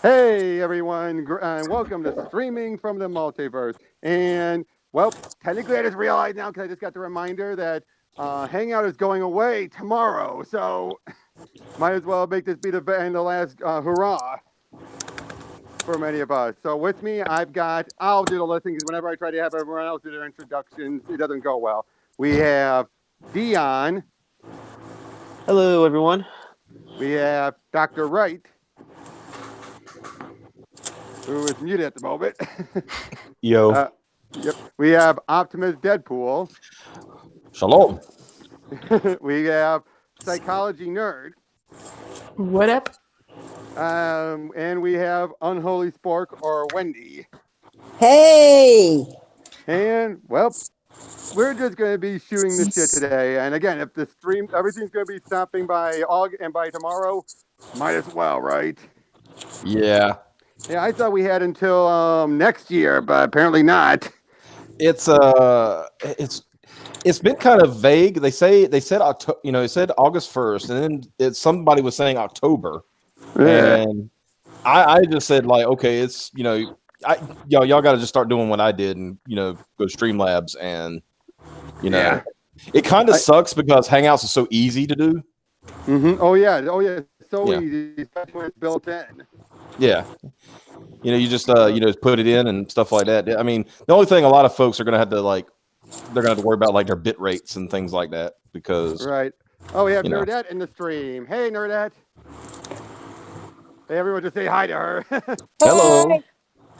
Hey everyone, welcome to Streaming from the Multiverse. And well, technically I just realized now because I just got the reminder that Hangout is going away tomorrow. So might as well make this be the last hurrah for many of us. So with me, I'll do the listing because whenever I try to have everyone else do their introductions, it doesn't go well. We have Dion. Hello, everyone. We have Dr. Wright, who is muted at the moment. Yo. Yep. We have Optimus Deadpool. Shalom. We have Psychology Nerd. What up? And we have Unholy Spork or Wendy. Hey! And, well, we're just going to be shooting the shit today. And again, if the stream, everything's going to be stopping by August and by tomorrow, might as well, right? Yeah. Yeah, I thought we had until next year, but apparently not. It's been kind of vague. They said October, it said August 1st, and then somebody was saying October. Yeah. And I just said like, okay, it's y'all got to just start doing what I did and go Streamlabs and Yeah. it kind of sucks because Hangouts is so easy to do. Mm-hmm. Oh yeah, so Yeah. easy, especially when it's built in. Yeah. You just put it in and stuff like that. I mean, the only thing a lot of folks are gonna have to they're gonna have to worry about like their bit rates and things like that because Right. Oh, we have You know. Nerdette in the stream. Hey, Nerdette. Hey, everyone, just say hi to her. Hello.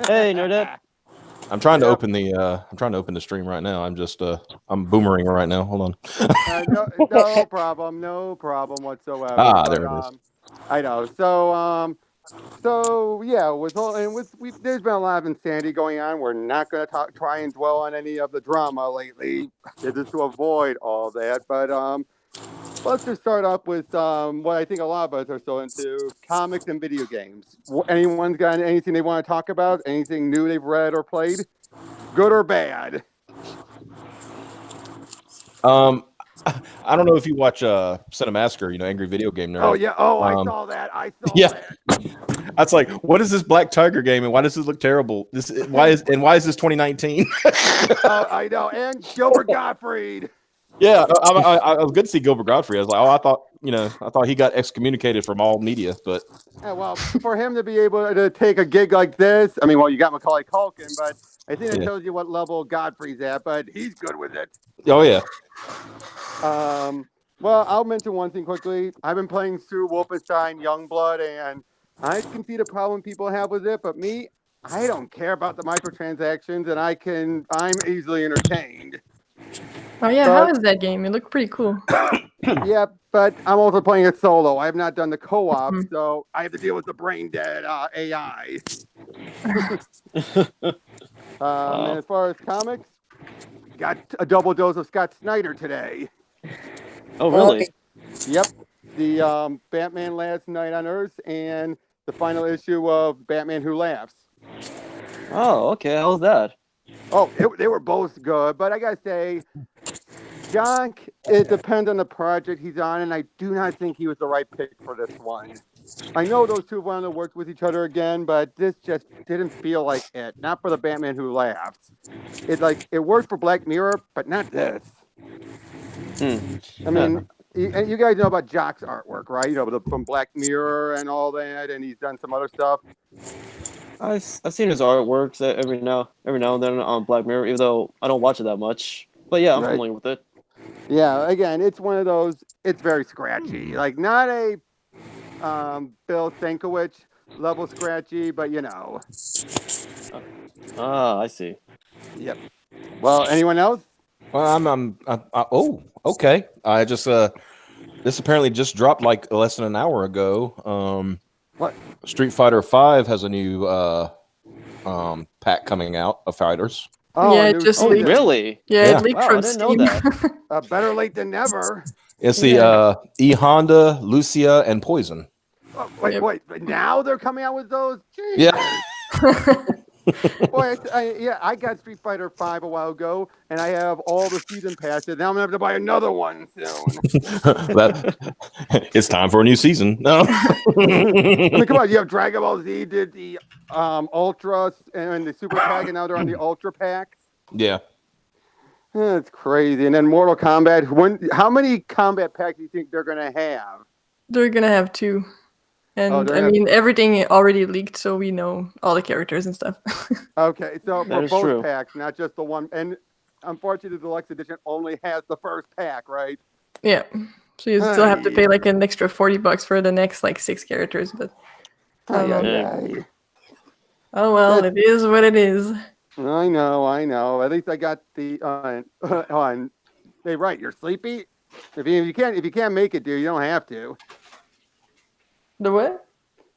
Hey, Nerdette. I'm trying to Yep. open the stream right now. I'm just I'm boomering right now. Hold on. No problem whatsoever. Ah, there it is. I know. So yeah, there's been a lot of insanity going on. We're not going to try and dwell on any of the drama lately, just to avoid all that. But let's just start up with what I think a lot of us are still into: comics and video games. Anyone's got anything they want to talk about? Anything new they've read or played, good or bad? I don't know if you watch Cinemassacre, Angry Video Game Nerd. Oh yeah. Oh, I Um, saw that. yeah. that. That's like, what is this Black Tiger game and why does this look terrible? Why is this 2019? Oh, I know. And Gilbert Gottfried. Yeah, I was good to see Gilbert Godfrey. I was like, oh, I thought he got excommunicated from all media, but Yeah, well, for him to be able to take a gig like this, I mean, well, you got Macaulay Culkin, but I think it Yeah. tells you what level Godfrey's at, but he's good with it. oh yeah, Well, I'll mention one thing quickly. I've been playing through Wolfenstein Youngblood, and I can see the problem people have with it, but me, I don't care about the microtransactions, and I'm easily entertained. Oh yeah, But- how is that game? It looked pretty cool. Yeah, but I'm also playing it solo. I have not done the co-op, Mhm. so I have to deal with the brain dead AI. And as far as comics, got a double dose of Scott Snyder today. Oh, really? Yep, the Batman Last Night on Earth and the final issue of Batman Who Laughs. Oh, okay. How's that? Oh, they were both good, but I gotta say, John, it depends on the project he's on, and I do not think he was the right pick for this one. I know those two wanted to work with each other again, but this just didn't feel like it. Not for the Batman Who Laughs. It worked for Black Mirror, but not this. I mean, you guys know about Jock's artwork, right? From Black Mirror and all that, and he's done some other stuff. I've seen his artworks every now and then on Black Mirror, even though I don't watch it that much. But yeah, I'm Right. familiar with it. Yeah, again, it's one of those. It's very scratchy, like not a Bill Sienkiewicz level scratchy, but Ah, I see. Yep. Well, anyone else? well, oh, okay. I just this apparently just dropped like less than an hour ago. What? Street Fighter V has a new pack coming out of fighters. Oh, Yeah, a it new just Oh, season. leaked. really? Yeah, Yeah. it leaked Wow, from I didn't know Steam. that. Better late than never. It's the Yeah. E Honda, Lucia, and Poison. Oh, Yep. wait, but now they're coming out with those? Yeah. Jesus. Boy, I got Street Fighter 5 a while ago, and I have all the season passes. Now I'm gonna have to buy another one soon. It's time for a new season. No. I mean, come on, you have Dragon Ball Z did the Ultra and the Super Pack, and now they're on the Ultra Packs. Yeah. That's crazy. And then Mortal Kombat. How many combat packs do you think they're gonna have? They're gonna have 2. And they're I gonna mean, everything already leaked, so we know all the characters and stuff. Okay, so That for is both true. packs, not just the one. And unfortunately, the deluxe edition only has the first pack, right? Yeah. So you still have to Aye. pay like an extra $40 for the next like 6 characters, but Aye, aye, Yeah. aye. oh well, it is what it is. I know. At least I got the on. Hey, right, you're sleepy. If you can't make it, dude, you don't have to. The what?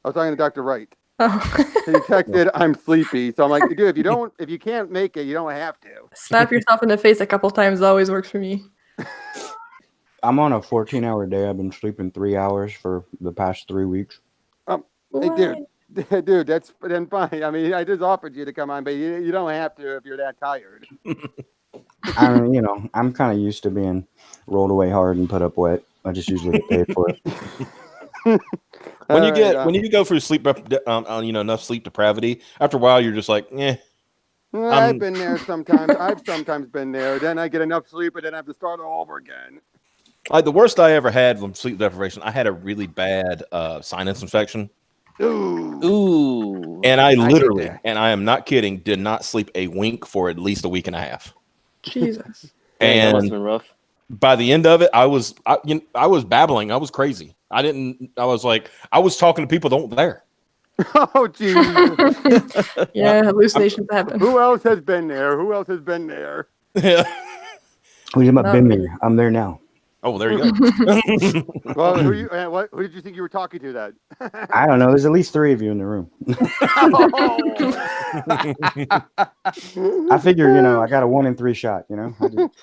I was talking to Dr. Wright. Oh. He texted, "I'm sleepy." So I'm like, dude, if you can't make it, you don't have to. Slap yourself in the face a couple times always works for me. I'm on a 14-hour day. I've been sleeping 3 hours for the past 3 weeks. Hey, dude, that's then fine. I mean, I just offered you to come on, but you don't have to if you're that tired. I mean, I'm kind of used to being rolled away hard and put up wet. I just usually get paid for it. When you All right, when you go through enough sleep depravity, after a while you're just like, I've been there sometimes. I've sometimes been there. Then I get enough sleep, and then I have to start all over again. like the worst I ever had from sleep deprivation. I had a really bad sinus infection, Ooh. and I get literally, that. and I am not kidding, did not sleep a wink for at least a week and a half. Jesus. Dang, that must have And been rough. by the end of it, I was babbling. I was crazy. I was talking to people that weren't there. Oh, jeez. Yeah, hallucinations happen. Who else has been there? Yeah. Who's about Not been me. there? I'm there now. Oh, well, there you go. Well, who did you think you were talking to then? I don't know. There's at least 3 of you in the room. I figure, I got a 1 in 3 shot. I just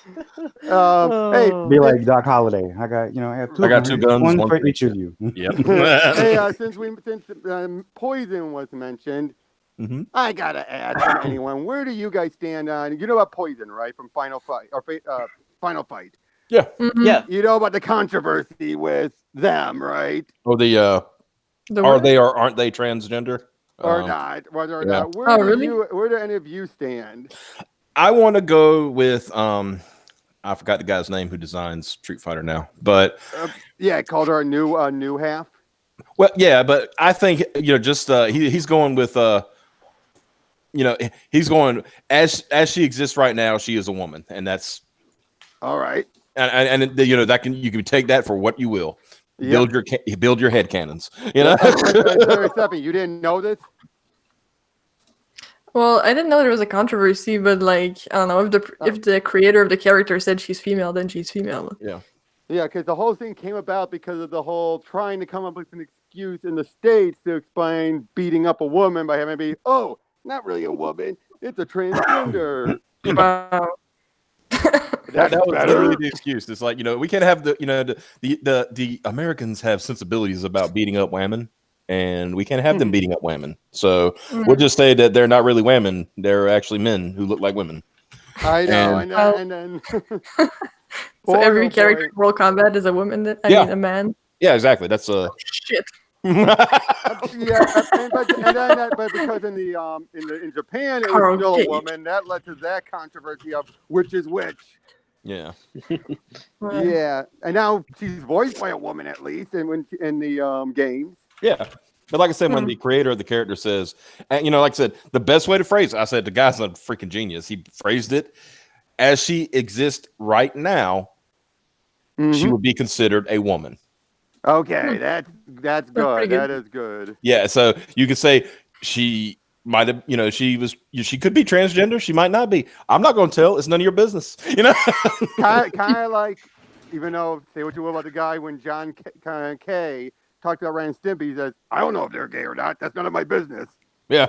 Hey, be like Doc Holliday. I got 2. I got 2 guns, one one for for each of you. Yep. hey, since poison was mentioned, Mhm. I gotta ask from anyone, where do you guys stand on? You know about poison, right? From Final Fight or Final Fight. Yeah. Mhm. Yeah. You know about the controversy with them, right? Or the The are what? they or aren't they transgender? Or not? Whether or yeah. not? Where Oh, do really? Where do any of you stand? I want to go with I forgot the guy's name who designs Street Fighter now, but Yeah, called her a new half. well, yeah, but I think just he's going with he's going as she exists right now. She is a woman, and that's All right. and that you can take that for what you will. Yep. Build your head cannons. Sorry, Stephanie, you didn't know this? Well, I didn't know there was a controversy, but like I don't know if the creator of the character said she's female, then she's female. Yeah. Yeah, because the whole thing came about because of the whole trying to come up with an excuse in the States to explain beating up a woman by having to be, oh, not really a woman, it's a transgender. Wow. That's that was better. literally the excuse. It's like, we can't have the Americans have sensibilities about beating up women, and we can't have them beating up women. So we'll just say that they're not really women; they're actually men who look like women. I know, And- and then So every character in World Kombat is a woman. I Yeah. mean, a man. Yeah, exactly. That's Shit. but because in Japan it was Carl still a Gage. woman, that led to that controversy of which is which. yeah. Yeah, and now she's voiced by a woman at least, and in the games. Yeah. But like I said, when the creator of the character says, and like I said, the best way to phrase it, I said the guy's a freaking genius. He phrased it as she exists right now, she would be considered a woman. Okay, that's pretty good. good. That is good. Yeah, so you could say she might have, she could be transgender. She might not be. I'm not going to tell. It's none of your business. kind of like, even though say what you will about the guy when John K talked about Ren and Stimpy, he says, I don't know if they're gay or not. That's none of my business. Yeah.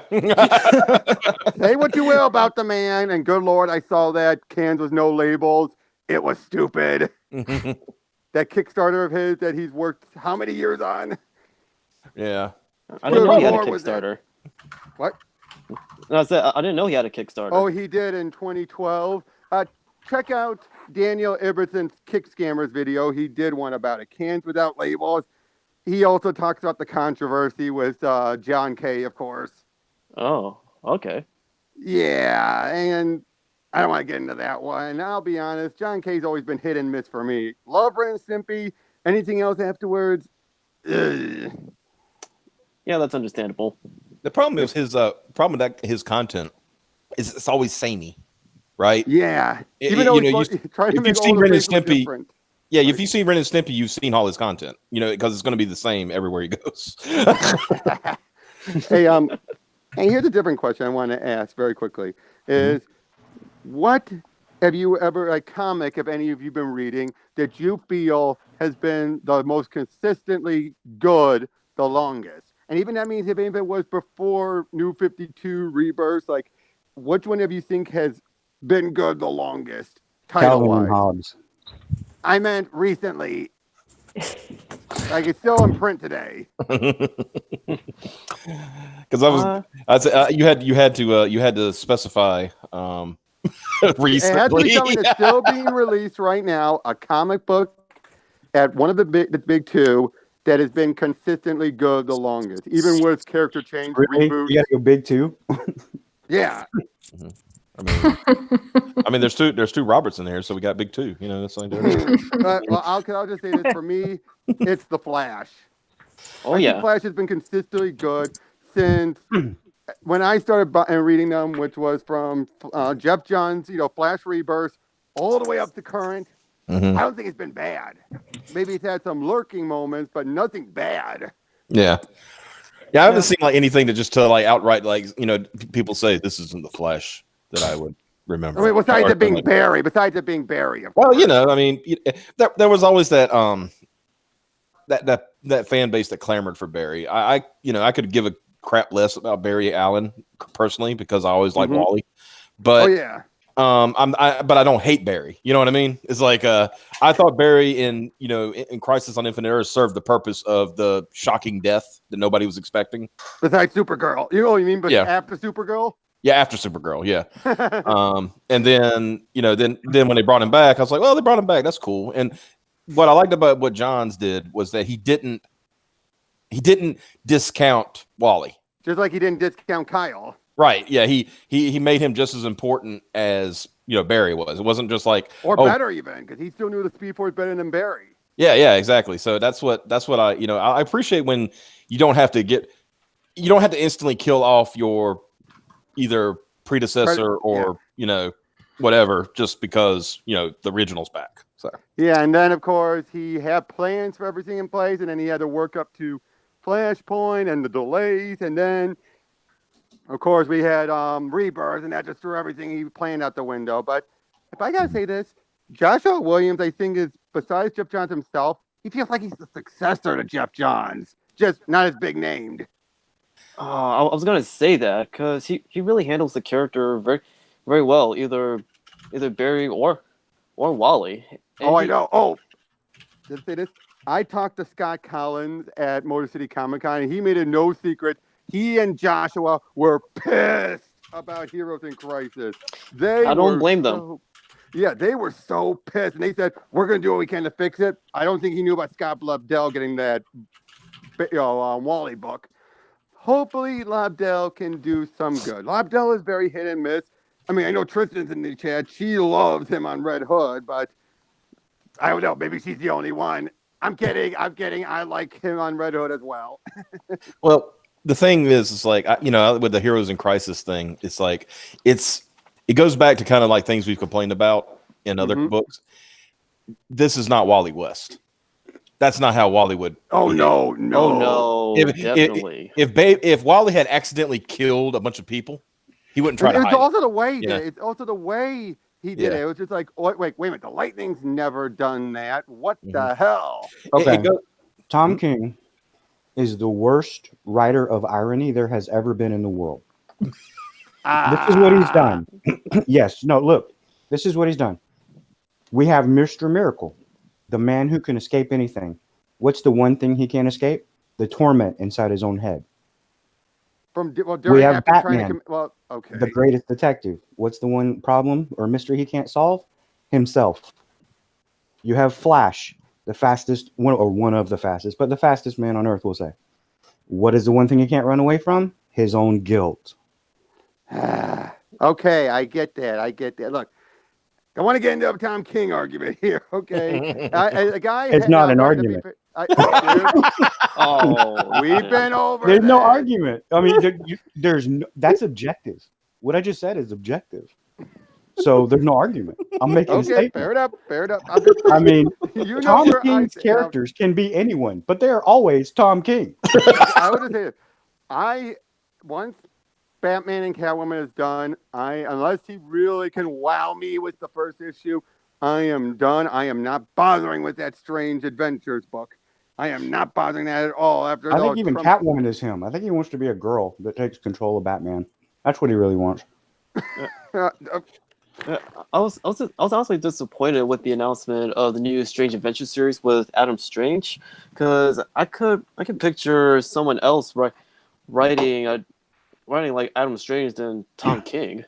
Say what you will about the man, and good Lord, I saw that cans with no labels. It was stupid. That Kickstarter of his that he's worked how many years on? Yeah. I didn't know he had a What was that? Kickstarter. What? No, I didn't know he had a Kickstarter. Oh, he did in 2012. Check out Daniel Iberson's Kick Scammers video. He did one about it. Cans Without Labels. He also talks about the controversy with John Kay, of course. Oh, okay. Yeah, and I don't want to get into that one. I'll be honest, John Kay's always been hit and miss for me. Love Ren and Stimpy. Anything else afterwards? Ugh. Yeah, that's understandable. The problem is his content is it's always samey, right? Yeah. It- Even though you know, he's trying to if make you've all seen the Ren and faces look Stimpy- different. Yeah, if you see Ren and Stimpy, you've seen all his content, because it's going to be the same everywhere he goes. Hey, and here's a different question I want to ask very quickly: is what have you ever a comic, have any of you been reading that you feel has been the most consistently good the longest? And even that means if any of it was before New 52 Rebirth, like which one of you think has been good the longest title Calvin and wise? Hobbes. I meant recently. Like it's still in print today. Because I said you had to specify It has to be recently. something that's still being released right now, a comic book at one of the big two that has been consistently good the longest, even with character change, Really? reboots. You gotta go big too. Yeah. I mean, there's two Roberts in there, so we got big two. That's like Well, I'll just say this for me, it's the Flash. Oh I think yeah. Flash has been consistently good since when I started reading them, which was from Jeff Johns, Flash Rebirth, all the way up to current. I don't think it's been bad. Maybe it's had some lurking moments, but nothing bad. Yeah. I haven't seen like anything to just to like outright people say this isn't the Flash that I would remember. I mean, besides it being like, Barry, of course. Well, I mean, there was always that that fan base that clamored for Barry. I could give a crap less about Barry Allen personally because I always like Wally, but oh yeah. But I don't hate Barry. You know what I mean? It's like I thought Barry in Crisis on Infinite Earths served the purpose of the shocking death that nobody was expecting. Besides Supergirl, you know what I mean? But after Supergirl. Yeah, after Supergirl, yeah. And then then when they brought him back, I was like, well, they brought him back. That's cool. And what I liked about what Johns did was that he didn't discount Wally. Just like he didn't discount Kyle. Right. Yeah. He made him just as important as Barry was. It wasn't just like better even because he still knew the Speed Force better than Barry. Yeah. Exactly. So that's what I appreciate when you don't have to instantly kill off your either predecessor or whatever just because the original's back. So yeah, and then of course he had plans for everything in place, and then he had to work up to Flashpoint and the delays, and then of course we had Rebirth, and that just threw everything he planned out the window. But if I gotta say this, Joshua Williams, I think, is besides Jeff Johns himself, he feels like he's the successor to Jeff Johns, just not as big named. I was gonna say that because he really handles the character very, very well, either Barry or Wally. And I know. Oh, let's say this. I talked to Scott Collins at Motor City Comic Con, and he made it no secret. He and Joshua were pissed about Heroes in Crisis. I don't blame them. Yeah, they were so pissed, and they said, "We're going to do what we can to fix it." I don't think he knew about Scott Lobdell getting that, Wally book. Hopefully, Lobdell can do some good. Lobdell is very hit and miss. I mean, I know Tristan's in the chat. She loves him on Red Hood, but I don't know. Maybe she's the only one. I'm kidding. I like him on Red Hood as well. Well, the thing is, it's like with the Heroes in Crisis thing, it's like it goes back to kind of like things we've complained about in other books. This is not Wally West. That's not how Wally would. Oh no! Oh no! Definitely. If Wally had accidentally killed a bunch of people, he wouldn't try to hide. It's also the way he did it. It's also the way he did it. It was just like, wait a minute. The Lightning's never done that. What the hell? Okay. Tom King is the worst writer of irony there has ever been in the world. This is what he's done. Yes. No, look. This is what he's done. We have Mr. Miracle, the man who can escape anything. What's the one thing he can't escape? The torment inside his own head. during have after trying to Batman. well, okay. The greatest detective. What's the one problem or mystery he can't solve? Himself. You have Flash, the fastest one of the fastest, but the fastest man on Earth, we'll say. What is the one thing he can't run away from? His own guilt. Okay, I get that. Look, I want to get into a Tom King argument here. Okay, a guy. It's not an granted, to be argument. Oh, We've man. been over. There's no that. argument. I mean, there's no, that's objective. What I just said is objective. So there's no argument. I'm making a Okay, statement. fair enough. I'm just I mean, you know Tom where King's characters can be anyone, but they're always Tom King. I would just say this. Once Batman and Catwoman is done, unless he really can wow me with the first issue, I am done. I am not bothering with that Strange Adventures book. I am not bothering that at all. After I think even Catwoman is him. I think he wants to be a girl that takes control of Batman. That's what he really wants. I was honestly disappointed with the announcement of the new Strange Adventure series with Adam Strange, because I could picture someone else writing like Adam Strange than Tom King.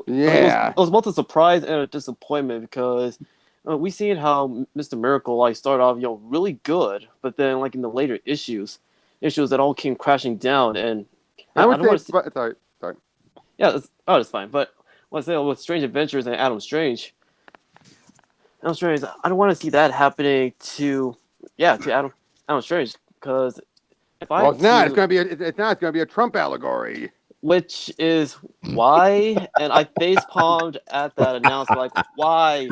Yeah. It was both a surprise and a disappointment because we seen how Mr. Miracle started off really good, but then in the later issues that all came crashing down, and I would don't say, wanna sorry. yeah, it's fine. But what I say with Strange Adventures and Adam Strange, I don't want to see that happening to Adam Strange, because if I It's not. It's going to be a Trump allegory. which is why, and I face palmed at that announcement, like why?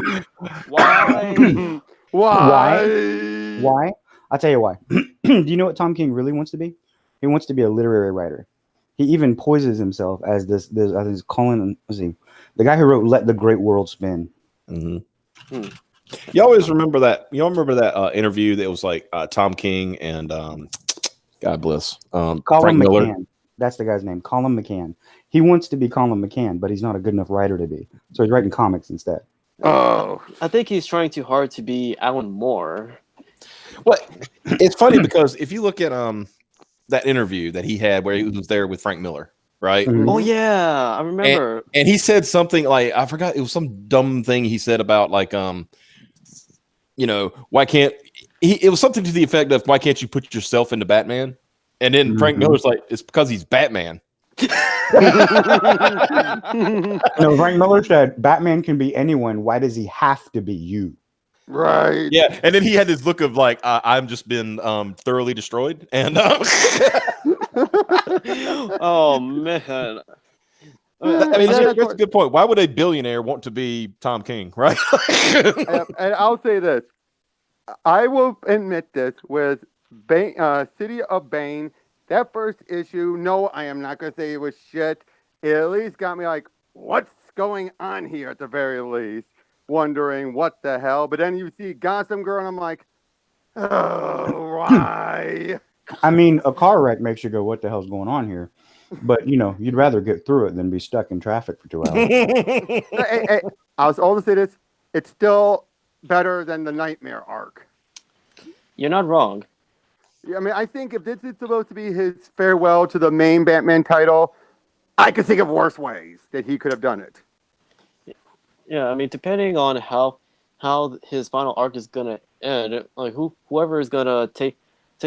Why? I'll tell you why. Do you know what Tom King really wants to be? He wants to be a literary writer. He even poises himself as this Colin. Let's see, the guy who wrote "Let the Great World Spin." Mm-hmm. You always remember that. You remember that interview that was like Tom King and God bless Colin Frank Miller. McCann. That's the guy's name, Colin McCann. He wants to be Colin McCann, but he's not a good enough writer to be. So he's writing comics instead. Oh, I think he's trying too hard to be Alan Moore. Well, it's funny because if you look at that interview that he had where he was there with Frank Miller, right? Mhm. Oh yeah, I remember. And he said something like, I forgot, it was some dumb thing he said about why can't it was something to the effect of, why can't you put yourself into Batman? And then Frank Miller's like, it's because he's Batman. No, Frank Miller said Batman can be anyone. Why does he have to be you? right. Yeah, and then he had this look of like, I've just been thoroughly destroyed, and Oh man. I mean, that's a good point. Why would a billionaire want to be Tom King, right? And I'll say this. I will admit this with City of Bane. That first issue, no, I am not going to say it was shit. It at least got me like, what's going on here at the very least? Wondering what the hell. But then you see Gotham Girl, and I'm like, oh, why? I mean, a car wreck makes you go, what the hell's going on here? But, you'd rather get through it than be stuck in traffic for 2 hours. Hey, I was all to say this. It's still better than the Nightmare arc. You're not wrong. I mean, I think if this is supposed to be his farewell to the main Batman title, I could think of worse ways that he could have done it. Yeah, I mean, depending on how his final arc is gonna end, like whoever is gonna take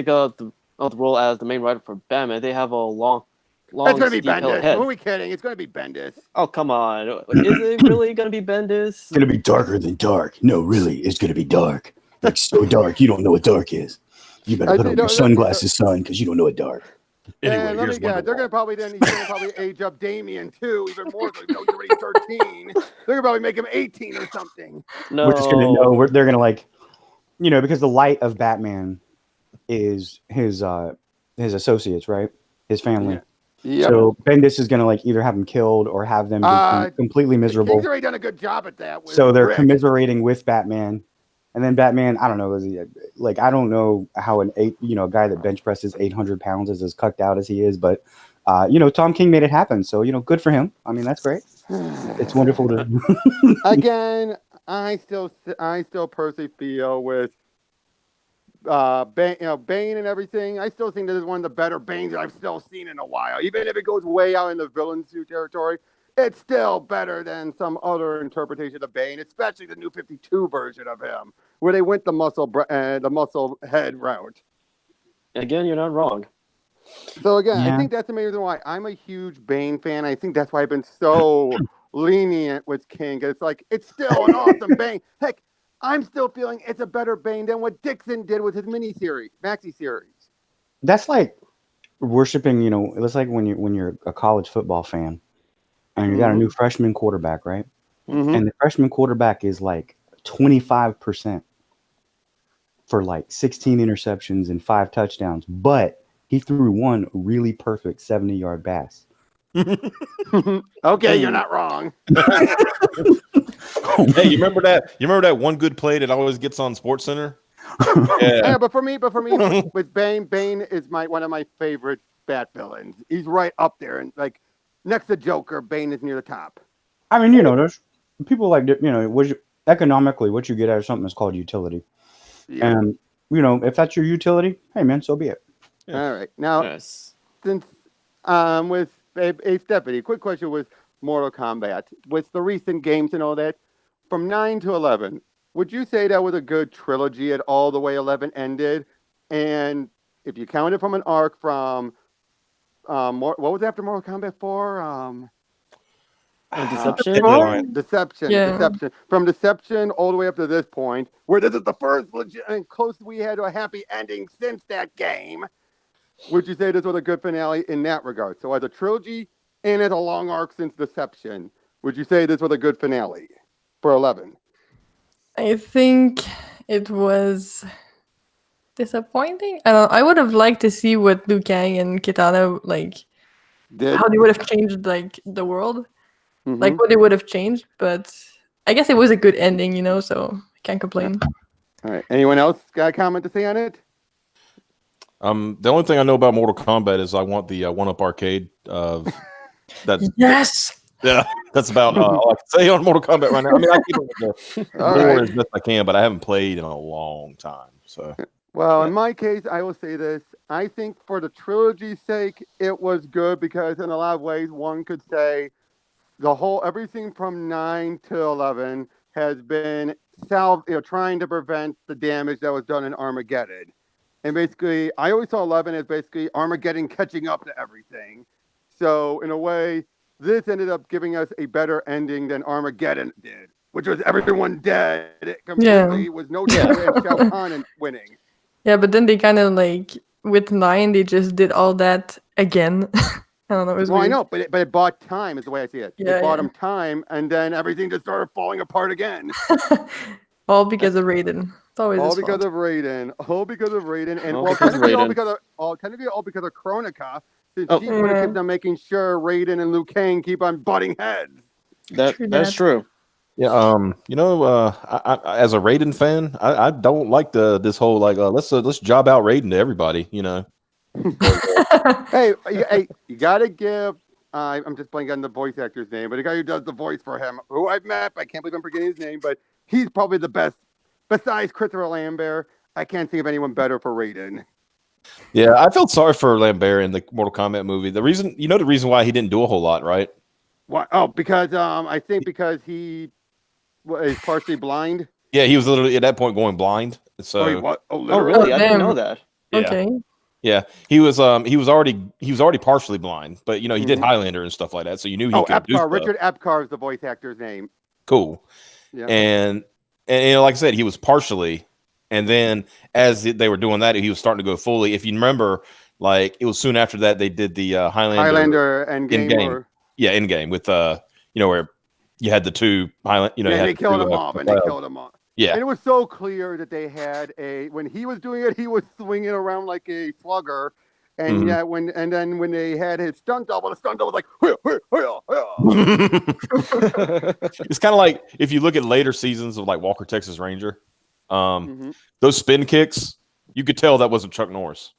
up the role as the main writer for Batman, they have a long. That's gonna be steep hill Bendis. ahead. Who are we kidding? It's gonna be Bendis. Oh come on, is it really gonna be Bendis? It's gonna be darker than dark. No, really, it's gonna be dark. Like so dark, you don't know what dark is. You better put on your sunglasses, son, because you don't know what dark. Anyway, And let here's me guess, they're gonna probably age up Damien too, even more. So he's already 13. They're gonna probably make him 18 or something. No, We're just gonna know. They're gonna because the light of Batman is his associates, right? His family. Yeah. So Bendis is gonna either have him killed or have them be completely miserable. King's already done a good job at that. So they're Rick. commiserating with Batman, and then Batman. I don't know. I don't know how a guy that bench presses 800 pounds is as cucked out as he is, but Tom King made it happen. So good for him. I mean, that's great. It's wonderful to. Again, I still personally feel with Bane and everything. I still think this is one of the better Banes that I've still seen in a while. Even if it goes way out in the villain suit territory, it's still better than some other interpretation of Bane, especially the new 52 version of him, where they went the muscle head route. Again, you're not wrong. So again, I Yeah. think that's the main reason why I'm a huge Bane fan. I think that's why I've been so lenient with King. It's like it's still an awesome Bane. Heck, I'm still feeling it's a better Bane than what Dixon did with his maxi series. That's like worshiping, it's like when you're a college football fan and you got a new freshman quarterback, right? Mm-hmm. And the freshman quarterback is like 25% for like 16 interceptions and 5 touchdowns, but he threw one really perfect 70-yard pass. Okay, you're not wrong. Hey, you remember that? You remember that one good play that always gets on Sports Center? Yeah, but for me, with Bane is one of my favorite Bat villains. He's right up there, and like next to Joker, Bane is near the top. I mean, there's people like, economically, what you get out of something is called utility. Yeah. And, if that's your utility, hey, man, so be it. All right. Now, Yes. since with Stephanie, quick question with Mortal Kombat, with the recent games and all that, from 9 to 11, would you say that was a good trilogy at all the way 11 ended? And if you count it from an arc from what was after Mortal Kombat 4? Deception. Deception. Yeah. Deception. From Deception all the way up to this point, where this is the first legit and close we had to a happy ending since that game. Would you say this was a good finale in that regard? So as a trilogy and as a long arc since Deception, would you say this was a good finale for 11? I think it was disappointing. I don't know. I would have liked to see what Liu Kang and Kitana how they would have changed the world, Mhm. what they would have changed. But I guess it was a good ending, so I can't complain. All right. Anyone else got a comment to say on it? The only thing I know about Mortal Kombat is I want the one-up arcade. That's Yes. yeah. That's about all I can say on Mortal Kombat right now. I mean, I keep it with the All lore right. as best I can, but I haven't played in a long time. So Well, in my case, I will say this. I think for the trilogy's sake, it was good because in a lot of ways, one could say everything from 9 to 11 has been trying to prevent the damage that was done in Armageddon. And basically, I always saw 11 as basically Armageddon catching up to everything. So in a way, this ended up giving us a better ending than Armageddon did, which was everyone dead completely with no chance of Shao Kahn winning. Yeah, but then they kind of with 9, they just did all that again. I don't know. It was Well, I weird. know, but it bought time is the way I see it. Yeah, It bought yeah. them time, and then everything just started falling apart again. All because of Raiden. It's always All his because fault. of Raiden. All because of Raiden. And All well, because of technically all Raiden. because of Kronika, since Oh. she's the one that Yeah. keeps on making sure Raiden and Liu Kang keep on butting heads. That's that. true. yeah, I as a Raiden fan, I don't like this whole let's job out Raiden to everybody. Hey, you gotta give. I'm just blanking on the voice actor's name, but the guy who does the voice for him, who I've met, I can't believe I'm forgetting his name, but he's probably the best. Besides Christopher Lambert, I can't think of anyone better for Raiden. Yeah, I felt sorry for Lambert in the Mortal Kombat movie. The reason why he didn't do a whole lot, right? Why? Oh, because I think because he is partially blind. Yeah, he was literally at that point going blind. So Oh, he what? Oh, Oh, literally? really? I didn't damn. know that. yeah. Okay. Yeah, he was already partially blind, but he did Mhm. Highlander and stuff like that, so you knew he Oh, could do Epcar. stuff. Richard Epcar is the voice actor's name. Cool. Yeah. And like I said, he was partially, and then as they were doing that, he was starting to go fully. If you remember, it was soon after that they did the Highlander and game. in-game. Yeah, in game with where you had the two Highland. You Yeah, had they the killed two, him off, and they killed him off. Yeah. And it was so clear that they had when he was doing it, he was swinging around like a slugger. And Mhm. yeah, when they had his stunt double, the stunt double was like, It's kind of like if you look at later seasons of Walker Texas Ranger, Mhm. those spin kicks, you could tell that wasn't Chuck Norris.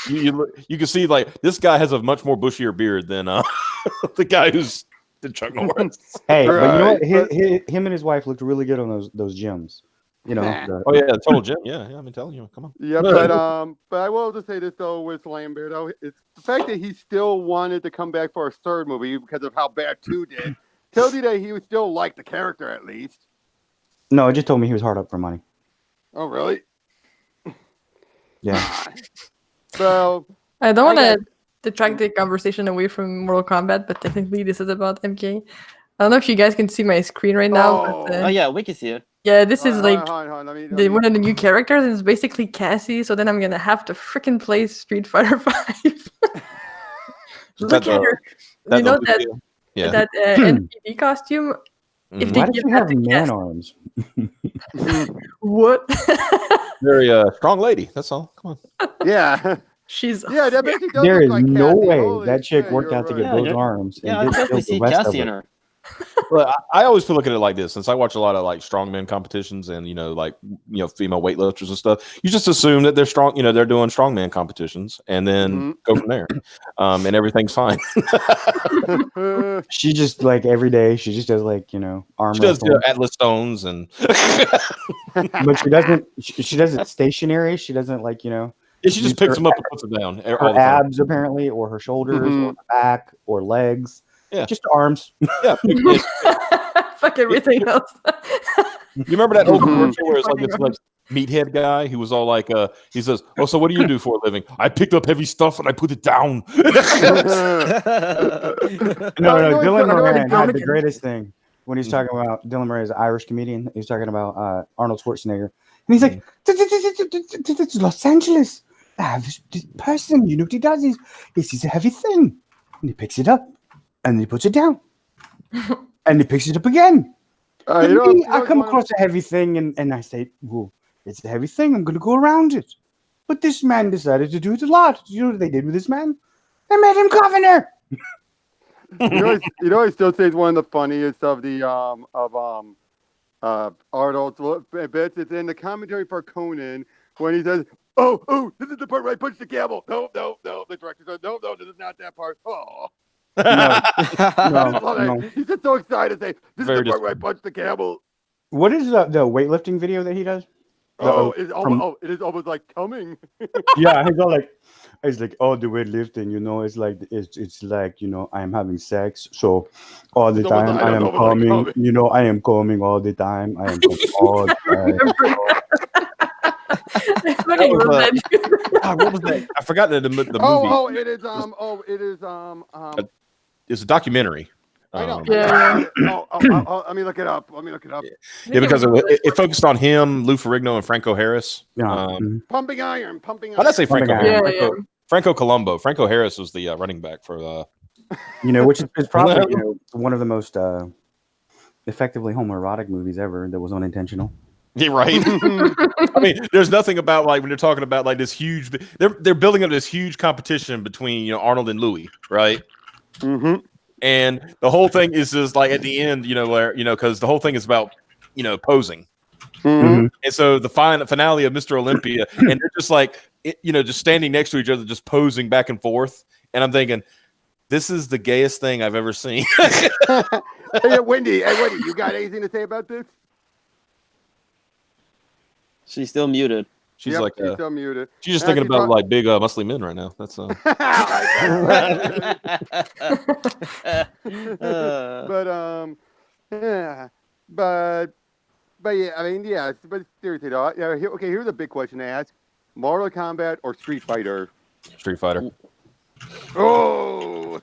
You can see this guy has a much more bushier beard than the guy who's the Chuck Norris. Hey, but you know what? Right, Him and his wife looked really good on those gyms. You know, the, Oh yeah, Total Gem. Yeah, I've been telling you. Come on. Yeah, but I will just say this though with Lambert, though, it's the fact that he still wanted to come back for a third movie because of how bad 2 did. Tells you that he would still like the character at least. no, it just told me he was hard up for money. Oh, really? Yeah. So I don't want I to detract the conversation away from Mortal Kombat, but technically this is about MK. I don't know if you guys can see my screen right now, but Oh yeah, we can see it. yeah, this is hold like on, hold on, let me- one of the new characters, and it's basically Cassie. So then I'm gonna have to freaking play Street Fighter 5. Look at her. You know that Yeah. that NPD costume? If they Why does give she that have to man Cassie, arms? what? Very strong lady. That's all. Come on. Yeah. She's Yeah, that basically does There look is like no Cassie. way Holy that chick shit, worked you're out to right. get Yeah, both yeah. arms. Yeah, I and get definitely still see the rest of Cassie in it. her. Well, I always look at it like this, since I watch a lot of like strongman competitions and female weightlifters and stuff. You just assume that they're strong, they're doing strongman competitions, and then go from there, and everything's fine. She just like every day she just does like arm She does wrestling, Atlas stones and but she doesn't. She does it stationary. She doesn't like yeah, she just use picks her- them up and puts them down all her the time. abs apparently, or her shoulders, Mhm. or her back, or legs. Yeah. Just arms. Yeah, fuck everything else. you remember that old Mhm. commercial where it's like this like meathead guy who was all like, he says, "Oh, so what do you do for a living? I picked up heavy stuff and I put it down." No, Dylan Moran had the again. greatest thing when he's talking about Dylan Moran is an Irish comedian. He's talking about Arnold Schwarzenegger, and he's like, "This is Los Angeles. I have this person. You know what he does? He sees a heavy thing, and he picks it up, and he puts it down, and he picks it up again. And me, I come across a heavy thing, and I say, well, it's a heavy thing. I'm going to go around it. But this man decided to do it a lot. You know what they did with this man? They made him governor." You know, I still say it's one of the funniest of the Arnold's bits. It's in the commentary for Conan when he says, "Oh, this is the part where I punch the gavel." No. The director says, "No, this is not that part." Oh, No. He's just so excited to say, "This Very is the part where I punch the gavel." What is the weightlifting video that he does? It is almost like coming. Yeah, he's all like, oh, the weightlifting, it's like it's like I am having sex, so all the It's time almost- I I am don't know, coming. but like I am coming all the time. I am coming all the time. I fucking was, love that dude. What was that? I forgot the movie. It's a documentary. I know. Yeah. Let me look it up. Yeah, because it focused on him, Lou Ferrigno, and Franco Harris. Yeah. Pumping iron. Why did I say Franco? Pumping Harris? iron. Yeah, Franco Colombo. Franco Harris was the running back for. Which is probably one of the most effectively homoerotic movies ever that was unintentional. Yeah, right. I mean, there's nothing about like when they're talking about like this huge. They're building up this huge competition between Arnold and Louis, right? Mm-hmm. And the whole thing is just like at the end, where because the whole thing is about posing. Mm-hmm. And so the finale of Mr. Olympia, and they're just like just standing next to each other, just posing back and forth. And I'm thinking, this is the gayest thing I've ever seen. Hey, Wendy, you got anything to say about this? She's still muted. She's Yep, like, she's still muted. she's just thinking about like big muscly men right now. That's but yeah, I mean, yeah, but seriously though, here's a big question to ask: Mortal Kombat or Street Fighter? Street Fighter. Oh,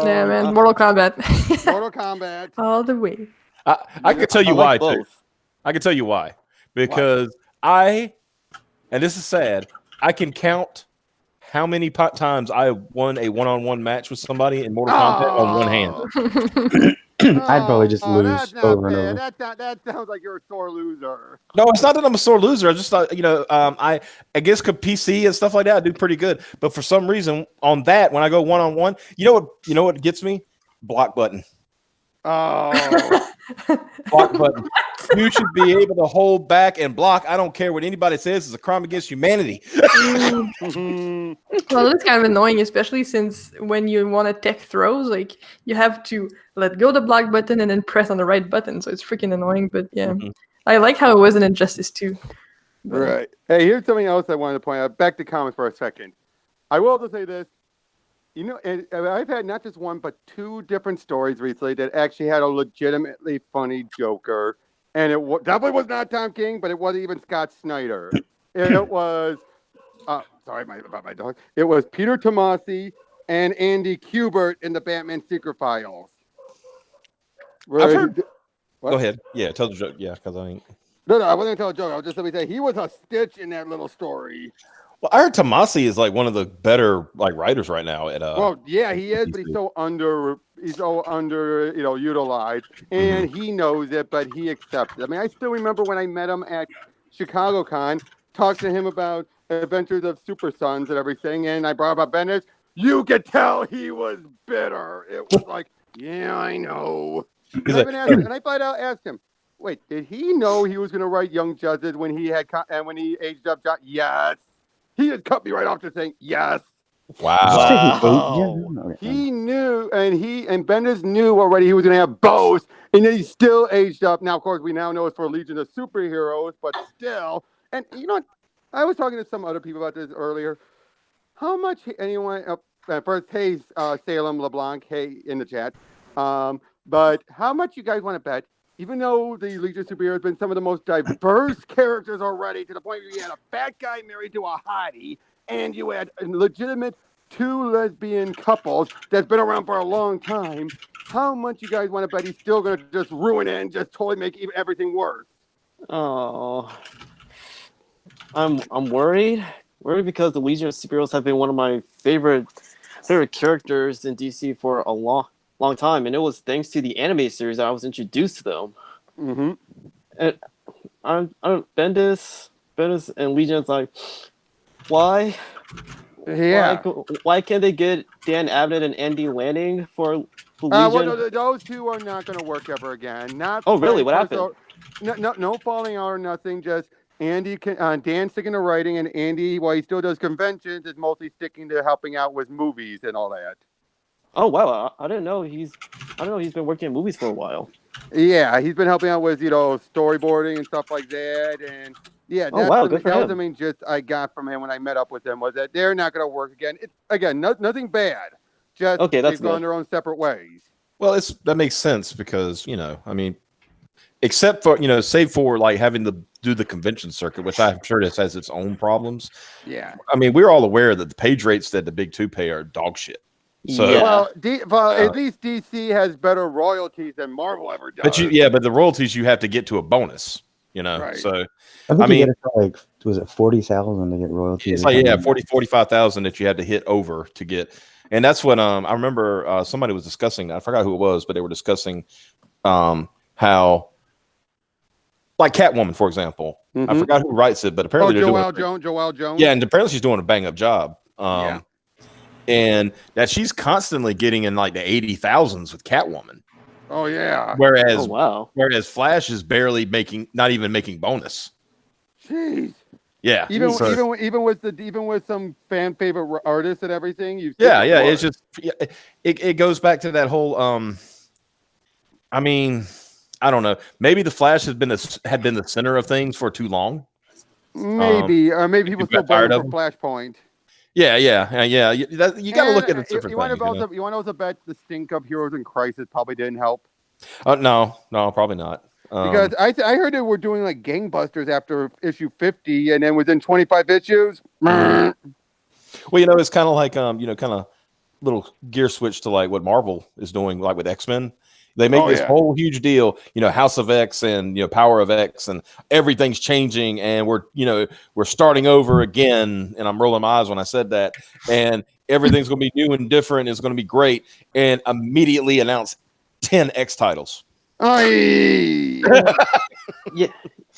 yeah, man. Mortal Kombat. Mortal Kombat. All the way. I can tell you I why like too. both. I can tell you why. Because and this is sad, I can count how many times I won a one-on-one match with somebody in Mortal Kombat on one hand. I'd probably just lose that's not over and fair. over. That sounds like you're a sore loser. No, it's not that I'm a sore loser. I just thought, I guess PC and stuff like that, I do pretty good. But for some reason, on that, when I go one-on-one, you know what gets me? Block button. Oh, Block button. You should be able to hold back and block. I don't care what anybody says. It's a crime against humanity. Well, it's kind of annoying, especially since when you want to tech throws, like you have to let go the block button and then press on the right button. So it's freaking annoying. But yeah, I like how it was an injustice too. But Right. Hey, here's something else I wanted to point out. Back to comics for a second. I will also say this. You know, and I've had not just one, but two different stories recently that actually had a legitimately funny Joker. And it definitely was not Tom King, but it wasn't even Scott Snyder. It was, sorry about my dog. It was Peter Tomasi and Andy Kubert in the Batman Secret Files. I've heard. What? Go ahead. Yeah, tell the joke. Yeah, because I ain't. No, I wasn't going to tell a joke. I was just going to say he was a stitch in that little story. Well, I heard Tomasi is like one of the better like writers right now. At well, yeah, he is, but he's so under utilized, and he knows it, but he accepts it. I mean, I still remember when I met him at Chicago Con, talked to him about Adventures of Super Sons and everything, and I brought up Bendis. You could tell he was bitter. It was like, yeah, I know. And I flat out asked him, wait, did he know he was going to write Young Justice when he aged up? Yes. He just cut me right off to saying yes. Wow. He knew, and Bendis knew already he was going to have both, and then he still aged up. Now, of course, we now know it's for Legion of Superheroes, but still. And you know, I was talking to some other people about this earlier. How much anyone? First, hey, Salem LeBlanc, hey in the chat. But how much you guys want to bet? Even though the Legion of Superheroes has been some of the most diverse characters already, to the point where you had a fat guy married to a hottie, and you had a legitimate two lesbian couples that's been around for a long time, how much you guys want to bet he's still going to just ruin it and just totally make everything worse? Oh, I'm worried. Worried because the Legion of Superheroes have been one of my favorite characters in DC for a long time, and it was thanks to the anime series that I was introduced to them. Mm-hmm. And I'm Bendis and Legion's like, why? Yeah. Why can't they get Dan Abnett and Andy Lanning for Legion? Well, no, those two are not going to work ever again. Oh, really? What happened? No falling out or nothing. Just Andy, Dan sticking to writing, and Andy, while he still does conventions, is mostly sticking to helping out with movies and all that. Oh wow! I didn't know he's been working in movies for a while. Yeah, he's been helping out with storyboarding and stuff like that, and yeah, that was the main gist I got from him when I met up with him, was that they're not going to work again. It's again nothing bad, just they've gone their own separate ways. Well, that makes sense because I mean, except for save for like having to do the convention circuit, which I'm sure this has its own problems. Yeah, I mean, we're all aware that the page rates that the big two pay are dog shit. So, well, at least DC has better royalties than Marvel ever does. But the royalties you have to get to a bonus, Right. So I mean, like, was it 40,000 to get royalties? It's like 45,000 that you had to hit over to get, and that's what I remember. Somebody was discussing. I forgot who it was, but they were discussing how, like Catwoman, for example. Mm-hmm. I forgot who writes it, but apparently Joelle Jones. Yeah, and apparently she's doing a bang up job. And that she's constantly getting in like the 80,000s with Catwoman. Oh yeah. Whereas Flash is barely not even making bonus. Jeez. Yeah. Even with some fan favorite artists and everything. It's just it goes back to that whole. I mean, I don't know. Maybe the Flash had been the center of things for too long. Maybe, or maybe people still tired of Flashpoint. Yeah. You got to look at it different. You want to also bet the stink of Heroes in Crisis probably didn't help. No, probably not. Because I heard they were doing like gangbusters after issue 50, and then within 25 issues. Well, it's kind of like kind of little gear switch to like what Marvel is doing, like with X-Men. They make this whole huge deal, House of X and Power of X, and everything's changing, and we're starting over again. And I'm rolling my eyes when I said that, and everything's going to be new and different. It's going to be great, and immediately announce 10 X titles. Yeah.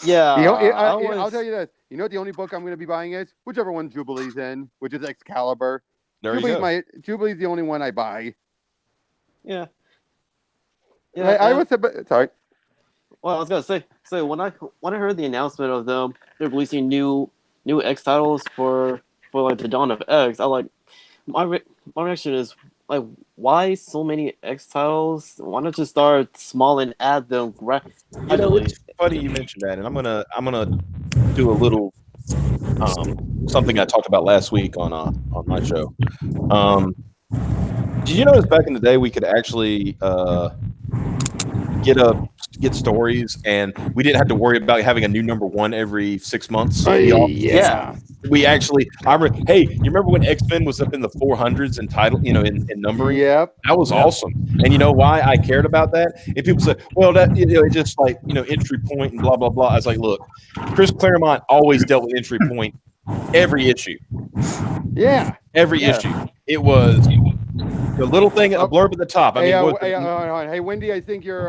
I'll tell you this. You know what the only book I'm going to be buying is? Whichever one Jubilee's in, which is Excalibur. Jubilee's the only one I buy. Yeah. I was sorry. Well, I was gonna say when I heard the announcement of them, they're releasing new X titles for like the Dawn of X. My reaction is, like why so many X titles? Why not just start small and add them gradually? It's funny you mentioned that, and I'm gonna do a little something I talked about last week on my show. Did you notice back in the day we could actually get stories, and we didn't have to worry about having a new number one every 6 months? Yeah. We actually, hey, you remember when X-Men was up in the 400s in title, in numbering? Yep. That was awesome. And you know why I cared about that? And people say, well, that it's just like entry point and blah blah blah. I was like, look, Chris Claremont always dealt with entry point every issue. Yeah. Every issue. It was the little thing at the blurb at the top. I Hey, mean, hey, Wendy, I think your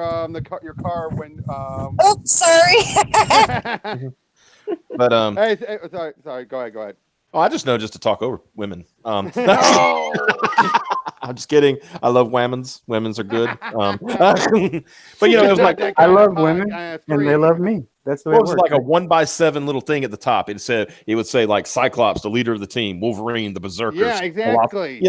car when Oh, sorry. but sorry. Go ahead. Oh, I just know just to talk over women. No. I'm just kidding. I love women's. Women's are good. But it was like I love women, and they love me. That's the way it it was works. like a 1x7 little thing at the top. It would say like Cyclops, the leader of the team, Wolverine, the Berserkers. Yeah, exactly.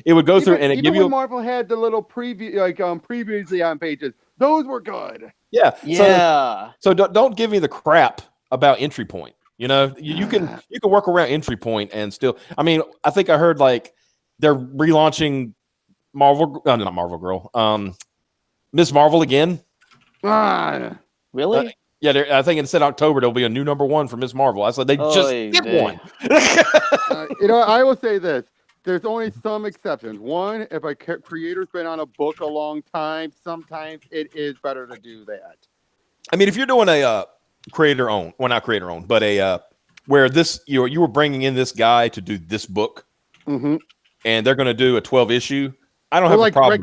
It would go through and it even give when you. Marvel had the little preview, previously on pages. Those were good. Yeah. Yeah. So don't give me the crap about entry point. You can work around entry point and still. I mean, I think I heard like they're relaunching not Marvel Girl, Miss Marvel again. Really? Yeah, I think instead of October there'll be a new number one for Miss Marvel. I said they just did one. I will say this: there's only some exceptions. One, if a creator's been on a book a long time, sometimes it is better to do that. I mean, if you're doing a creator owned, well, not creator owned, but a where this you were bringing in this guy to do this book, and they're going to do a 12 issue. I don't have a problem. Like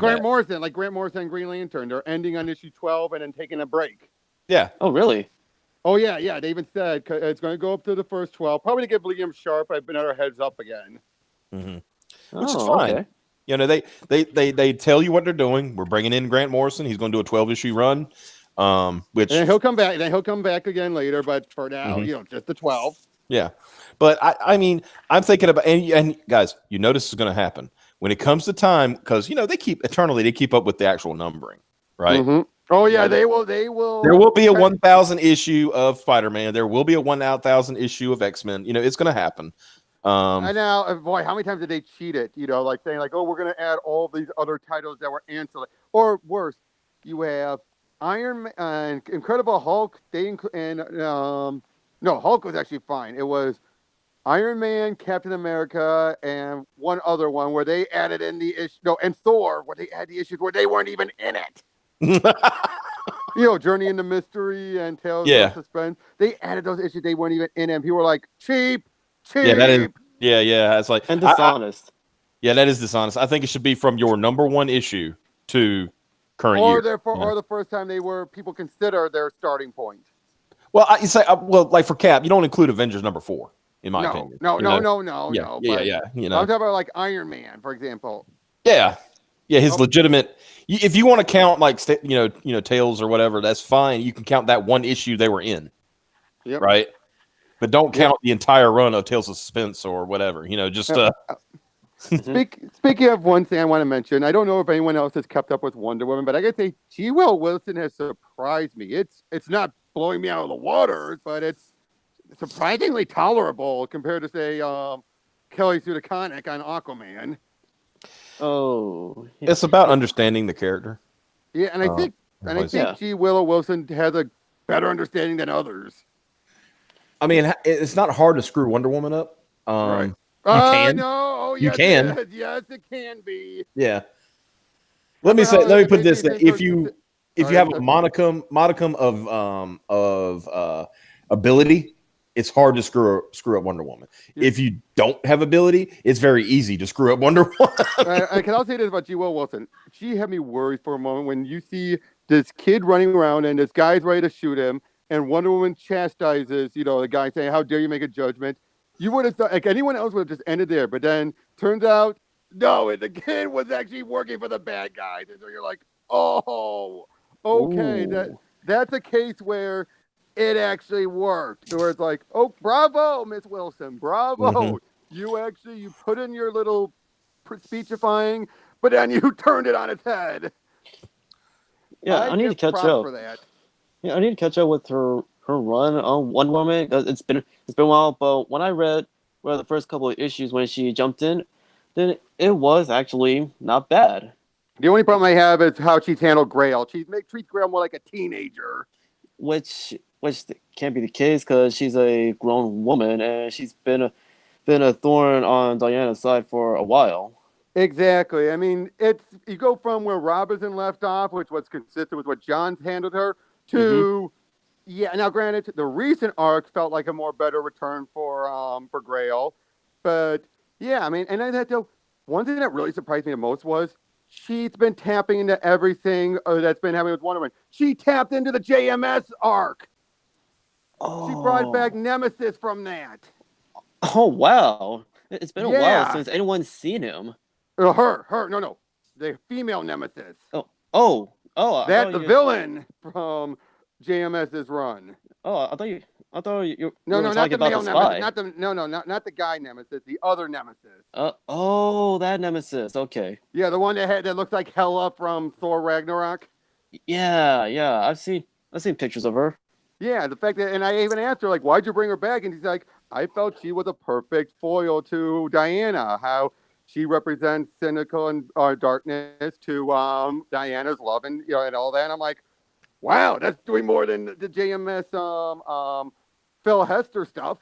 Grant Morrison and Green Lantern, they're ending on issue 12 and then taking a break. Yeah. Oh, really? Oh, yeah. They even said it's going to go up to the first 12, probably to give Liam Sharp another heads up again. Which is fine. Okay. They tell you what they're doing. We're bringing in Grant Morrison. He's going to do a 12-issue run. Which and he'll come back. Then he'll come back again later. But for now, just the 12. Yeah, but I mean, I'm thinking about and guys, you know this is going to happen when it comes to time because they keep up with the actual numbering, right? Oh yeah, they will. There will be a 1,000 issue of Spider-Man. There will be a 1,000 issue of X-Men. It's going to happen. And now, boy, how many times did they cheat it? Like saying like, oh, we're going to add all these other titles that were ancillary, or worse, you have Iron Man and Incredible Hulk. No, Hulk was actually fine. It was Iron Man, Captain America, and one other one where they added in the issue. No, and Thor, where they had the issues where they weren't even in it. Journey into Mystery and Tales of Suspense. They added those issues they weren't even in, and people were like, cheap. Yeah, that is. Yeah. It's like and dishonest. That is dishonest. I think it should be from your number one issue to current year, or the first time people consider their starting point. Well, you say, like for Cap, you don't include Avengers number 4, in my opinion. No. Yeah. I'm talking about like Iron Man, for example. Yeah, his legitimate. If you want to count like Tales or whatever, that's fine. You can count that one issue they were in, right? But don't count the entire run of Tales of Suspense or whatever. Speaking of one thing I want to mention, I don't know if anyone else has kept up with Wonder Woman, but I gotta say, G. Will Wilson has surprised me. It's not blowing me out of the water, but it's surprisingly tolerable compared to say Kelly Sue DeConnick on Aquaman. Oh, it's about understanding the character. Yeah, and I think G. Willow Wilson has a better understanding than others. I mean, it's not hard to screw Wonder Woman up. Right. You can. No. Oh, you yes, can. It is. Yes, it can be. Yeah. Let me put it this way: if you have a modicum of ability, it's hard to screw up Wonder Woman. If you don't have ability, it's very easy to screw up Wonder Woman. I can also say this about G. Will Wilson. She had me worried for a moment when you see this kid running around and this guy's ready to shoot him, and Wonder Woman chastises, the guy saying, "How dare you make a judgment?" You would have thought, like anyone else would have just ended there, but then turns out, no, the kid was actually working for the bad guys, and so you're like, oh, okay, that's a case where it actually worked, where it's like, oh, bravo, Miss Wilson, bravo, you put in your little speechifying, but then you turned it on its head. Yeah, I need to give catch props up. for that. Yeah, I need to catch up with her run on Wonder Woman. It's been a while, but when I read the first couple of issues when she jumped in, then it was actually not bad. The only problem I have is how she's handled Grail. She treats Grail more like a teenager. Which can't be the case because she's a grown woman and she's been a thorn on Diana's side for a while. Exactly. I mean, you go from where Robinson left off, which was consistent with what John's handled her, to yeah. Now, granted, the recent arc felt like a more better return for Grail, but yeah, I mean, and then one thing that really surprised me the most was she's been tapping into everything that's been happening with Wonder Woman. She tapped into the JMS arc. Oh. She brought back Nemesis from that. Oh wow! It's been a while Yeah. since anyone's seen him. No, the female Nemesis. Oh! That's the villain from JMS's run. Oh, I thought you No, were not talking the about male the Nemesis. spy. Not the guy Nemesis. The other Nemesis. That Nemesis. Okay. Yeah, the one that looks like Hela from Thor Ragnarok. Yeah. I've seen pictures of her. Yeah, the fact that, and I even asked her like, why'd you bring her back? And she's like, I felt she was a perfect foil to Diana. How she represents cynical and darkness to Diana's love and and all that. And I'm like, wow, that's doing more than the JMS Phil Hester stuff.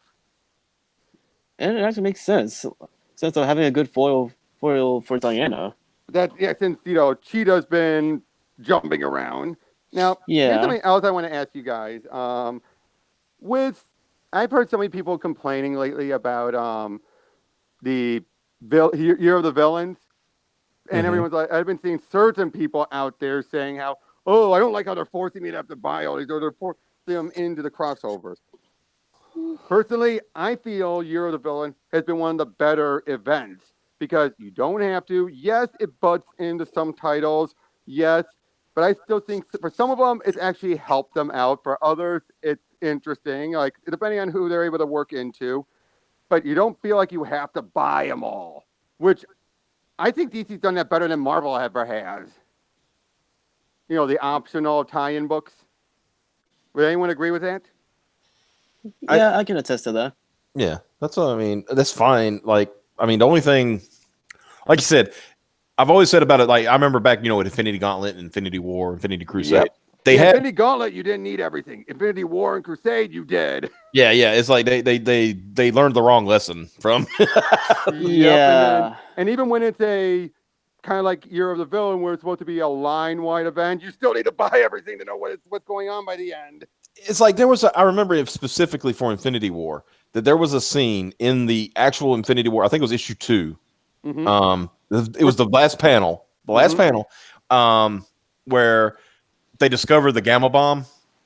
And it actually makes sense of having a good foil for Diana. Since Cheetah's been jumping around. Now, here's something else I want to ask you guys. I've heard so many people complaining lately about the Year of the Villains, and everyone's like, I've been seeing certain people out there saying how, I don't like how they're forcing me to have to buy all these, or they're forcing them into the crossovers. Personally, I feel Year of the Villain has been one of the better events because you don't have to. Yes, it butts into some titles. Yes, but I still think for some of them, it's actually helped them out. For others, it's interesting, like depending on who they're able to work into. But you don't feel like you have to buy them all, which I think DC's done that better than Marvel ever has. The optional tie-in books. Would anyone agree with that? Yeah, I can attest to that. Yeah, that's what I mean. That's fine. Like, I mean, the only thing, like you said, I've always said about it. Like, I remember back, with Infinity Gauntlet, Infinity War, Infinity Crusade. Yep. They had Infinity Gauntlet. You didn't need everything. Infinity War and Crusade, you did. Yeah. It's like they learned the wrong lesson from. Yeah. And even when it's a kind of like Year of the Villain, where it's supposed to be a line-wide event, you still need to buy everything to know what's going on by the end. It's like I remember it specifically for Infinity War that there was a scene in the actual Infinity War. I think it was issue 2. It was the last panel. Where they discover the gamma bomb.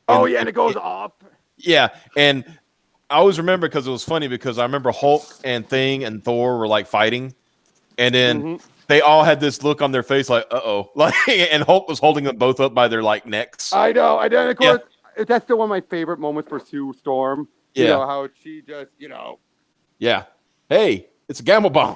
And it goes off. Yeah, and I always remember because it was funny because I remember Hulk and Thing and Thor were like fighting, and then they all had this look on their face like, uh-oh. Like, and Hulk was holding them both up by their like necks. I know. And then of course, that's still one of my favorite moments for Sue Storm. How she just, Yeah. Hey, it's a gamma bomb,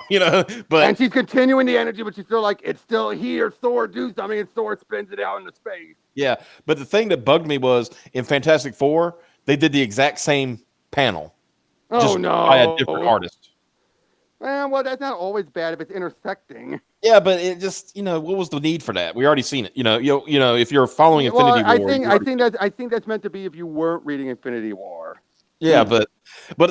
but and she's continuing the energy, but she's still like, it's still here. Thor, do something, and Thor spins it out into space. Yeah, but the thing that bugged me was in Fantastic Four, they did the exact same panel. Just by a different artist. Well, that's not always bad if it's intersecting. Yeah, but it just, what was the need for that? We already seen it. If you're following Infinity War, I think that's meant to be if you weren't reading Infinity War. Yeah, but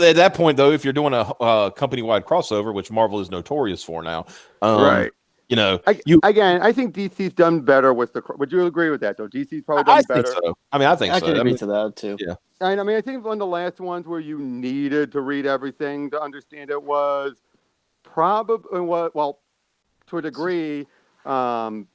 at that point though, if you're doing a company-wide crossover, which Marvel is notorious for now, right? Again, I think DC's done better with the. Would you agree with that though? DC's probably done better. Think so. I think I so. can agree to that too. Yeah. And I think one of the last ones where you needed to read everything to understand it was probably to a degree, Forever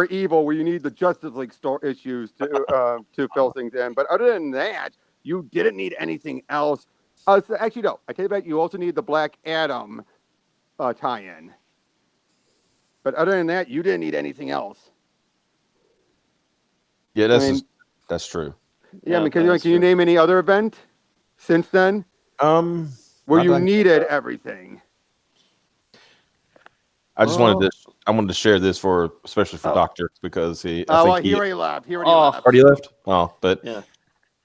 Evil, where you need the Justice League issues to fill things in. But other than that, you didn't need anything else. Actually, no. I tell you about, you also need the Black Adam tie-in. But other than that, you didn't need anything else. Yeah, that's true. Yeah, can you name any other event since then? Where you needed everything. I just wanted to share this especially for Doctor, because I think well, he he already left. He Oh. already left. Oh, but Yeah.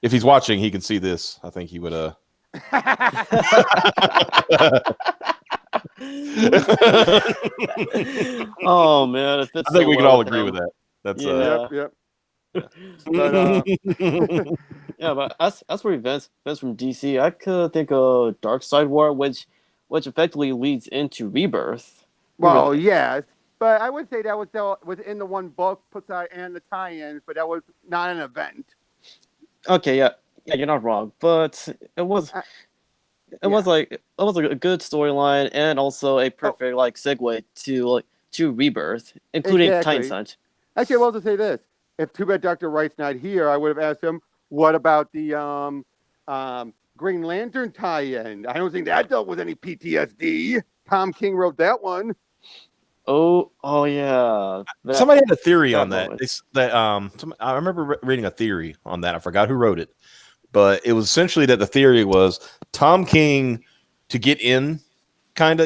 if he's watching, he can see this. I think he would. Oh man, it fits I think so we can well all with agree him. with that. That's Yeah. Yep. But yeah, but as for events from DC, I could think of Dark Side War, which effectively leads into Rebirth. Well, yes, but I would say that was still within the one book, puts out and the tie-ins, but that was not an event. Okay, yeah, you're not wrong, but it was it was like a good storyline and also a perfect like segue to Rebirth, including Titan Exactly. Hunt. Actually, I will also say this: if Too Bad Dr. Wright's not here, I would have asked him, "What about the Green Lantern tie-in?" I don't think that dealt with any PTSD. Tom King wrote that one. Oh yeah. Somebody had a theory that on that. moment. I remember reading a theory on that. I forgot who wrote it, but it was essentially that the theory was Tom King to get in, so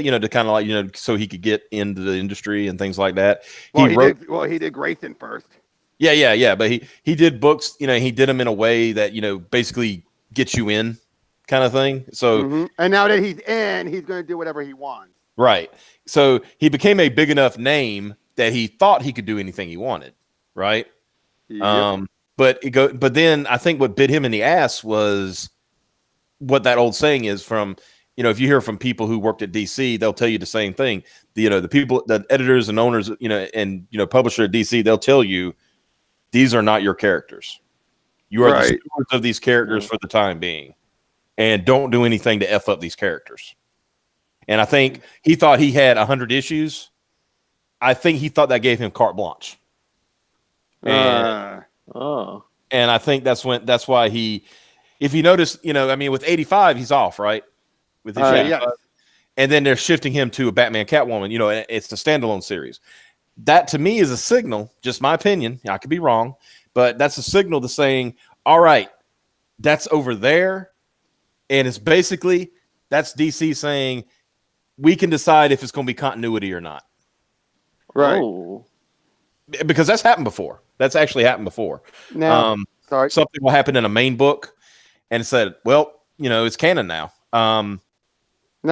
he could get into the industry and things like that. Well, he did Grayson first. Yeah. But he did books. He did them in a way that basically gets you in, kind of thing. So and now that he's in, he's going to do whatever he wants. Right. So he became a big enough name that he thought he could do anything he wanted. Right. Yep. But then I think what bit him in the ass was what that old saying is from, if you hear from people who worked at DC, they'll tell you the same thing. The people, the editors and owners, and publisher at DC, they'll tell you these are not your characters. You are the stewards of these characters for the time being, and don't do anything to F up these characters. And I think he thought he had 100 issues. I think he thought that gave him carte blanche. And I think that's why if you notice, with 85, he's off, right? With his and then they're shifting him to a Batman Catwoman. It's the standalone series. That to me is a signal, just my opinion. I could be wrong, but that's a signal to saying, all right, that's over there. And it's basically, that's DC saying, we can decide if it's going to be continuity or not. Right. Oh. Because that's happened before. That's actually happened before. Now, something will happen in a main book and it said, well, it's canon now. Now,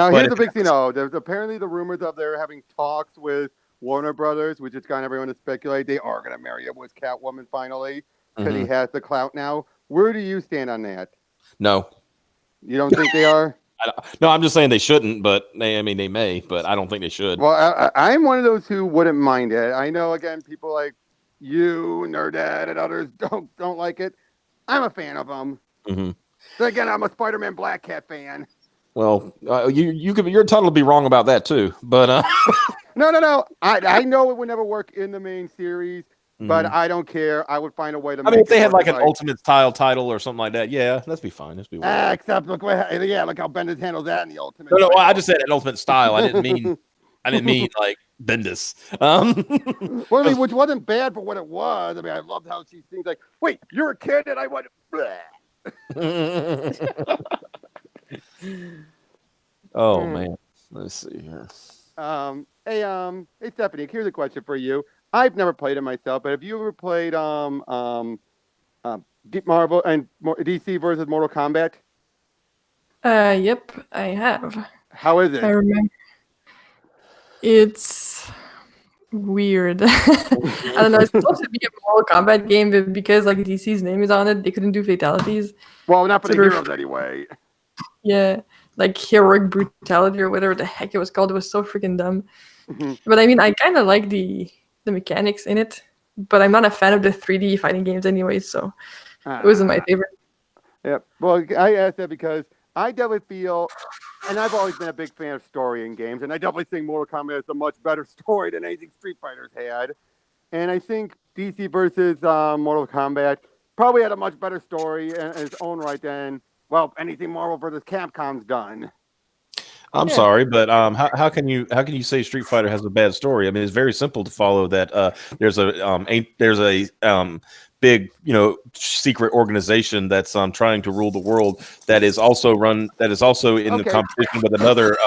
here's the big thing, though. There's apparently the rumors of they're having talks with Warner Brothers, which is kind of everyone to speculate they are going to marry up with Catwoman finally because he has the clout now. Where do you stand on that? No. You don't think they are? No, I'm just saying they shouldn't, but they may, but I don't think they should. Well, I'm one of those who wouldn't mind it. I know, again, people like you, Nerdad, and others don't like it. I'm a fan of them. So again, I'm a Spider-Man Black Cat fan. Well, you're entitled to be wrong about that too, but No. I know it would never work in the main series, but I don't care. I would find a way to. If they had like an Ultimate Style title or something like that, yeah, that'd be fine. Let's be except look how Bendis handles that in the Ultimate. No, I just said an Ultimate Style. I didn't mean like Bendis. Well, which wasn't bad for what it was. I loved how she seems like, wait, you're a kid and I want. Oh man, let's see here. Hey Stephanie, here's a question for you. I've never played it myself, but have you ever played Marvel and DC versus Mortal Kombat? Yep, I have. How is it? I remember. It's weird. I don't know. It's supposed to be a Mortal Kombat game, but because like DC's name is on it, they couldn't do fatalities. Well, not for the heroes anyway. Yeah, like heroic brutality or whatever the heck it was called. It was so freaking dumb. But I kind of like the mechanics in it, but I'm not a fan of the 3D fighting games anyway, so it wasn't my favorite. Yeah, well, I asked that because I definitely feel, and I've always been a big fan of story in games, and I definitely think Mortal Kombat has a much better story than anything Street Fighter's had. And I think DC versus Mortal Kombat probably had a much better story in its own right than, well, anything Marvel versus Capcom's done. I'm sorry, but how can you say Street Fighter has a bad story? It's very simple to follow that. There's a big, secret organization that's trying to rule the world. That is also in the competition with another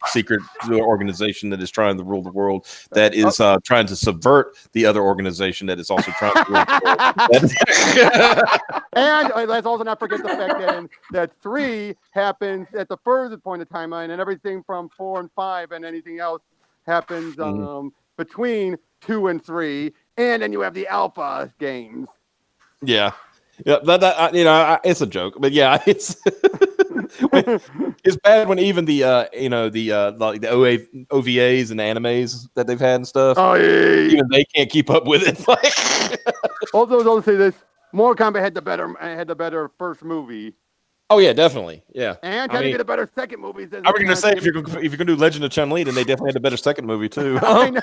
secret organization that is trying to rule the world. That is trying to subvert the other organization that is also trying to rule the world. And let's also not forget the fact that 3 happens at the furthest point of timeline, and everything from 4 and 5 and anything else happens between 2 and 3, and then you have the alpha games. Yeah, it's a joke, but yeah, it's it's bad when even the OVAs and the animes that they've had and stuff, even they can't keep up with it. Also, don't say this. Mortal Kombat had the better first movie. Oh yeah, definitely. Yeah, and kind of get a better second movie. I was gonna say if you're gonna do Legend of Chun-Li, then they definitely had a better second movie too. I know.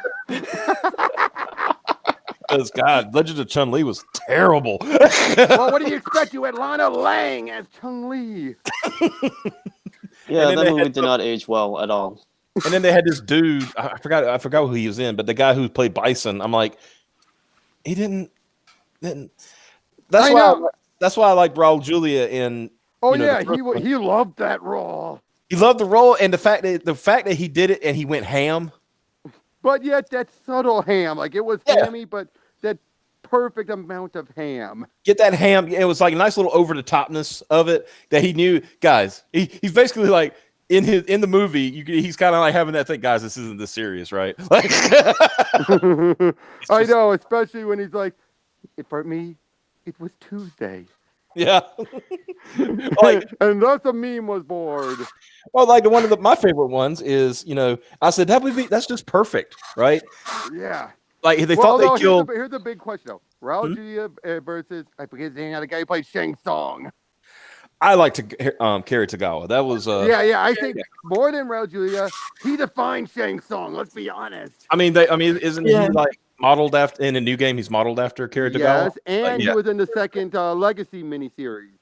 Because God, Legend of Chun-Li was terrible. Well, what do you expect? You had Lana Lang as Chun-Li. Yeah, that movie did not age well at all. And then they had this dude. I forgot who he was in, but the guy who played Bison. I'm like, he didn't. That's why I like Raul Julia in. Oh yeah, he loved that role. He loved the role, and the fact that he did it and he went ham. But yet that subtle ham, like it was hammy, but that perfect amount of ham. Get that ham. It was like a nice little over the topness of it that he knew. Guys, he's basically like in the movie. He's kind of like having that thing. Guys, this isn't this serious, right? Like, I know, especially when he's like, for me, it was Tuesday. Yeah. And thus a meme was born. Well, like one of my favorite ones is, I said that's just perfect, right? Yeah. Like they thought they killed. Here's the big question though: Raul Julia versus I forget the name of the guy who played Shang Tsung. I like to Kerry Tagawa. That was I think more than Raul Julia, he defined Shang Tsung. Let's be honest. Isn't he like modeled after in a new game? He's modeled after Kerry Tagawa. Yes, and he was in the second Legacy miniseries.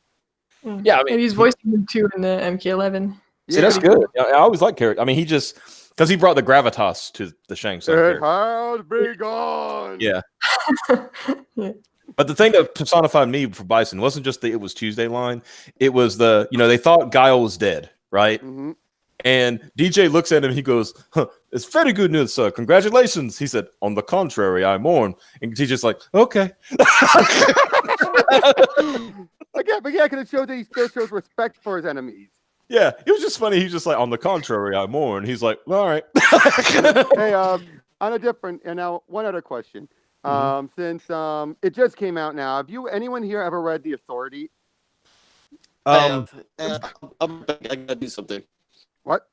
Yeah, he's voicing him too in the MK11. See, that's good. I always like Kerry. He just because he brought the gravitas to the Shang Tsung. It has begun. Yeah. But the thing that personified me for Bison wasn't just the "It was Tuesday" line. It was they thought Guile was dead, right? Mm-hmm. And DJ looks at him. He goes, "It's very good news, sir. Congratulations." He said, "On the contrary, I mourn." And DJ's like, "Okay." Again, but because it shows that he still shows respect for his enemies. Yeah, it was just funny. He's just like, "On the contrary, I mourn." He's like, "All right." Hey, on a different, and now one other question. Since it just came out now, have anyone here ever read The Authority? I gotta do something. What?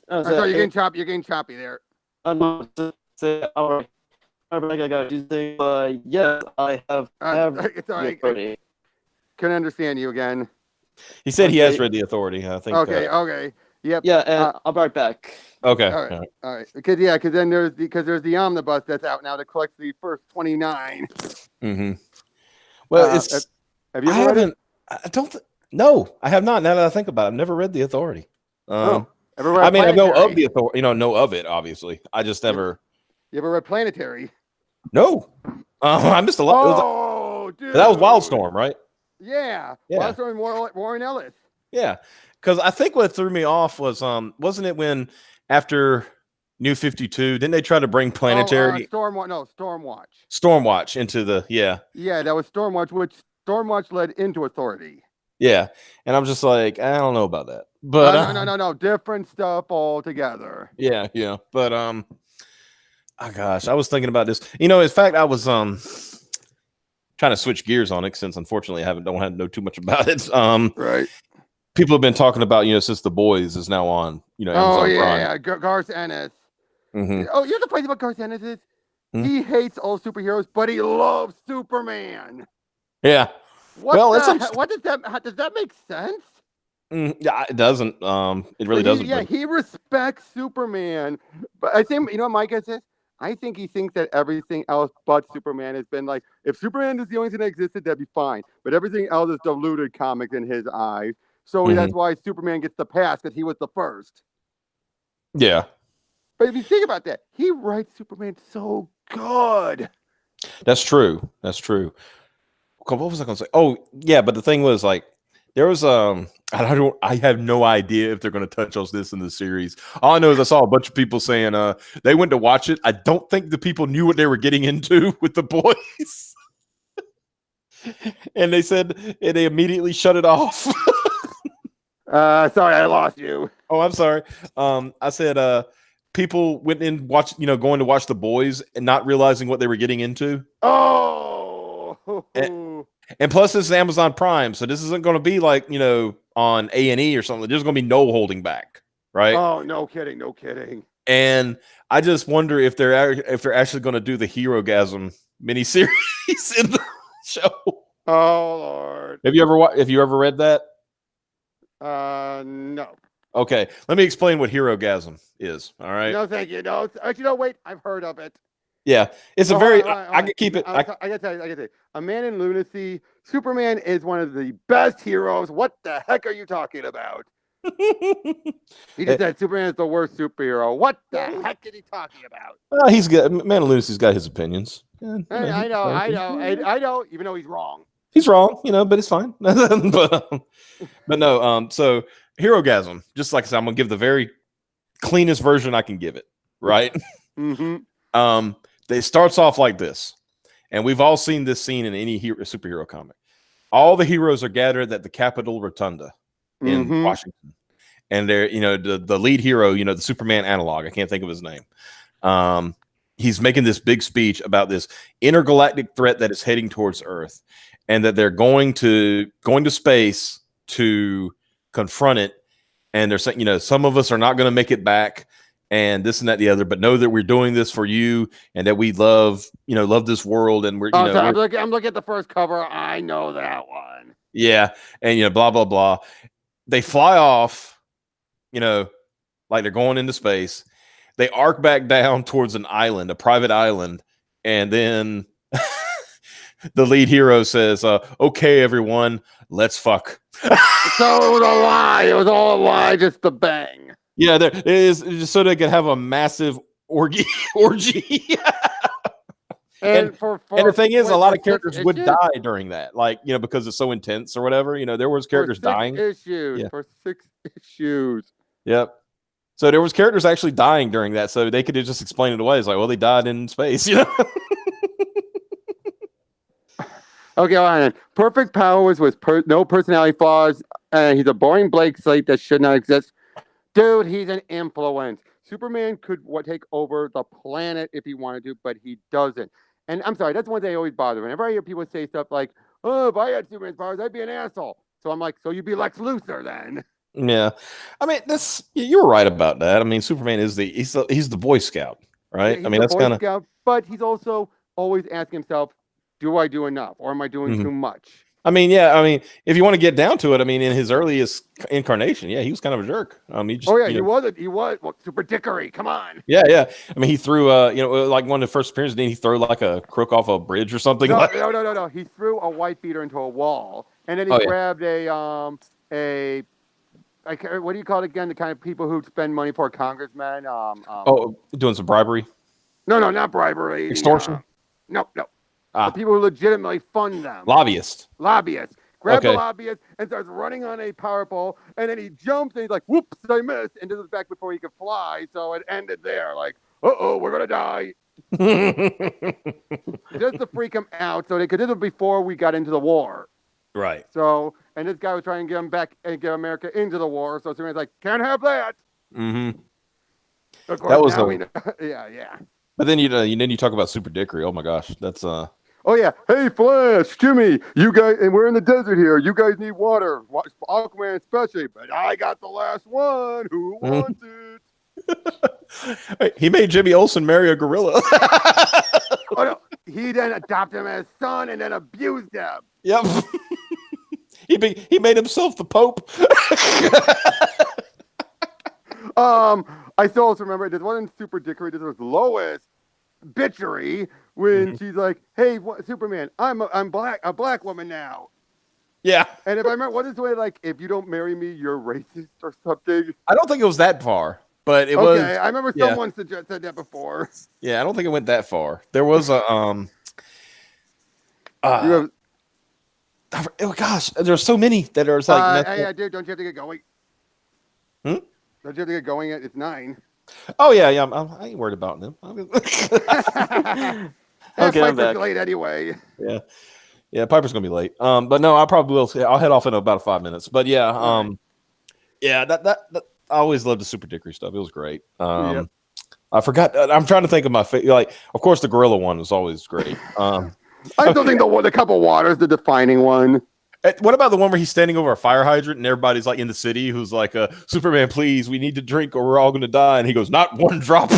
I'm sorry, you're getting choppy there. I'm not say all right. I gotta do something, but yes, I have. It's all right. Couldn't understand you again. He said he has read The Authority. I think. Okay. Yep. Yeah, I'll be right back. Okay. All right. Because then there's the omnibus that's out now that collects the first 29. Mm-hmm. Well, have you read it? No, I have not. Now that I think about it, I've never read The Authority. Ever read I know of The Authority. Know of it. Obviously, I just never. You ever read Planetary? No. I missed a lot. Dude. That was Wildstorm, right? Yeah. Wildstorm and Warren Ellis. Yeah, because I think what threw me off was wasn't it when after New 52 didn't they try to bring Planetary Stormwatch into the yeah that was Stormwatch, which Stormwatch led into Authority. Yeah, and I'm just like I don't know about that, but no, different stuff altogether. Yeah, but oh gosh, I was thinking about this. In fact, I was trying to switch gears on it since unfortunately I don't know too much about it. Right. People have been talking about since The Boys is now on Amazon Prime. Garth Ennis. Mm-hmm. Oh, here's the place about Garth Ennis is he hates all superheroes, but he loves Superman. Yeah. Does that make sense? Yeah, it doesn't. It really doesn't. Yeah, he respects Superman, but I think what my guess is. I think he thinks that everything else but Superman has been like, if Superman is the only thing that existed, that'd be fine. But everything else is diluted comics in his eyes. So that's why Superman gets the pass, because he was the first. Yeah. But if you think about that, he writes Superman so good. That's true. That's true. What was I going to say? Oh, yeah, but the thing was like there was I have no idea if they're going to touch on this in the series. All I know is I saw a bunch of people saying they went to watch it. I don't think the people knew what they were getting into with the boys. And they said they immediately shut it off. Sorry, I lost you. Oh, I'm sorry. I said people went in going to watch the boys and not realizing what they were getting into. Oh. And plus, this is Amazon Prime, so this isn't going to be like on A&E or something. There's going to be no holding back, right? Oh, no kidding, no kidding. And I just wonder if they're actually going to do the Hero-gasm miniseries in the show. Oh Lord! Have you ever read that? No. Okay, let me explain what Hero-gasm is. All right. No, thank you. No, actually, no. Wait, I've heard of it. Yeah, it's a very. I can keep it. I gotta tell you, A Man in Lunacy. Superman is one of the best heroes. What the heck are you talking about? He just said Superman is the worst superhero. What the heck is he talking about? He's good. Man of Lunacy's got his opinions. Yeah, I know. Even though he's wrong. He's wrong, but it's fine. but no. So Hero-gasm, just like I said, I'm gonna give the very cleanest version I can give it. Right. Mm-hmm. It starts off like this, and we've all seen this scene in any superhero comic. All the heroes are gathered at the Capitol Rotunda in Washington, and they're the lead hero, the Superman analog. I can't think of his name. He's making this big speech about this intergalactic threat that is heading towards Earth, and that they're going to space to confront it. And they're saying, some of us are not going to make it back. And this and that, the other, but know that we're doing this for you, and that we love this world, and we're. I'm looking at the first cover. I know that one. Yeah, and blah blah blah. They fly off, like they're going into space. They arc back down towards an island, a private island, and then the lead hero says, "Okay, everyone, let's fuck." So it was a lie. It was all a lie, just the bang. Yeah, there it is, just so they can have a massive orgy. And the thing is, a lot of characters would die during that, because it's so intense or whatever. There was characters dying. For 6 issues. Yep. So there was characters actually dying during that, so they could have just explained it away. It's like, well, they died in space, Okay, all right. Perfect powers with no personality flaws, and he's a boring blank slate that should not exist. Dude, he's an influence. Superman could take over the planet if he wanted to, but he doesn't. And I'm sorry, that's one thing I always bother. Whenever I hear people say stuff like, "Oh, if I had Superman's powers, I'd be an asshole." So I'm like, so you'd be Lex Luthor then? Yeah, I mean, you're right about that. I mean, Superman is he's the Boy Scout, right? Yeah, I mean, that's kind of. But he's also always asking himself, "Do I do enough, or am I doing too much?" I mean, yeah. I mean, if you want to get down to it, I mean, in his earliest incarnation, yeah, he was kind of a jerk. He was. Well, Super Dickery. Come on. Yeah. I mean, he threw, like one of the first appearances, didn't he throw like a crook off a bridge or something? No. He threw a white beater into a wall, and then he grabbed what do you call it again? The kind of people who spend money for a congressman. Doing some bribery. No, not bribery. Extortion. No. The people who legitimately fund them. Lobbyists. Grab the lobbyist and starts running on a power pole, and then he jumps and he's like, "Whoops, I missed!" And this is back before he could fly, so it ended there. Like, we're gonna die. Just to freak him out, because this was before we got into the war. Right. So, and this guy was trying to get him back and get America into the war. So Superman's like, "Can't have that." Mm-hmm. Of course, that was yeah. But then you talk about Super Dickery. Oh my gosh, that's Oh yeah, hey Flash, Jimmy, you guys, and we're in the desert here. You guys need water, Aquaman especially, but I got the last one. Who wants it? He made Jimmy Olsen marry a gorilla. Oh no, he then adopted him as son and then abused him. Yep. He made himself the Pope. I still also remember there's one in Super Dickery. This was Lois bitchery when she's like, "Hey, Superman, I'm a black woman now." Yeah. And if I remember, what is the way like, if you don't marry me, you're racist or something? I don't think it was that far, but it was. Okay, I remember someone said that before. Yeah, I don't think it went that far. There was a You have, Oh gosh, there's so many that are like. hey, dude, don't you have to get going? Hmm? Don't you have to get going? It's 9. Oh yeah. I ain't worried about them. Okay, I'm Piper's back. late anyway. Yeah, Piper's gonna be late. But no, I probably will. I'll head off in about 5 minutes. But yeah, All right. yeah, that I always loved the Super Dickory stuff. It was great. Yep. I forgot. I'm trying to think of my favorite. Like, of course, the gorilla one was always great. I still think the cup of water is the defining one. What about the one where he's standing over a fire hydrant and everybody's like in the city who's like, Superman, please, we need to drink or we're all going to die. And he goes, not one drop.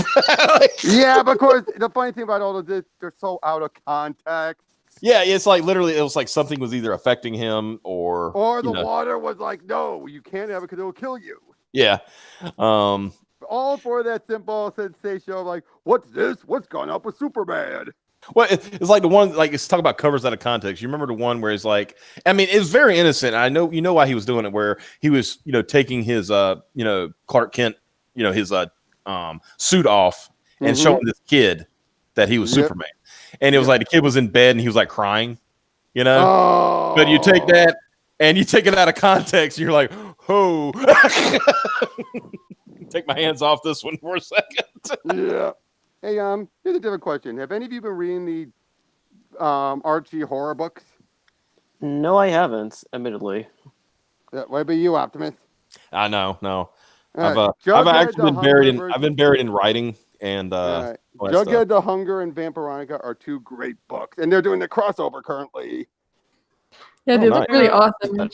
Yeah, but of course, the funny thing about all of this, they're so out of context. Yeah, it's like literally, it was like something was either affecting him or the water was like, no, you can't have it because it will kill you. Yeah. All for that simple sensation of like, what's this? What's gone up with Superman? Well, it's like the one, like it's talking about covers out of context. You remember the one where it's like, I mean, it was very innocent. I know, why he was doing it, where he was, taking his, Clark Kent, his, suit off and showing this kid that he was Superman. And it was like the kid was in bed and he was like crying, Oh. But you take that and you take it out of context. And you're like, oh, take my hands off this one for a second. Yeah. Hey, here's a different question. Have any of you been reading the Archie horror books? No, I haven't, admittedly. What about you, Optimus? I know, no. Right. I've actually been buried in. I've been buried in writing and. Jughead, The Hunger, and Vampironica are 2 great books, and they're doing the crossover currently. Yeah, they look really awesome.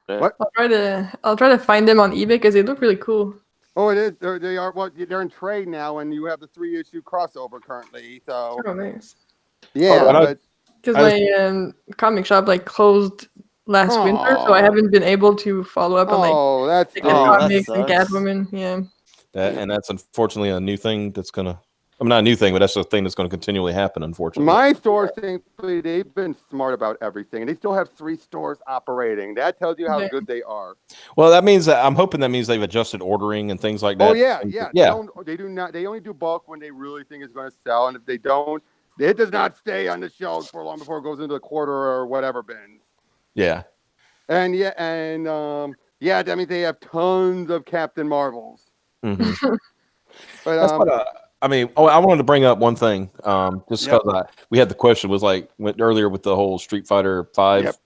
What? I'll try to find them on eBay because they look really cool. Oh, it is. They are. Well, they're in trade now, and you have the 3-issue crossover currently. So. Oh, nice. Yeah, because my comic shop closed last winter, so I haven't been able to follow up on that's comics and Catwoman. Yeah. And that's unfortunately a new thing that's gonna. I mean, not a new thing, but that's a thing that's going to continually happen, unfortunately. My store, thankfully, they've been smart about everything, and they still have 3 stores operating. That tells you how good they are. Well, that means that I'm hoping that means they've adjusted ordering and things like that. Oh yeah. They do not. They only do bulk when they really think it's going to sell, and if they don't, it does not stay on the shelves for long before it goes into the quarter or whatever bins. Yeah. And that means they have tons of Captain Marvels. Mm-hmm. But that's what I mean, I wanted to bring up one thing, just because we had the question was went earlier with the whole Street Fighter 5.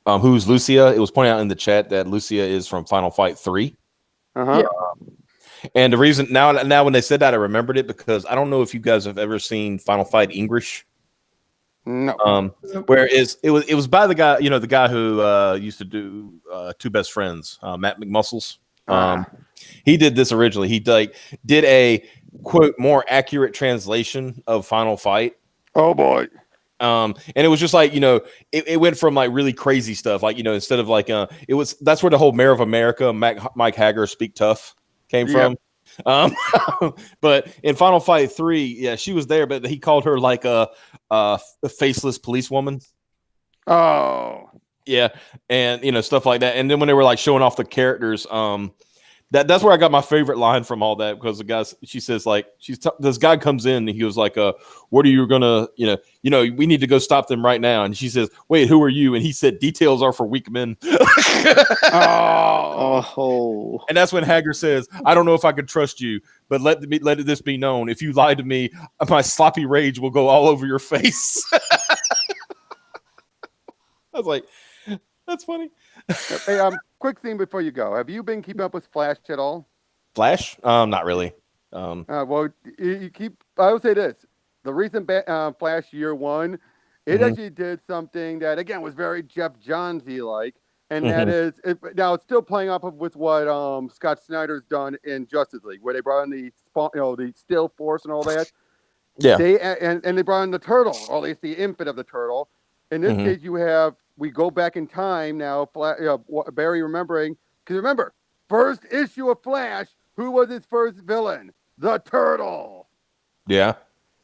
Who's Lucia? It was pointed out in the chat that Lucia is from Final Fight 3. And the reason now when they said that, I remembered it because I don't know if you guys have ever seen Final Fight English. No. Where it was by the guy, the guy who used to do Two Best Friends, Matt McMuscles. He did this originally. He did a quote more accurate translation of Final Fight. Oh boy. And it was just it went from really crazy stuff, instead of that's where the whole Mayor of America, Mike Hager Speak Tough came from. But in Final Fight 3, she was there, but he called her a faceless policewoman. Oh. Yeah, and stuff like that. And then when they were showing off the characters, that's where I got my favorite line from all that, because she says this guy comes in and he was like, what are you gonna, we need to go stop them right now. And she says, wait, who are you? And he said, details are for weak men. Oh. And that's when Hager says, I don't know if I can trust you, but let this be known. If you lie to me, my sloppy rage will go all over your face. I was like, that's funny. Hey, quick thing before you go. Have you been keeping up with Flash at all? Flash? Not really. Well, you keep. I will say this: the recent Flash Year 1, it actually did something that again was very Jeff Johnsy like, and that is now it's still playing off of with what Scott Snyder's done in Justice League, where they brought in the Still Force and all that. Yeah. And they brought in the Turtle, or at least the infant of the Turtle. In this case, we go back in time now. Barry remembering, because remember, first issue of Flash, who was his first villain? The Turtle. Yeah.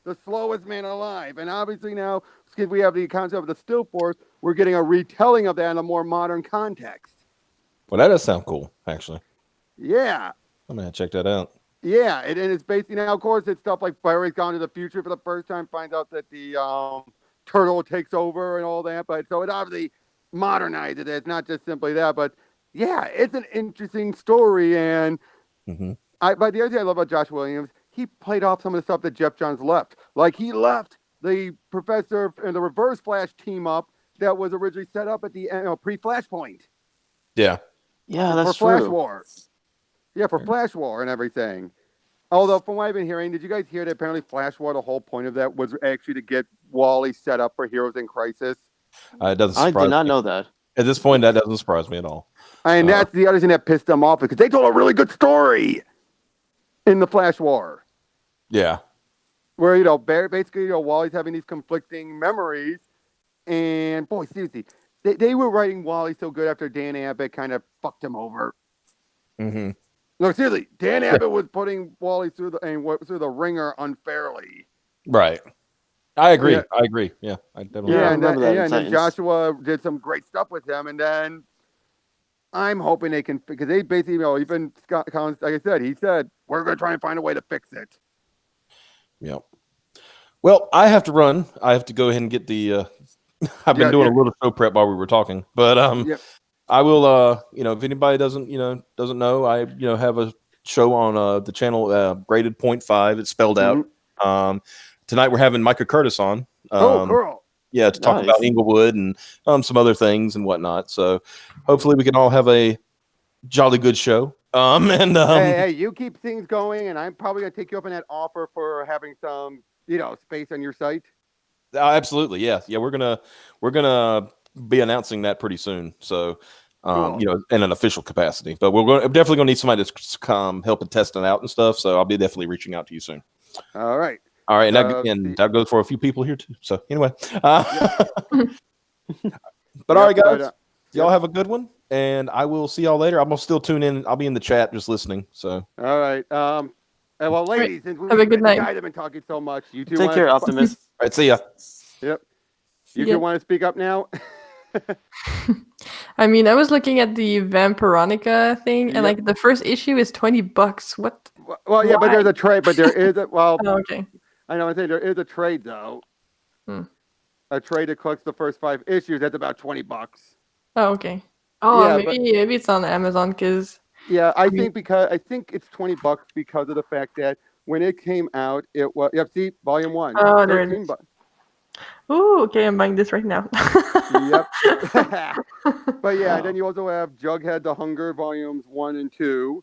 The slowest man alive. And obviously now, because we have the concept of the Still Force, we're getting a retelling of that in a more modern context. Well, that does sound cool, actually. Yeah. I'm going to check that out. Yeah, and it's basically now, of course, it's stuff like Barry's gone to the future for the first time, finds out that the turtle takes over and all that. But so it obviously modernized it. It's not just simply that, but yeah, it's an interesting story. And Mm-hmm. but the other thing I love about Josh Williams, he played off some of the stuff that Jeff Johns left. Like he left the Professor and the Reverse Flash team up that was originally set up at the pre-Flashpoint. Yeah. Yeah, For that's Flash true. War. Yeah, for Flash War and everything. Although, from what I've been hearing, did you guys hear that apparently Flash War, the whole point of that was actually to get Wally set up for Heroes in Crisis? It doesn't I surprise did not me. know that. At this point, that doesn't surprise me at all. And that's the other thing that pissed them off because they told a really good story in the Flash War. Yeah. Where, basically, Wally's having these conflicting memories. And, boy, seriously, they were writing Wally so good after Dan Abbott kind of fucked him over. Mm-hmm. No, seriously, Dan Abbott was putting Wally through the ringer unfairly. Right. I agree. Yeah. I agree. Yeah. I definitely Yeah, I and remember that in and then Titans. Joshua did some great stuff with him, and then I'm hoping they can, because they basically, even Scott Collins, like I said, he said we're going to try and find a way to fix it. Yeah. Well, I have to run. I have to go ahead and get the. I've been doing a little show prep while we were talking, but I will. If anybody doesn't know, I have a show on the channel Graded Point 5. It's spelled out. Tonight we're having Micah Curtis on. Cool. Yeah, to talk about Inglewood and some other things and whatnot. So hopefully we can all have a jolly good show. Hey, you keep things going, and I'm probably gonna take you up on that offer for having some, space on your site. Absolutely, yeah. We're gonna be announcing that pretty soon. So, Cool. in an official capacity. But we're definitely gonna need somebody to come help and test it out and stuff. So I'll be definitely reaching out to you soon. All right. All right, and that goes for a few people here too. So anyway, but all right, guys, y'all have a good one, and I will see y'all later. I'm gonna still tune in. I'll be in the chat just listening. So all right. Well, ladies, since have a good night. You guys have been talking so much. You two Take care, Optimus. All right, see ya. Yep. You two want to speak up now? I mean, I was looking at the Vampironica thing, and like the first issue is $20. What? Well, yeah, but there's a trade. But there is Oh, okay. I know. I think there is a trade though. A trade that collects the first 5 issues. That's about $20. Oh, okay. Oh, Yeah, maybe it's on Amazon because. Yeah, I think it's $20 because of the fact that when it came out, it was see Volume 1. Oh, there it is. $13. Ooh, okay, I'm buying this right now. Yep. But yeah, then you also have Jughead the Hunger Volumes 1 and 2.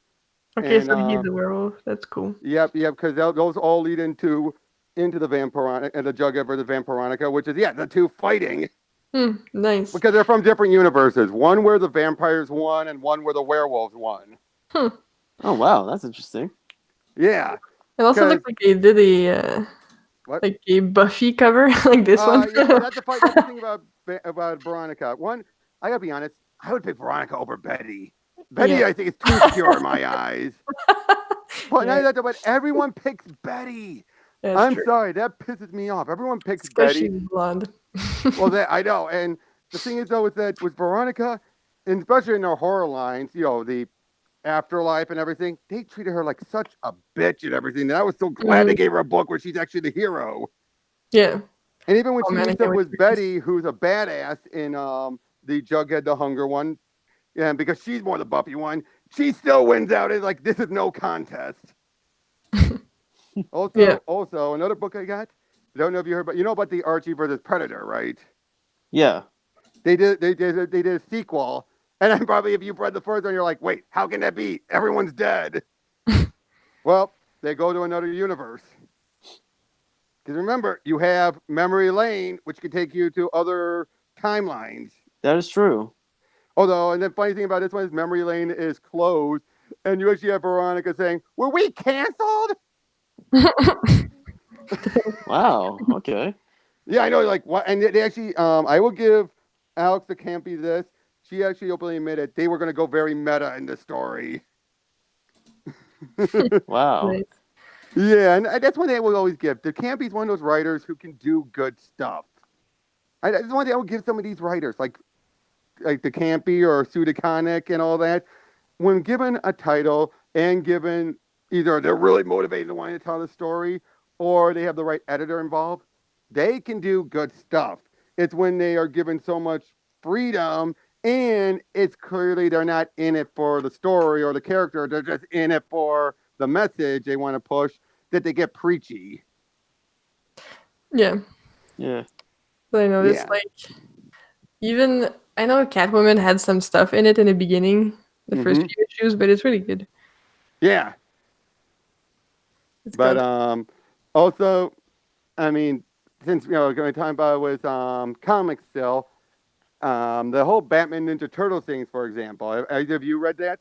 Okay, and, so he's a werewolf. That's cool. Yep, because those all lead into the Vampironica and the Jughead versus Vampironica, which is the two fighting. Nice. Because they're from different universes. One where the vampires won, and one where the werewolves won. Oh wow, that's interesting. Yeah. It also looks like they did a Buffy cover, like this one. Yeah, that's the thing about Veronica. One, I gotta be honest, I would pick Veronica over Betty. Betty, I think, is too pure in my eyes. But now that, but everyone picks Betty. That's I'm true. sorry, that pisses me off. Everyone picks Because Betty. she's blonde. Well, I know. And the thing is, though, is that with Veronica, and especially in their horror lines, the Afterlife and everything, they treated her like such a bitch and everything. And I was so glad they gave her a book where she's actually the hero. Yeah. And even when she meets up with Betty, who's a badass in the Jughead the Hunger one, and because she's more the Buffy one, she still wins out. It's like, this is no contest. Also, another book I got, I don't know if you heard, but you know about the Archie versus Predator, right? Yeah. They did a sequel, and then probably if you've read the first one, you're like, wait, how can that be? Everyone's dead. Well, they go to another universe. Because remember, you have Memory Lane, which can take you to other timelines. That is true. Although, and the funny thing about this one is Memory Lane is closed, and you actually have Veronica saying, "Were we canceled?" Wow. Okay. Yeah, I know. Like what? And they actually, I will give Alex the Campy this. She actually openly admitted they were going to go very meta in this story. Wow. Nice. Yeah, and that's one thing I will always give. The Campy's one of those writers who can do good stuff. That's one thing I will give some of these writers, like the Campy or Pseudoconic and all that. When given a title and given either they're really motivated to want to tell the story or they have the right editor involved, they can do good stuff. It's when they are given so much freedom and it's clearly they're not in it for the story or the character, they're just in it for the message they want to push, that they get preachy. Yeah. Yeah. But I noticed Yeah. like even I know Catwoman had some stuff in it in the beginning, the first Mhm. few issues, but it's really good. Yeah. It's But got also, I mean, since going to talk about it with comics still, the whole Batman Ninja Turtle things, for example. Have you read that?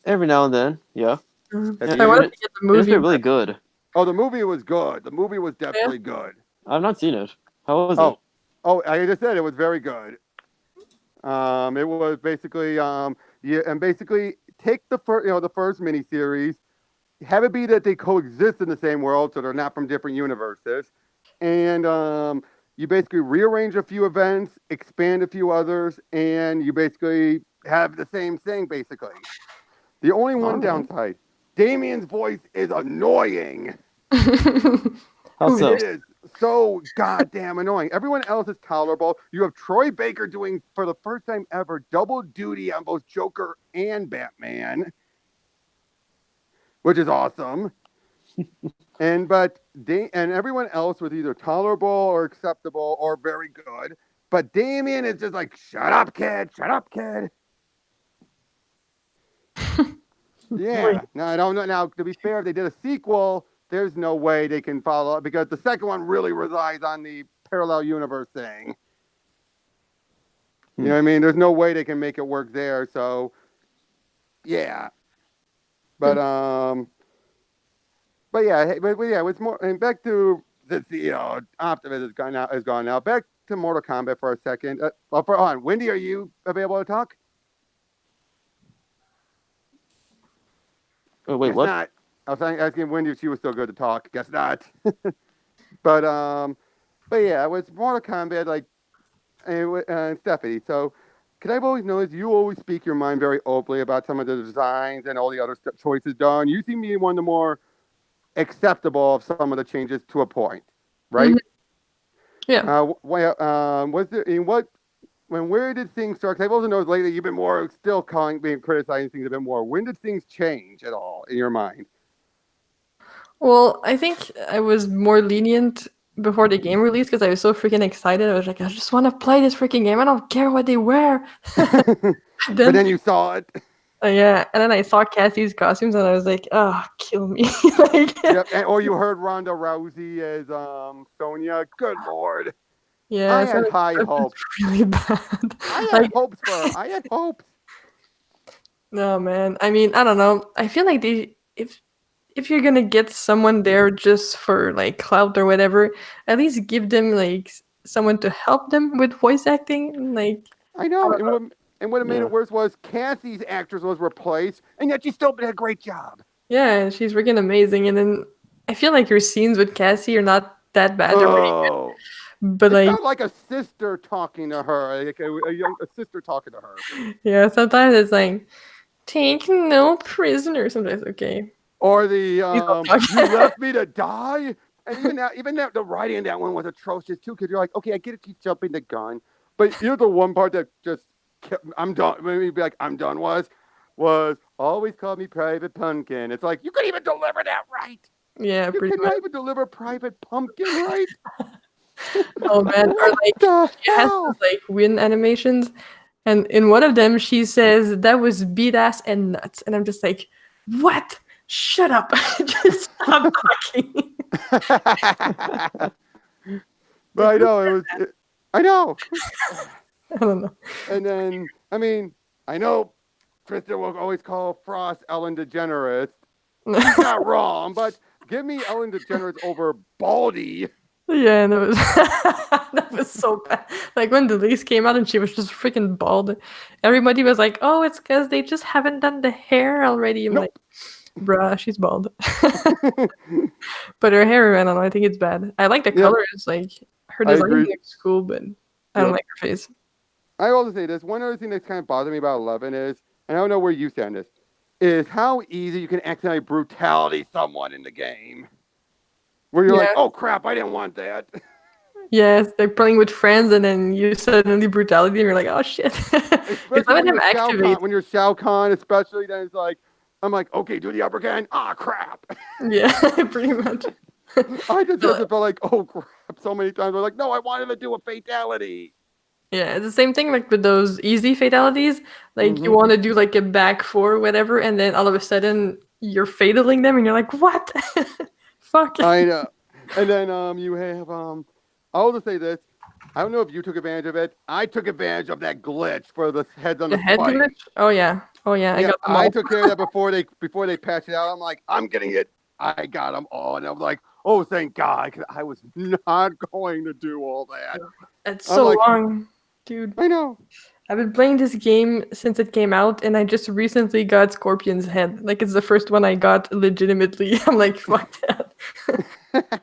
Every now and then, yeah. Have And, I you? wanted and to get the it's movie, been really but good. Oh, the movie was good. The movie was yeah. definitely good. I've not seen it. How was it? Oh, I just said it was very good. It was basically yeah, and basically take the first the first miniseries, have it be that they coexist in the same world, so they're not from different universes, and you basically rearrange a few events, expand a few others, and you basically have the same thing basically. The only All one right. downside, Damien's voice is annoying. How Who It so? is? is so goddamn annoying. Everyone else is tolerable. You have Troy Baker doing, for the first time ever, double duty on both Joker and Batman, which is awesome. And everyone else was either tolerable or acceptable or very good. But Damien is just like, shut up, kid, shut up, kid. Wait. Yeah. No, I don't know. Now, to be fair, if they did a sequel, there's no way they can follow up because the second one really relies on the parallel universe thing. You know what I mean? There's no way they can make it work there. So, yeah. But but yeah, it's more. And back to the Optimus is gone now. Back to Mortal Kombat for a second. Well, hold on, Wendy, are you available to talk? Oh, wait, Guess what? not. I was asking Wendy if she was still good to talk. Guess not. but but yeah, with Mortal Kombat, like, and Stephanie. So, can I've always noticed you always speak your mind very openly about some of the designs and all the other choices done. You seem to be one of the more acceptable of some of the changes to a point, right? Mhm. Yeah. Was there in what when where did things start? 'Cause I've also noticed lately you've been more still being criticizing things a bit more. When did things change at all in your mind? Well, I think I was more lenient before the game release because I was so freaking excited. I was like, I just want to play this freaking game. I don't care what they wear. But then, then you saw it. yeah, and then I saw Cassie's costumes and I was like, oh, kill me. like, Yep. Or you heard Ronda Rousey as Sonya. Good lord. I yeah, so had high that's hopes. just really bad. I had like, hopes for her. I had hopes. no, man. I mean, I don't know. I feel like if you're gonna get someone there just for like clout or whatever, at least give them like someone to help them with voice acting. Like, I I know. don't know. And what made Yeah. it worse was Cassie's actress was replaced, and yet she still did a great job. Yeah, she's freaking amazing. And then I feel like your scenes with Cassie are not that bad. They're pretty Oh, good. But it like, felt like a sister talking to her, like a sister talking to her. yeah, sometimes it's like take no prisoner. Sometimes okay. Or the Please don't talk. you left me to die. And even that the writing in that one was atrocious too, because you're like, okay, I get it, keep jumping the gun, but you know the one part that just kept, I'm done. Made me be like, I'm done. Was always call me Private Pumpkin. It's like you couldn't even deliver that right. Yeah, You pretty could much. not even deliver Private Pumpkin right. Oh man, or What like the she has those hell? like win animations, and in one of them she says that was beat ass and nuts, and I'm just like, what? Shut up! Just stop talking. But I know I know. I don't know. And then I mean, I know Tristan will always call Frost Ellen DeGeneres. He's not wrong, but give me Ellen DeGeneres over Baldy. Yeah, and it was that was so bad. Like when the lease came out and she was just freaking bald, everybody was like, "Oh, it's because they just haven't done the hair already." I'm like, Nope. "Bruh, she's bald." But her hair, I don't know. I think it's bad. I like the Yep, colors. Like her I design agree. looks cool, but I don't Yep. like her face. I also say this. One other thing that's kind of bothered me about 11 is, and I don't know where you stand this, is how easy you can accidentally brutality someone in the game. where you're like, Yeah. oh crap, I didn't want that. Yes, they're playing with friends, and then you suddenly brutality, and you're like, oh shit. Because Especially let when him you're Shao activate. Kahn. When you're Shao Kahn, especially, then it's like, I'm like, okay, do the uppercut. Ah, crap. Yeah, pretty much. I just have So, to feel like, oh crap, so many times. We're like, no, I wanted to do a fatality. yeah, it's the same thing like with those easy fatalities. Like you want to do like a back four, whatever, and then all of a sudden you're fataling them, and you're like, what? Fuck. I know. And then you have I'll just say this. I don't know if you took advantage of it. I took advantage of that glitch for the heads on The the head spike. glitch? Oh yeah. Oh yeah, I Yeah, got them I all. took care of that before they patched it out. I'm like, I'm getting it. I got them all, and I was like, oh, thank God, because I was not going to do all that. It's I'm so like, long, dude. I know. I've been playing this game since it came out, and I just recently got Scorpion's head. Like it's the first one I got legitimately. I'm like, fuck that.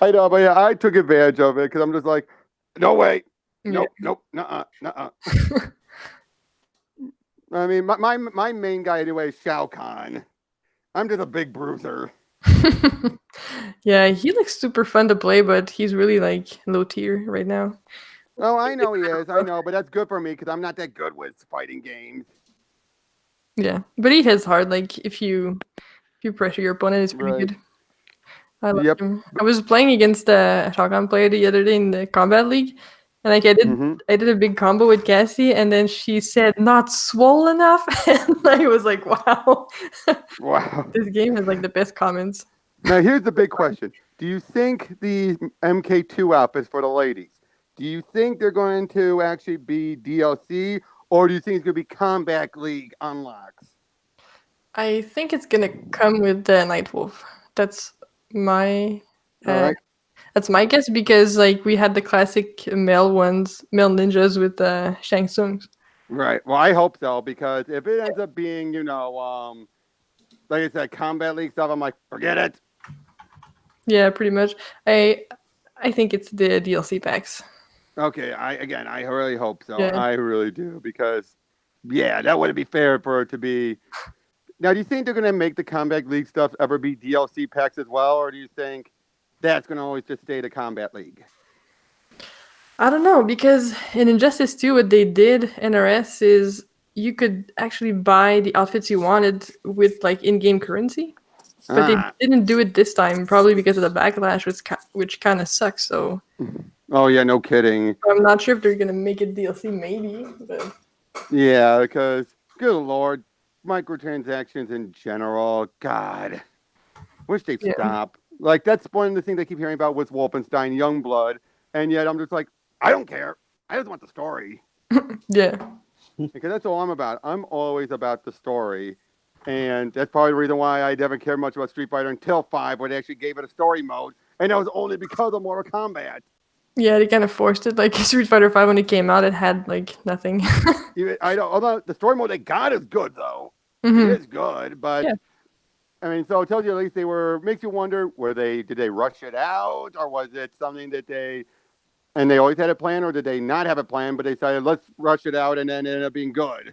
I know, but yeah, I took advantage of it because I'm just like, no way, nope, Yeah. nope, nuh-uh. I mean, my main guy anyway is Shao Kahn. I'm just a big bruiser. Yeah, he looks super fun to play, but he's really like low tier right now. Oh, I know he is. I know, but that's good for me because I'm not that good with fighting games. Yeah, but he hits hard. Like if you pressure your opponent, it's pretty Right. good. I like Yep. him. I was playing against a shotgun player the other day in the combat league, and like I did a big combo with Cassie, and then she said not swole enough, and I was like, wow, Wow. this game has like the best comments. Now here's the big question: do you think the MK2 outfits for the ladies? Do you think they're going to actually be DLC, or do you think it's going to be Combat League unlocks? I think it's gonna come with the Nightwolf. That's my All right. that's my guess because like we had the classic male ones, male ninjas with the Shang Tsung. Right. Well, I hope so because if it ends up being, like I said, Combat League stuff, I'm like, forget it. Yeah, pretty much. I think it's the DLC packs. Okay. I really hope so. Yeah. I really do because, yeah, that wouldn't be fair for it to be. Now, do you think they're going to make the Combat League stuff ever be DLC packs as well, or do you think that's going to always just stay the Combat League? I don't know because in Injustice 2, what they did NRS is you could actually buy the outfits you wanted with like in-game currency, but they didn't do it this time, probably because of the backlash, which kind of sucks. So. Oh yeah, no kidding. I'm not sure if they're gonna make it DLC, maybe. But... Yeah, because good lord, microtransactions in general, God, wish they'd stop. Like that's one of the things I keep hearing about with Wolfenstein Youngblood, and yet I'm just like, I don't care. I just want the story. Yeah. Because that's all I'm about. I'm always about the story, and that's probably the reason why I never cared much about Street Fighter until 5, where they actually gave it a story mode, and that was only because of Mortal Kombat. Yeah, they kind of forced it. Like Street Fighter 5 when it came out, it had like nothing. I don't. Although the story mode they got is good though. Mhm. It is good, but Yeah. I mean, so it tells you at least makes you wonder, did they rush it out, or was it something that they always had a plan, or did they not have a plan, but they decided let's rush it out and then it ended up being good?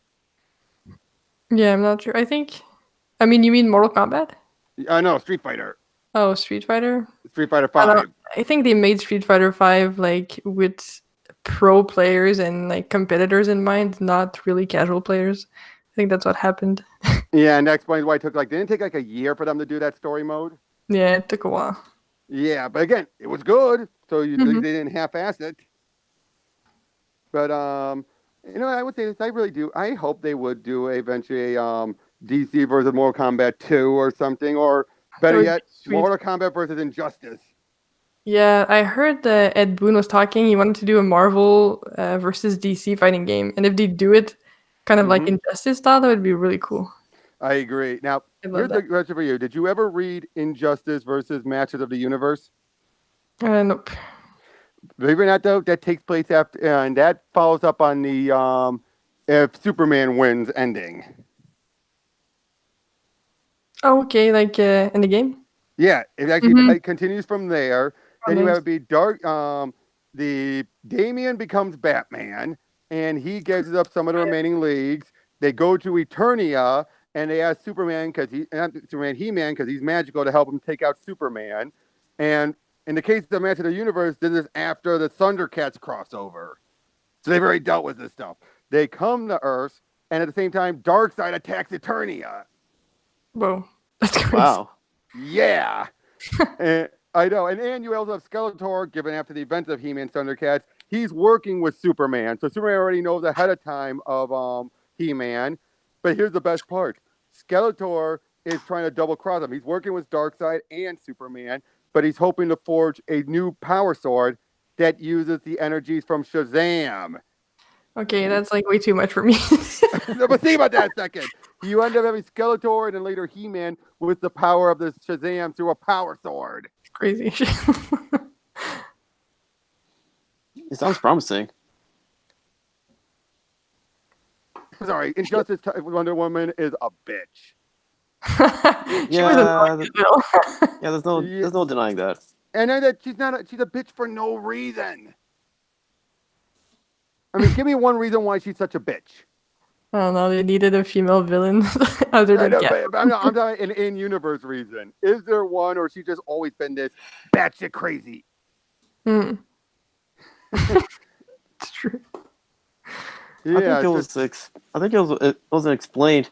Yeah, I'm not sure. I mean, you mean Mortal Kombat? No, Street Fighter. Oh, Street Fighter? Street Fighter 5. I think they made Street Fighter 5 like with pro players and like competitors in mind, not really casual players. I think that's what happened. Yeah, and that explains why it didn't it take like a year for them to do that story mode? Yeah, it took a while. Yeah, but again, it was good, so they didn't half-ass it. But I would say this. I really do. I hope they would do eventually DC versus Mortal Kombat 2 or something, or better yet, Mortal Kombat versus Injustice. Yeah, I heard that Ed Boon was talking. He wanted to do a Marvel versus DC fighting game, and if they do it kind of like Injustice style, that would be really cool. I agree. Now, here's the question for you. Did you ever read Injustice versus Masters of the Universe? Nope. Believe it or not, though, that takes place after, and that follows up on the if Superman wins ending. Oh, okay, like in the game? Yeah, it actually it continues from there. Oh, Then you nice. have the Damian becomes Batman, and he gives up some of the remaining leagues. They go to Eternia, and they ask Superman, because He-Man, because he's magical, to help him take out Superman. And in the case of Master of the Universe, this is after the Thundercats crossover. So they've already dealt with this stuff. They come to Earth, and at the same time, Darkseid attacks Eternia. Whoa, that's crazy. Wow. Yeah. And, I know. And you also have Skeletor, given after the events of He-Man Thundercats, he's working with Superman. So Superman already knows ahead of time of He-Man. But here's the best part. Skeletor is trying to double cross him. He's working with Darkseid and Superman, but he's hoping to forge a new power sword that uses the energies from Shazam. Okay, that's like way too much for me. No, but think about that a second. You end up having Skeletor and then later He-Man with the power of the Shazam through a power sword. Crazy. It sounds promising. Sorry, Injustice Wonder Woman is a bitch. She was annoying, though. Yeah, there's no denying that. And then that she's a bitch for no reason. I mean, give me one reason why she's such a bitch. I don't know. They needed a female villain other I than know, Cat. but I'm talking an in-universe reason. Is there one, or she just always been this batshit crazy? Hmm. It's true. Yeah, I think it was explained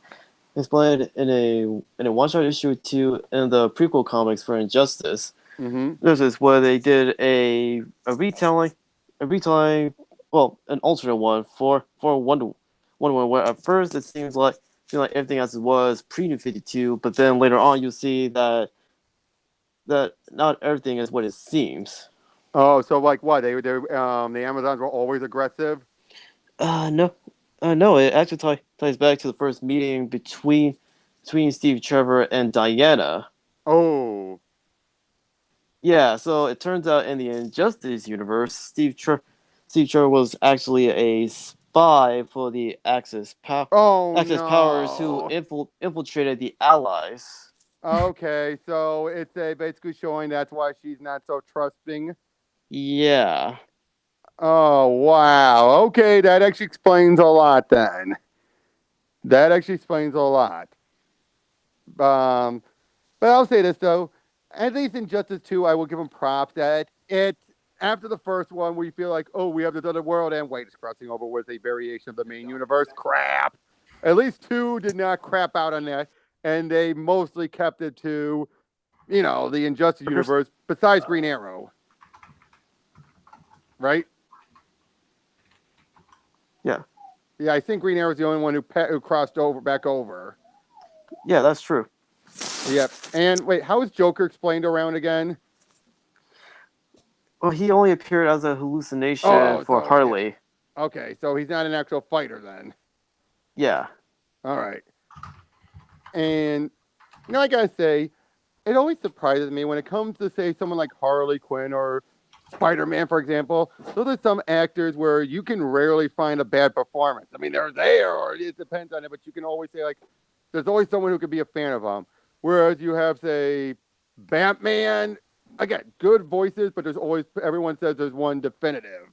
in a one-shot issue or two in the prequel comics for Injustice. Mm-hmm. This is where they did a retelling, well, an alternate one for Wonder Woman, where at first it seems like everything as it was pre-New 52, but then later on you see that not everything is what it seems. Oh, so like what? The Amazons were always aggressive? No. No, it actually ties back to the first meeting between Steve Trevor and Diana. Oh. Yeah, so it turns out in the Injustice universe, Steve Trevor was actually a spy for the Axis powers who infiltrated the Allies. Okay, so it's basically showing that's why she's not so trusting. Yeah. Oh, wow. Okay, that actually explains a lot then. That actually explains a lot. But I'll say this, though. At least in Justice 2, I will give him props that after the first one, we feel like, oh, we have this other world, and wait, it's crossing over with a variation of the main universe. Crap. At least 2 did not crap out on that, and they mostly kept it to, the Injustice universe, besides Green Arrow. Right? Yeah. Yeah, I think Green Arrow is the only one who crossed back over. Yeah, that's true. Yep. And wait, how is Joker explained around again? Well, he only appeared as a hallucination for Harley. Yeah. Okay, so he's not an actual fighter then. Yeah. All right. And I gotta say, it always surprises me when it comes to say someone like Harley Quinn or Spider-Man, for example. Those are some actors where you can rarely find a bad performance. I mean, they're there, or it depends on it, but you can always say like, there's always someone who could be a fan of them. Whereas you have, say, Batman, again, good voices, but there's always, everyone says there's one definitive.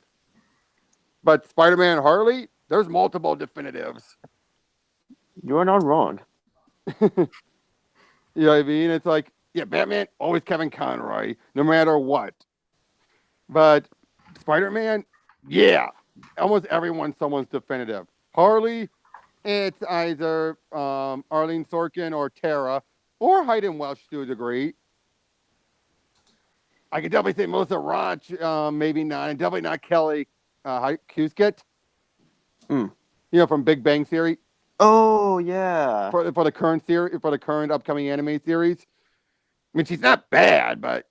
But Spider-Man and Harley, there's multiple definitives. You're not wrong. You know what I mean? It's like, yeah, Batman, always Kevin Conroy, no matter what. But Spider-Man, yeah, almost everyone's someone's definitive. Harley, it's either Arlene Sorkin or Tara, or Hayden Welsh to a degree. I could definitely say Melissa Roach, maybe not, and definitely not Kelly Cuskett. From Big Bang Theory. Oh yeah. For the current series, for the current upcoming anime series. I mean, she's not bad, but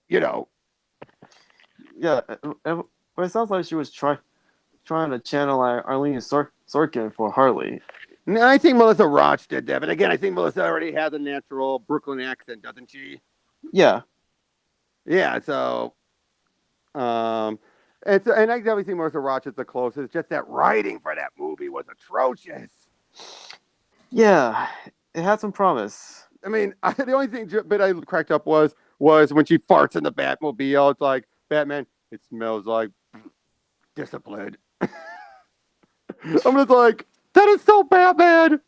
Yeah, but it sounds like she was trying to channel Arlene Sorkin for Harley. No, I think Melissa Roach did that, but again, I think Melissa already has a natural Brooklyn accent, doesn't she? Yeah. Yeah, so and I definitely think Melissa Roach is the closest. Just that writing for that movie was atrocious. Yeah, it had some promise. I mean, the only thing bit I cracked up was when she farts in the Batmobile. It's like, Batman, it smells like discipline. I'm just like, that is so Batman.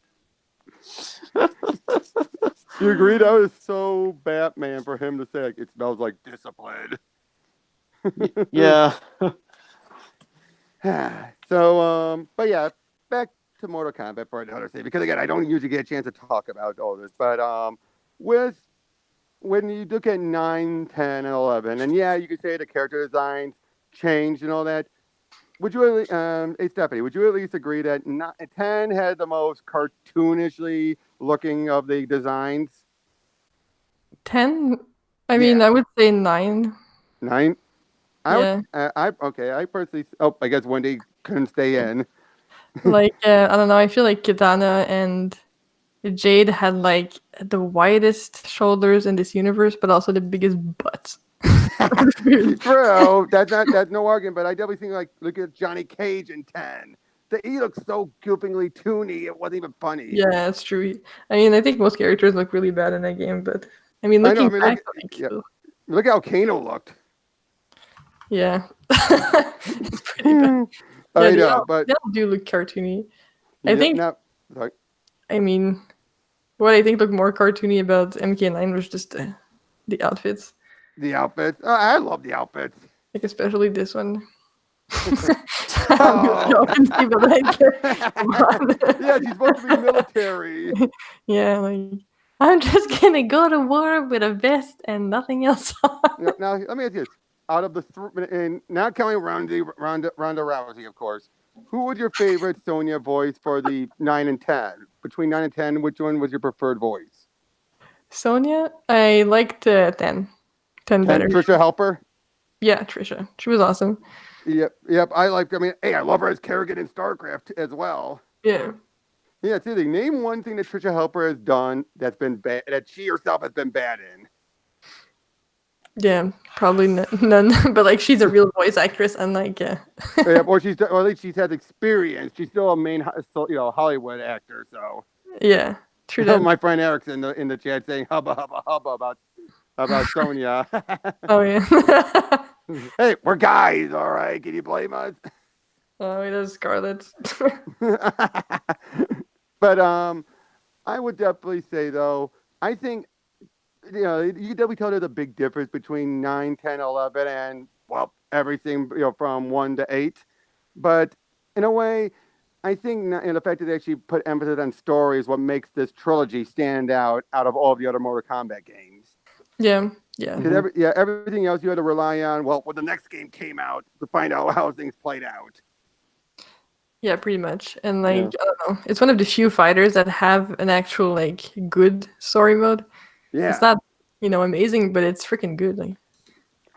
You agree? That was so Batman for him to say like, it smells like discipline. Yeah. So, but yeah, back to Mortal Kombat for another day because again, I don't usually get a chance to talk about all this, but with when you look at 9, 10, and 11, and yeah, you could say the character designs changed and all that. Would you, hey Stephanie, would you at least agree that 10 had the most cartoonishly looking of the designs? 10? I mean, Yeah. I would say 9. 9? Yeah. Okay. I personally. Oh, I guess Wendy couldn't stay in. Like, I don't know. I feel like Kitana and Jade had like the widest shoulders in this universe, but also the biggest butts. True. That's no argument. But I definitely think like look at Johnny Cage in 10. He looks so goofingly toony. It wasn't even funny. Yeah, that's true. I mean, I think most characters look really bad in that game, but I mean, I know. looking back, Look how Kano looked. Yeah, it's pretty bad. I Yeah, know, but they all do look cartoony. I think. Sorry. I mean, what I think looked more cartoony about MK9 was just the outfits. The outfits. I love the outfits. Like especially this one. Oh. Y'all can see Yeah, she's supposed to be military. Yeah, like I'm just gonna go to war with a vest and nothing else on. Now let me ask you this: out of the and not counting Ronda Rousey, of course, who was your favorite Sonya voice for the 9 and 10? Between 9 and 10, which one was your preferred voice? Sonya, I liked 10. 10 better. Trisha Helper. Yeah, Trisha. She was awesome. Yep. I love her as Kerrigan in StarCraft as well. Yeah. Yeah, seriously, name one thing that Trisha Helper has done that's been bad, that she herself has been bad in. Yeah, probably none. But like, she's a real voice actress, and like, yeah. Yeah, or at least she's had experience. She's still a main, Hollywood actor. So. Yeah, true. That. My friend Eric's in the chat saying hubba about Sonya. Oh yeah. Hey, we're guys, all right. Can you blame us? Oh, it is Scarlet. But I would definitely say though, I think you could definitely tell there's a big difference between 9, 10, 11, and well, everything from 1 to 8. But in a way, I think the fact that they actually put emphasis on story is what makes this trilogy stand out of all the other Mortal Kombat games. Yeah. Because everything else you had to rely on. Well, when the next game came out to find out how things played out. Yeah, pretty much. And like, I don't know, it's one of the few fighters that have an actual like good story mode. Yeah, it's not amazing, but it's freaking good. Like,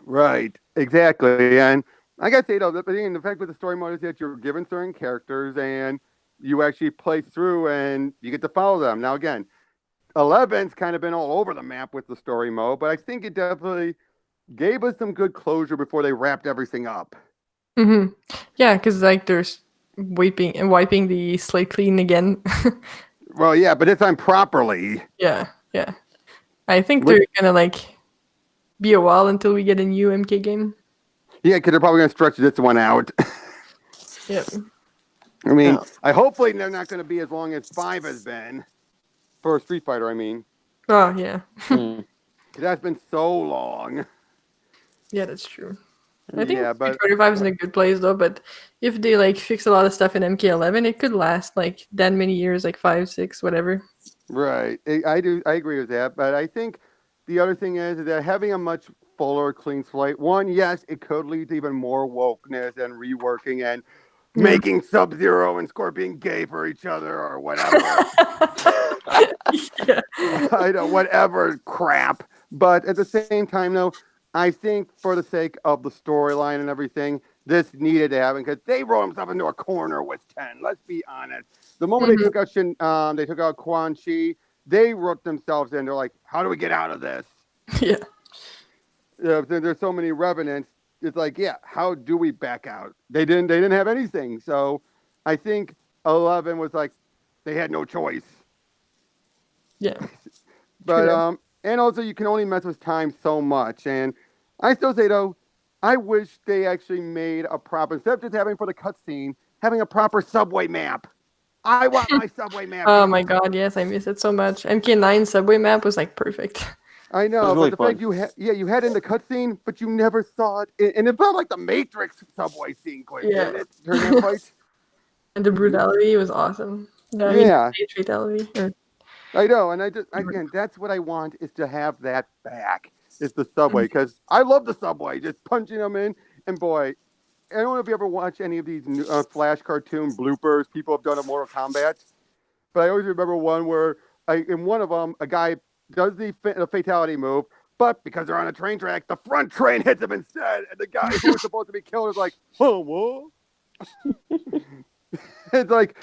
right, exactly. And I gotta say though, the fact with the story mode is that you're given certain characters and you actually play through and you get to follow them. Now again, 11's kind of been all over the map with the story mode, but I think it definitely gave us some good closure before they wrapped everything up. Mm-hmm. Yeah, because like there's wiping the slate clean again. Well, yeah, but this time properly. Yeah. I think they're gonna like be a while until we get a new MK game. Yeah, because they're probably gonna stretch this one out. Yep. I mean, hopefully they're not going to be as long as 5 has been for Street Fighter. I mean. Oh yeah. It has been so long. Yeah, that's true. I think Street Fighter 5 is in a good place though, but if they like fix a lot of stuff in MK11, it could last like that many years, like 5, 6, whatever. Right. I agree with that, but I think the other thing is that having a much fuller, clean slate. One, yes, it could lead to even more wokeness and reworking and making Sub-Zero and Scorpion gay for each other or whatever. Yeah. I know, whatever crap. But at the same time, though, I think for the sake of the storyline and everything, this needed to happen because they wrote themselves into a corner with 10. Let's be honest. The moment they took out Quan Chi, they wrote themselves in. They're like, how do we get out of this? Yeah. There's so many revenants. It's like, how do we back out? They didn't have anything. So I think 11 was like, they had no choice. Yeah. But and also you can only mess with time so much. And I still say though, I wish they actually made a proper, instead of just having for the cutscene, having a proper subway map. I want my subway map. Oh my god, yes, I miss it so much. MK9 subway map was like perfect. I It know, was but really the fun. fact you had in the cutscene, but you never saw it, and it felt like the Matrix subway sequence, Yeah. didn't it? During that fight. And the brutality was awesome. I mean, Yeah. stage fatality. I know, and again, that's what I want is to have that back. Is the subway because I love the subway, just punching them in. And boy, I don't know if you ever watch any of these Flash cartoon bloopers people have done of Mortal Kombat, but I always remember one where in one of them a guy does the fatality move, but because they're on a train track, the front train hits him instead, and the guy who was supposed to be killed is like, "Oh, what?" It's like,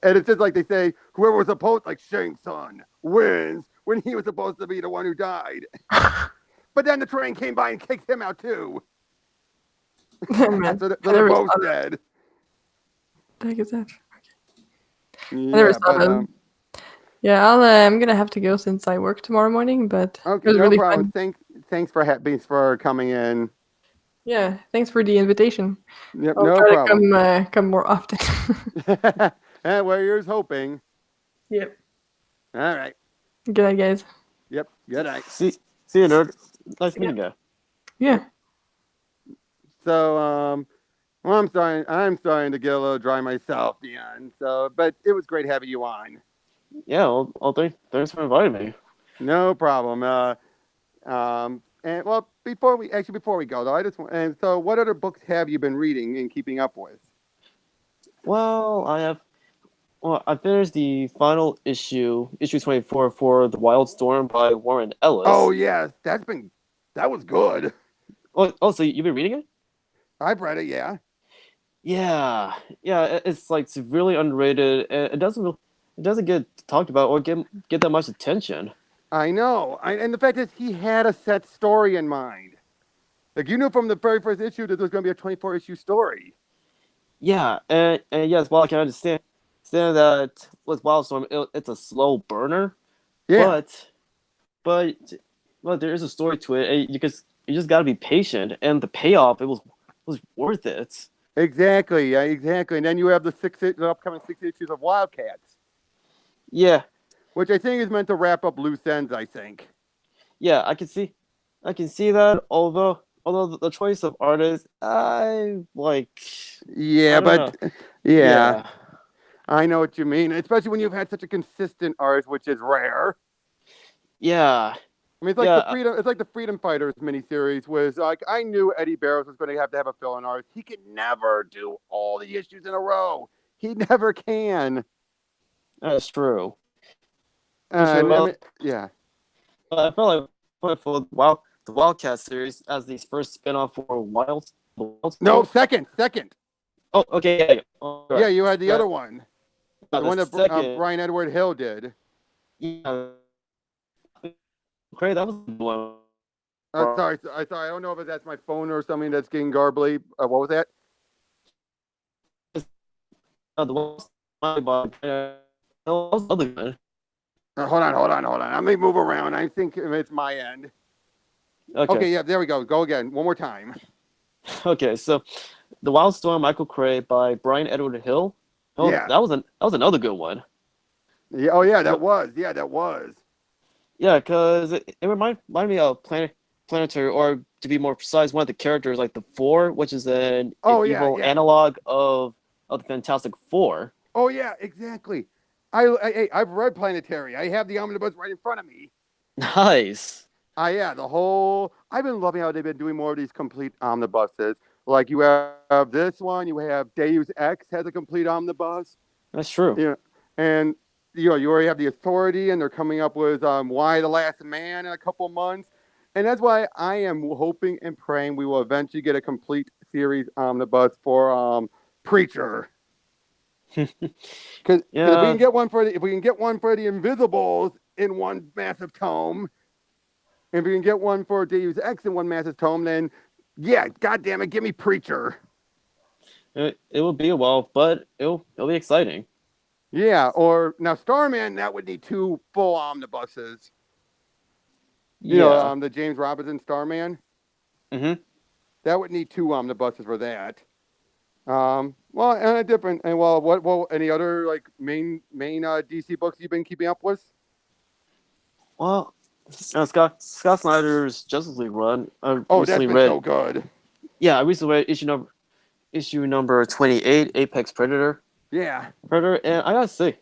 and it's just like they say, whoever was supposed, like Shang Tsung, wins when he was supposed to be the one who died. But then the train came by and kicked him out too. Man, So I they're never both saw that. dead. The heck is that? I never Yeah, saw but them. Yeah, I'm gonna have to go since I work tomorrow morning, but it okay, was no really problem. fun. Thanks for coming in. Yeah, thanks for the invitation. Yep, I'll no try to problem. come more often. And well, here's hoping. Yep. All right. Good night, guys. Yep. Good night. See you, nerd. Nice meeting you. Yeah. So well, I'm starting to get a little dry myself, Dion. So, but it was great having you on. Yeah, thanks for inviting me. No problem. And well, before we go though, I just want, and so what other books have you been reading and keeping up with? Well, I finished the final issue 24 for The Wild Storm by Warren Ellis. Oh yes, that was good. So you've been reading it? I've read it. Yeah. Yeah, it's like severely underrated, and it doesn't get talked about or get that much attention. I know. And the fact is, he had a set story in mind. Like you knew from the very first issue that there was going to be a 24 issue story. Yeah, and yes, while I can understand that with Wildstorm, it's a slow burner, Yeah. but there is a story to it, and you just gotta be patient, and the payoff was worth it. Exactly. Yeah. Exactly. And then you have the upcoming 6 issues of Wildcats, Yeah, which I think is meant to wrap up loose ends. I think. yeah, I can see that. Although the choice of artists, I like. Yeah, I don't know. but yeah, I know what you mean. Especially when you've had such a consistent art, which is rare. Yeah. I mean, it's like it's like the Freedom Fighters miniseries was like I knew Eddie Barrows was going to have a fill-in art. He can never do all the issues in a row. He never can. That's true. I Well, mean, yeah. I felt like for the Wildcat series as the first spin-off for Wild. No, second. Oh, okay, yeah. Oh, Yeah, right. you had the Yeah, other one, the one that second. Brian Edward Hill did. Yeah. Okay, that was the one. Sorry. I don't know if that's my phone or something that's getting garbly. What was that? The one that was the other one. Hold on. Let me move around. I think it's my end. Okay, yeah, there we go. Go again. One more time. Okay, so The Wild Storm, Michael Cray by Brian Edward Hill. Oh, Yeah. that was another good one. Yeah. Oh, yeah, that was. Yeah, that was. Yeah, because it reminded me of Planetary, or to be more precise, one of the characters, like the Four, which is an evil analog of the Fantastic Four. Oh yeah, exactly. I've read Planetary. I have the omnibus right in front of me. Nice. Yeah, I've been loving how they've been doing more of these complete omnibuses. Like you have this one, you have Deus Ex has a complete omnibus. That's true. Yeah, and you already have the Authority, and they're coming up with Why the Last Man in a couple months, and that's why I am hoping and praying we will eventually get a complete series omnibus for Preacher. Because if we can get one for the Invisibles in one massive tome, if we can get one for Deus Ex in one massive tome, then yeah, goddamn it, give me Preacher. It will be a while, but it'll be exciting. Yeah, or now Starman, that would need 2 full omnibuses. You know, the James Robinson Starman. Mm-hmm. That would need 2 omnibuses for that. Well, and a different, and well, what, well, any other like main DC books you've been keeping up with? Well, Scott Snyder's Justice League run. I Oh, that's recently been read. so good. Yeah, I recently read issue number 28, Apex Yeah, Predator, and I gotta say,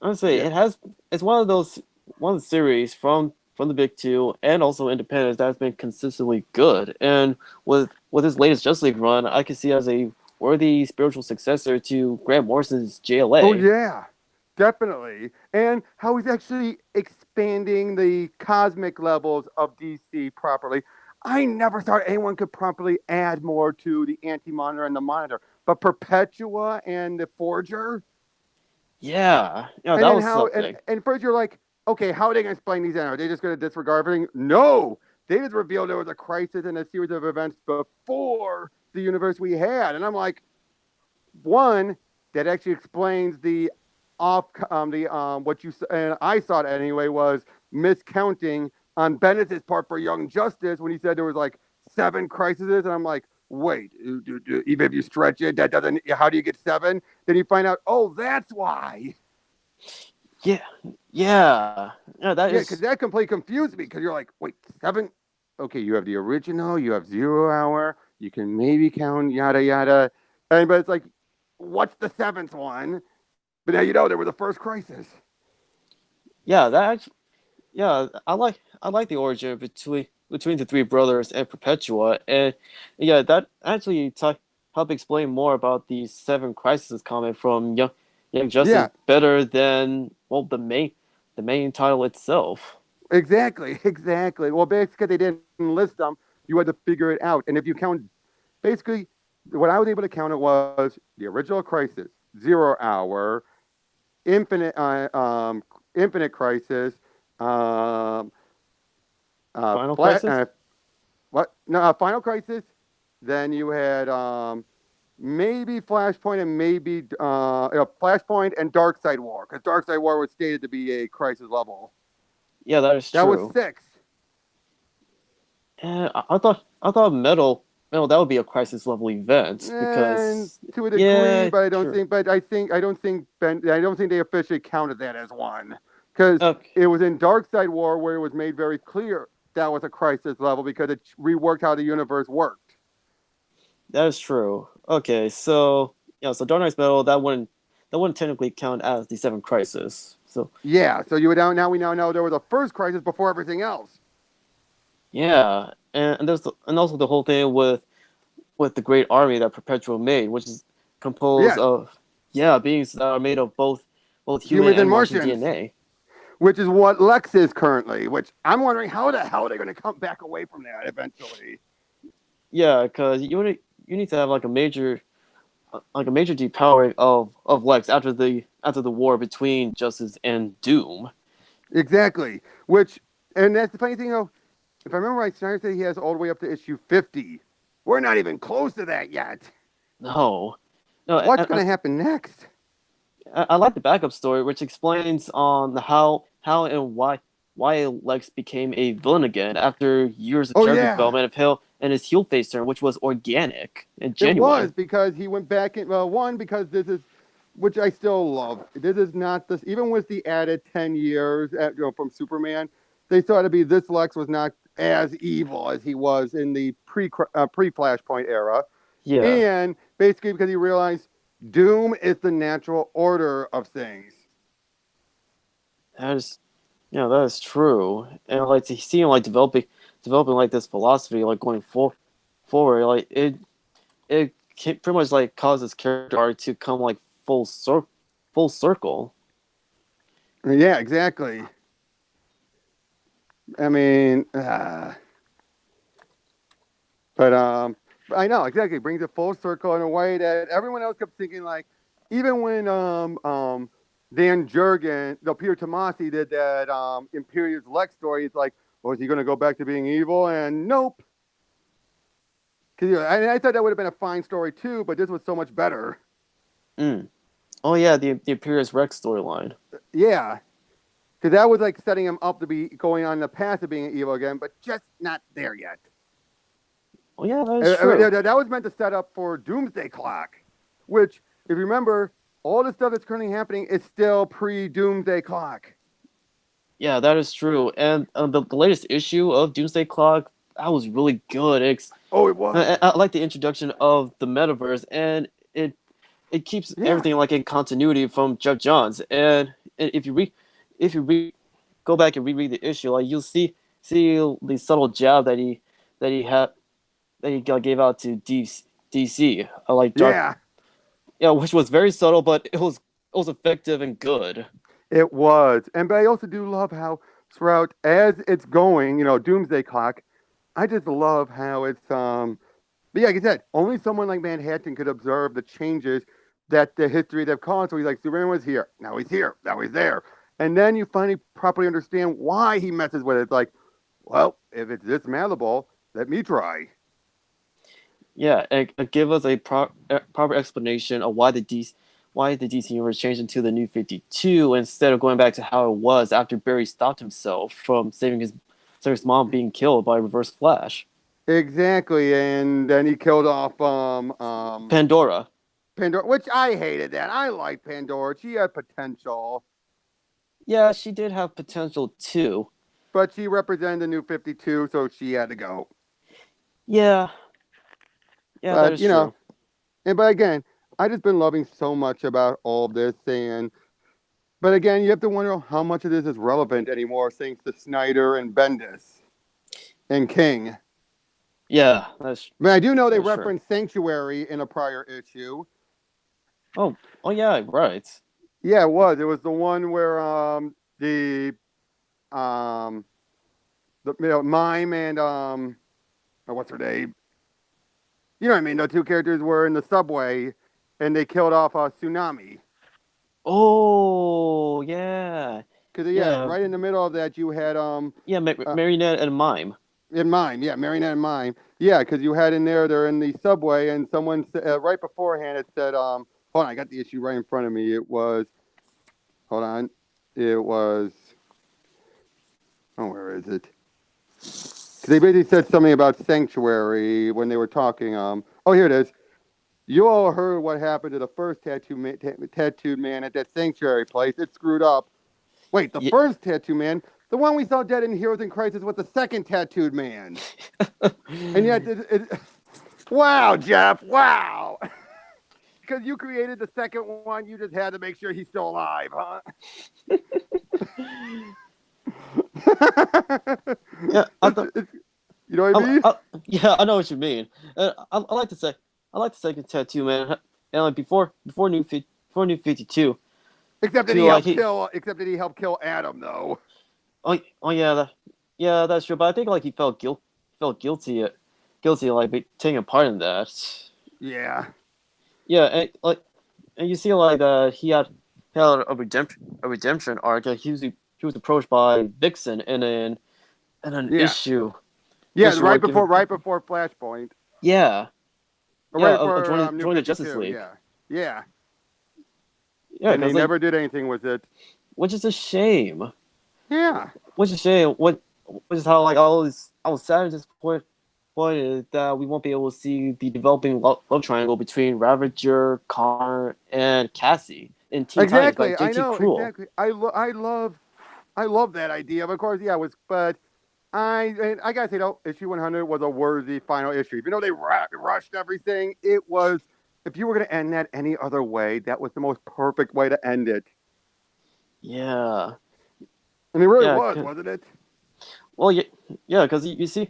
yeah. it's one of the series from the big two and also independence that's been consistently good. And with his latest Justice League run, I can see as a worthy spiritual successor to Grant Morrison's Oh JLA. yeah, definitely. And how he's actually expanding the cosmic levels of DC properly. I never thought anyone could properly add more to the Anti-Monitor and the Monitor, but Perpetua and the Forger, Yeah, yeah, and that then was how something. and first you're like, okay, how are they gonna explain these? Are they just gonna disregard everything? No, they just revealed there was a crisis and a series of events before the universe we had, and I'm like, one that actually explains the off the what you and I thought anyway was miscounting on Bennett's part for Young Justice when he said there was like 7 crises, and I'm like, wait, even if you stretch it, that doesn't. How do you get 7? Then you find out, oh, that's why. Yeah, yeah, that Yeah, because is. that completely confused me. Because you're like, wait, 7? Okay, you have the original, you have 0 Hour, you can maybe count yada yada, and but it's like, what's the 7th one? But now you know there was the first crisis. Yeah, that actually, yeah, I like the origin between the three brothers and Perpetua, and yeah, that actually help explain more about the 7 crises coming from Young Justice Yeah, better than well the main title itself. exactly, exactly. Well, basically they didn't list them. You had to figure it out, and if you count, basically, what I was able to count it was the original crisis, 0 Hour, infinite, infinite crisis, um, Final flat, Crisis. what? No, Final Crisis. Then you had maybe Flashpoint and maybe Flashpoint and Dark Side War, because Dark Side War was stated to be a crisis level. Yeah, that is That was true. 6. And I thought Metal that would be a crisis level event And because to a degree, yeah, but I don't true. think. But I don't think I don't think they officially counted that as one, because Okay, it was in Dark Side War where it was made very clear that was a crisis level because it reworked how the universe worked. that is true. Okay, so yeah, so Dark Knight's Metal that wouldn't technically count as the 7 crisis. So Yeah, so you would now we now know there was a first crisis before everything else. yeah, and and also the whole thing with the great army that Perpetual made, which is composed Yeah, of beings that are made of both human humans and and Martian Martians, DNA. which is what Lex is currently. Which I'm wondering how the hell are they going to come back away from that eventually. Yeah, because you need to have like a major depowering of Lex after the war between Justice and Doom. Exactly. Which, and that's the funny thing though. If I remember right, Snyder said he has all the way up to issue 50. We're not even close to that yet. No, no, What's going to happen next? I like the backup story, which explains on how and why Lex became a villain again after years of Oh character yeah, development of Hill and his heel face turn, which was organic and it was genuine. because he went back in. Well, one because this is, which I still love. This is not this. Even with the added 10 years from Superman, they thought to be this Lex was not as evil as he was in the pre Flashpoint era, Yeah, and basically because he realized Doom is the natural order of things. that is that is true. And like to see him like developing like this philosophy like going forward, like pretty much like causes character arc to come like full circle. Yeah, exactly. I mean, but I know exactly. It brings it full circle in a way that everyone else kept thinking. Like, even when Dan Jurgen, no, Peter Tomasi did that Imperius Lex story. It's like, well, is he going to go back to being evil? And nope. Because I thought that would have been a fine story too, but this was so much better. Mm. Oh yeah, the Imperious Rex storyline. Yeah, because that was like setting him up to be going on the path of being evil again, but just not there yet. Oh yeah, that is true. That was meant to set up for Doomsday Clock. which, if you remember, all the stuff that's currently happening is still pre-Doomsday Clock. Yeah, that is true. And the latest issue of Doomsday Clock, that was really good. Oh, it was. I like the introduction of the metaverse, and it keeps Yeah. everything like in continuity from Jeff Johns. And if you read go back and reread the issue, like you'll see the subtle jab that he gave out to DC, like dark, Yeah, yeah, which was very subtle, but it was effective and good. it was. And but I also do love how throughout as it's going, Doomsday Clock, I just love how it's but yeah, like I said, only someone like Manhattan could observe the changes that the history they've caused. So he's like, Superman was here, now he's here, now he's there. And then you finally properly understand why he messes with it. It's like, well, if it's this malleable, let me try. Yeah, and give us a proper explanation of why the DC universe changed into the New 52 instead of going back to how it was after Barry stopped himself from saving his mom being killed by Reverse Flash. Exactly. And then he killed off Pandora. Pandora, which I hated that. I liked Pandora. She had potential. Yeah, she did have potential too. But she represented the New 52, so she had to go. Yeah. Yeah, But, that is true. but again, I just been loving so much about all of this, but again, you have to wonder how much of this is relevant anymore, thanks to Snyder and Bendis and King. Yeah, that's. I mean, I do know they That's true. referenced Sanctuary in a prior issue. Oh yeah, right. Yeah, it was. It was the one where the Mime and what's her name? You know what I mean? The two characters were in the subway, and they killed off a Tsunami. Oh yeah, Because yeah, right in the middle of that, you had yeah. Marionette and Mime. in Mime, yeah, Marionette and Mime, yeah, because you had in there, they're in the subway, and someone right beforehand it said, hold on, I got the issue right in front of me. It was, hold on, it was, oh, where is it? Because they basically said something about Sanctuary when they were talking. Oh, here it is. You all heard what happened to the first tattooed man at that Sanctuary place. It screwed up. Wait, the first tattooed man? The one we saw dead in Heroes in Crisis was the second tattooed man. And yet, wow, Jeff, wow. Because you created the second one, you just had to make sure he's still alive, huh? Yeah, you know what I mean? Yeah, I know what you mean. I like the second tattoo man, and like before New 52. Except that he helped kill Adam, though. Oh yeah, that's true. But I think like he felt guilty like taking part in that. Yeah. Yeah, and you see like he had a redemption arc. Like, he was approached by Vixen in an issue. Yeah, issue right like, before Flashpoint. Yeah. Or Yeah, right before joining the Justice League. Yeah. Yeah, And they never did anything with it. Which is a shame. Yeah. Which is a shame. Which is how like I was sad and disappointed that we won't be able to see the developing love triangle between Ravager, Connor, and Cassie in Teen Titans by Exactly. I JT know. Cruel. Exactly. I love that idea. But of course, yeah, but I gotta say though, issue 100 was a worthy final issue. Even though they rushed everything, it was. If you were gonna end that any other way, that was the most perfect way to end it. Yeah. And it really was, wasn't it? Well, yeah, because you see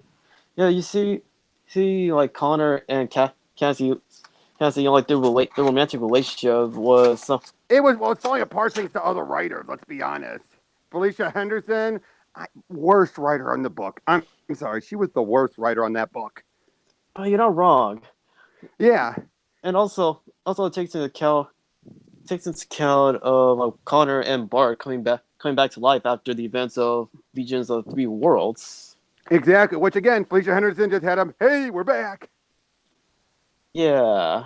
like Connor and Cassie, like their romantic relationship was some. It's falling apart thanks to other writers. Let's be honest. Felicia Henderson, worst writer on the book. I'm sorry, she was the worst writer on that book. Oh, you're not wrong. Yeah. And also it takes into account of Connor and Bart coming back to life after the events of Legions of Three Worlds. Exactly. Which again, Felicia Henderson just had him. Hey, we're back. Yeah.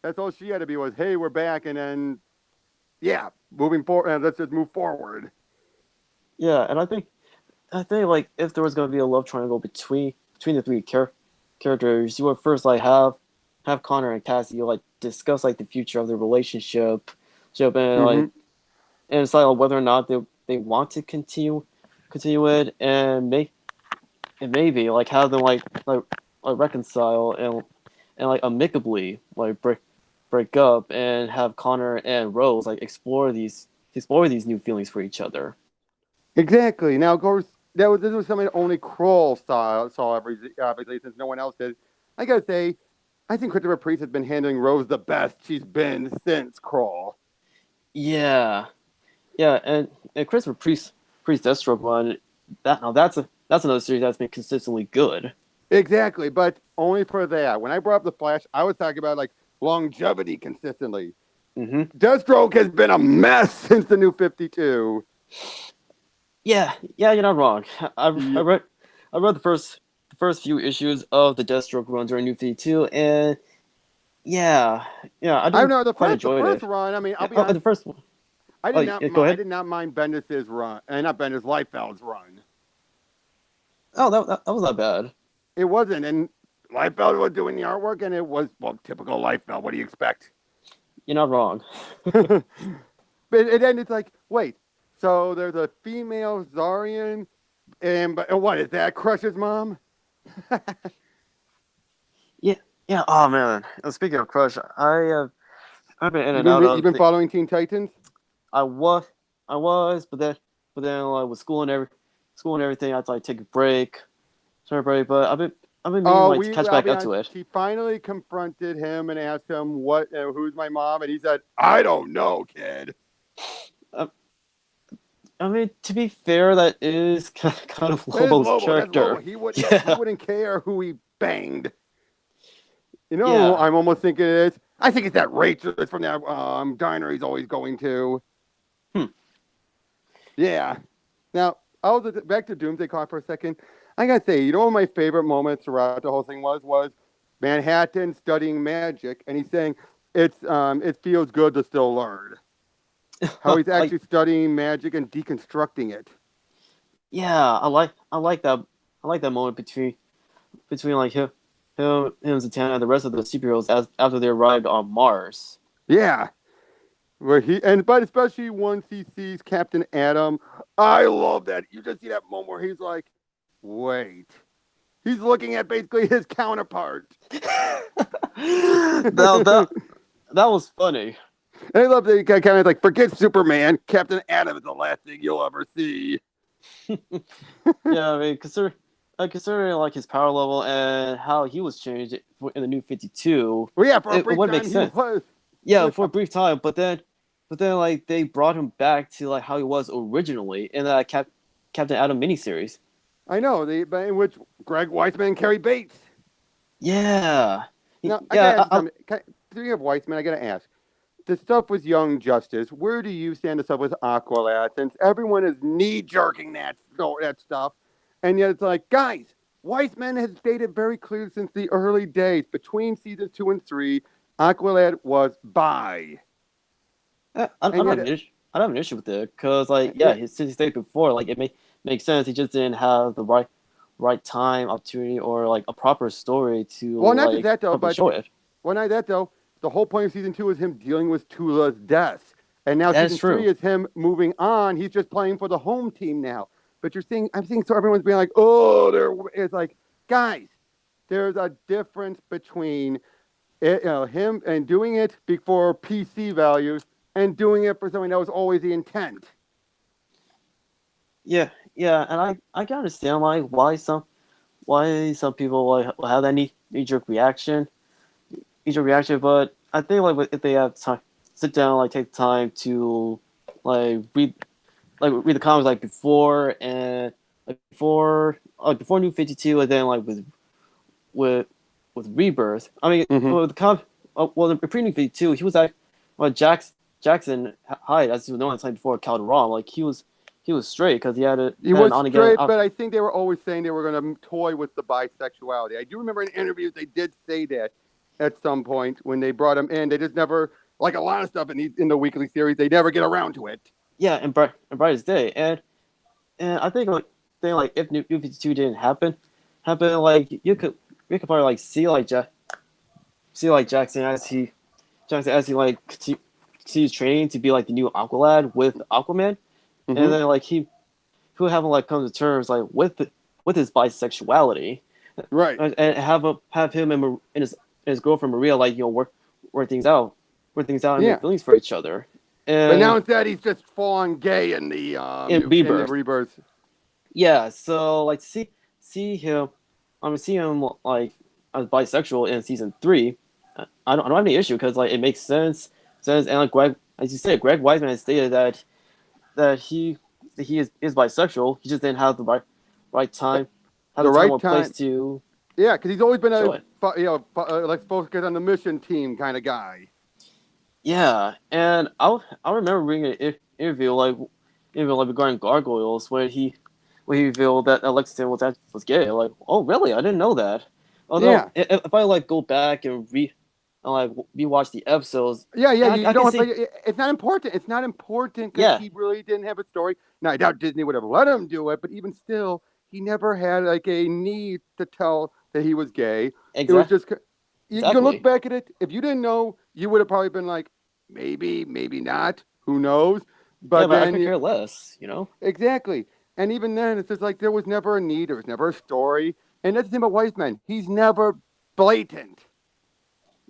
That's all she had to be was, hey, we're back, and then, yeah, moving forward. Let's just move forward. Yeah, and I think like if there was going to be a love triangle between the three characters, you would first like have have Connor and Cassie like discuss like the future of their relationship, and like Mhm. and decide on whether or not they want to continue it, and maybe like have them like reconcile and like amicably like break up and have Connor and Rose like explore these new feelings for each other. Exactly. Now, of course, this was something that only Kroll saw obviously, since no one else did. I gotta say, I think Christopher Priest has been handling Rose the best she's been since Kroll. Yeah, yeah, and Christopher Priest Deathstroke run that's another series that's been consistently good. Exactly, but only for that. When I brought up the Flash, I was talking about like longevity consistently. Hmm. Deathstroke has been a mess since the New 52. Yeah, yeah, you're not wrong. Yeah. I read the first few issues of the Deathstroke run during New 52, and yeah, yeah, I I don't didn't know quite the enjoy first it. run. I mean, I'll Yeah, be oh, honest. the first one. I Oh, did yeah, go I ahead. did not mind Bendis's run, and not Bendis Liefeld's run. Oh, that was not bad. It wasn't, and Liefeld was doing the artwork, and it was well typical Liefeld. What do you expect? You're not wrong. But then it's like, wait, so there's a female Zarian, and but what is that? Crush's mom? Yeah, yeah. Oh man. Speaking of Crush, I've been in and out You've of been the. following Teen Titans? I was but then like with school and everything, I had to like take a break, summer break. But I've been meaning Oh, like to catch I'll back be up to honest. it. She finally confronted him and asked him who's my mom, and he said, "I don't know, kid." I mean, to be fair, that is kind of That is Lobo's Lobo. That's Lobo. character. He Yeah, wouldn't care who he banged. You know, yeah. I'm almost thinking it is. I think it's that Rachel that's from that diner he's always going to. Hmm. Yeah. Now, back to Doomsday Clock for a second. I gotta say, you know what my favorite moments throughout the whole thing was Manhattan studying magic, and he's saying it feels good to still learn. How he's Like, actually studying magic and deconstructing it. yeah, I like that moment between like him, Zatanna, and the rest of the superheroes as after they arrived on Mars. Yeah. But especially once he sees Captain Adam, I love that. You just see that moment where he's like, wait. He's looking at basically his counterpart. that that was funny. And I love that he kind of like, forget Superman. Captain Adam is the last thing you'll ever see. Yeah, I mean, considering like his power level and how he was changed in the New 52, Well, yeah, for a it brief would time make he sense. was. Yeah, for a brief time, but then like they brought him back to like how he was originally in that Captain Adam miniseries. I know, in which Greg Weisman and Carrie Bates. Yeah, Now, I yeah. gotta ask you something. Speaking of Weisman, I gotta ask. The stuff with Young Justice, where do you stand the stuff with Aqualad? Since everyone is knee jerking that stuff, and yet it's like, guys, Weisman has stated very clearly since the early days, between seasons 2 and 3, Aqualad was bi. I And don't have yet, I don't have an issue with it because like yeah, since he stated before, like makes sense. He just didn't have the right time, opportunity, or like a proper story to well, not just like that though, properly but show it. well, not that though. The whole point of season 2 is him dealing with Tula's death, and now That is season 3 true. is him moving on. He's just playing for the home team now. But I'm seeing so everyone's being like, oh, it's like, guys, there's a difference between him and doing it for PC values and doing it for something that was always the intent. Yeah, yeah, and I can understand like why some people like will have that knee jerk reaction, but I think if they have time, sit down, like take time to like read the comics like before and before New 52, and then like with with Rebirth. I mean, Mm-hmm. well, the pre New 52, he was like Jackson Hyde, as you know, at the time before Calderon, like he was straight because he He had an was on again. straight, but I think they were always saying they were going to toy with the bisexuality. I do remember in interviews they did say that at some point when they brought him in. They just never, like a lot of stuff in the weekly series, they never get around to it. Yeah, and Brightest Day, and I think like if New 52 didn't happen, like you could probably like see like see like Jackson as he like continues training to be like the new Aqualad with Aquaman, and Mhm. then like he'll have like come to terms like with his bisexuality, Right. and have him and his girlfriend Maria like work things out, and Yeah. make feelings for each other, But now and instead he's just full on gay in the in in the Rebirth. rebirth. Yeah, so like see him, see him like as bisexual in season 3. I don't have any issue because like it makes sense, and like Greg, as you said, Greg Weisman has stated that he is bisexual. He just didn't have the right time, have The the time right or place time. to Yeah, because he's always been show it. like focus on the mission team kind of guy. Yeah, and I remember reading an interview like regarding Gargoyles when he revealed that Lexington was gay. Like, oh really? I didn't know that. Although Yeah. if I like go back and rewatch the episodes, Yeah, yeah, you I can don't. But see. it's not important. It's not important because Yeah, he really didn't have a story. Now I doubt Disney would have let him do it, but even still, he never had like a need to tell that he was gay. It was just you can look exactly. back at it. If you didn't know, you would have probably been like, maybe, maybe not. Who knows? Yeah, But but I then could care less. exactly, and even then, it's just like there was never a need. There was never a story. And that's the thing about Wiseman. He's never blatant.